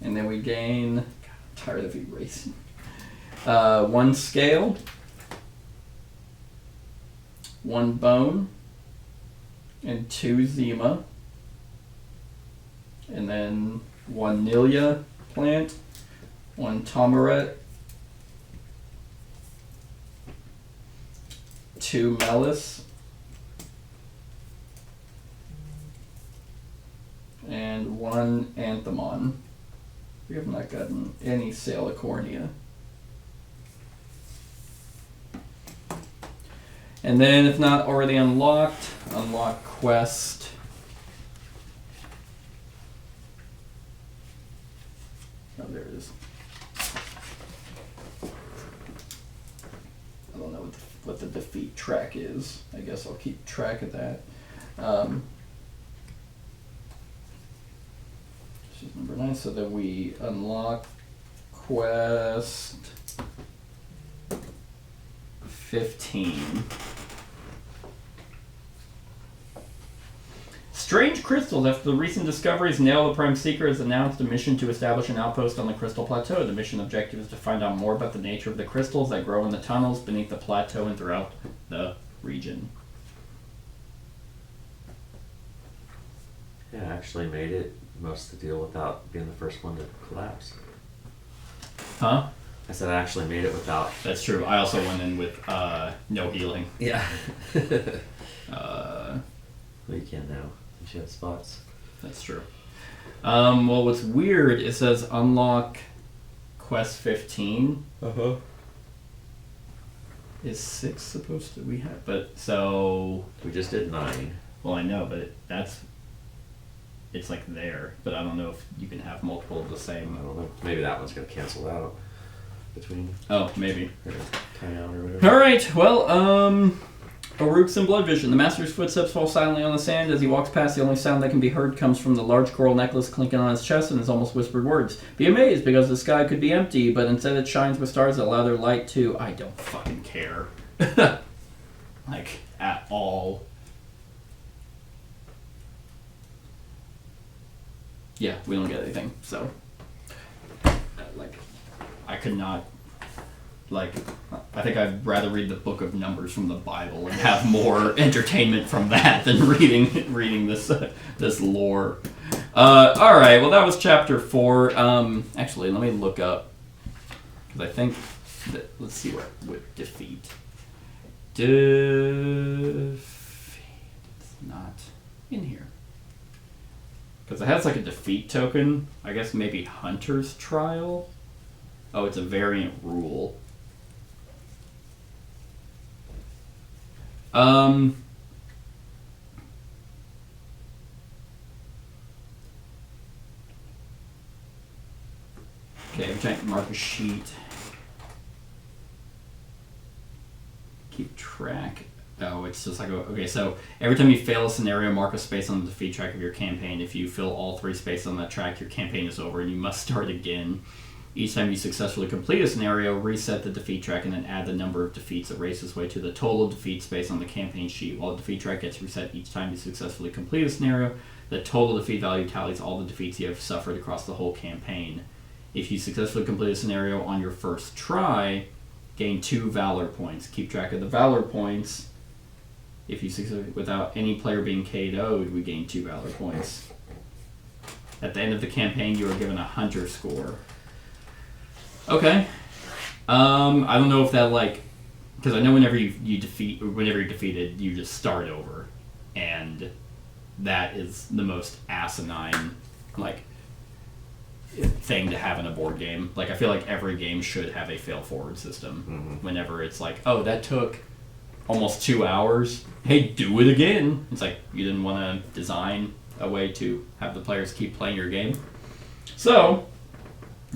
and then we gain. God, I'm tired of erasing. 1 scale, 1 bone, and 2 zema, and then 1 Nilia plant, 1 Tomaret, 2 Melis, and 1 Anthemon. We have not gotten any Salicornia. And then, if not already unlocked, unlock quest. Oh, there it is. I don't know what the defeat track is. I guess I'll keep track of that. This is number 9. So then we unlock quest 15. Strange crystals. After the recent discoveries, Nail the Prime Seeker has announced a mission to establish an outpost on the Crystal Plateau. The mission objective is to find out more about the nature of the crystals that grow in the tunnels beneath the plateau and throughout the region. Yeah, I actually made it most of the deal without being the first one to collapse. Huh? I said I actually made it without. That's true. I also went in with no healing. Yeah. Well, you can now. You have spots. That's true. Well, what's weird, it says unlock quest 15. Uh-huh. Is 6 supposed to we have? But so We just did 9. well, I know, but it's like there. But I don't know if you can have multiple of the I same. don't know. Maybe that one's gonna cancel out between Oh, maybe. or time out or whatever. All right. Well, Oruk's and Blood Vision. The Master's footsteps fall silently on the sand. As he walks past, the only sound that can be heard comes from the large coral necklace clinking on his chest and his almost whispered words. Be amazed, because the sky could be empty, but instead it shines with stars that allow their light to... I don't fucking care. Like, at all. Yeah, we don't get anything, so... Like, I could not... Like, I think I'd rather read the Book of Numbers from the Bible and have more entertainment from that than reading this lore. All right, well that was chapter 4. Actually, let me look up, because I think that, let's see what defeat. Defeat. It's not in here. Because it has like a defeat token. I guess maybe Hunter's Trial. Oh, it's a variant rule. Okay, I'm trying to mark a sheet. Keep track. Oh, it's just like, okay, so every time you fail a scenario, mark a space on the defeat track of your campaign. If you fill all 3 spaces on that track, your campaign is over and you must start again. Each time you successfully complete a scenario, reset the defeat track and then add the number of defeats that races way to the total defeat space on the campaign sheet. While the defeat track gets reset each time you successfully complete a scenario, the total defeat value tallies all the defeats you have suffered across the whole campaign. If you successfully complete a scenario on your first try, gain 2 Valor points. Keep track of the Valor points. If you succeed without any player being KO'd, we gain 2 Valor points. At the end of the campaign, you are given a Hunter score. Okay. I don't know if that, like, because I know whenever you're defeated, you just start over, and that is the most asinine, like, thing to have in a board game. Like, I feel like every game should have a fail forward system. Mm-hmm. Whenever it's like, oh, that took almost 2 hours. Hey, do it again. It's like you didn't want to design a way to have the players keep playing your game. So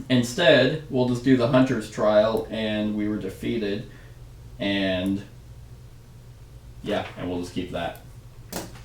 instead, we'll just do the Hunter's Trial, and we were defeated, and yeah, and we'll just keep that.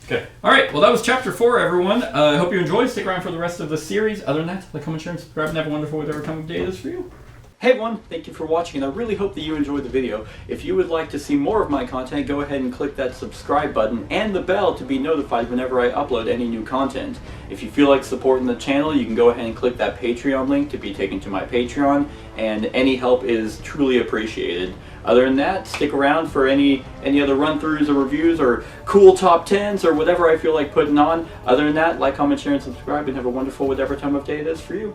Okay. All right, well, that was chapter 4, everyone. I hope you enjoyed. Stick around for the rest of the series. Other than that, like, comment, share, and subscribe, and have a wonderful whatever time of day it is for you. Hey everyone, thank you for watching, and I really hope that you enjoyed the video. If you would like to see more of my content, go ahead and click that subscribe button and the bell to be notified whenever I upload any new content. If you feel like supporting the channel, you can go ahead and click that Patreon link to be taken to my Patreon, and any help is truly appreciated. Other than that, stick around for any other run-throughs or reviews or cool top 10s or whatever I feel like putting on. Other than that, like, comment, share, and subscribe, and have a wonderful whatever time of day it is for you.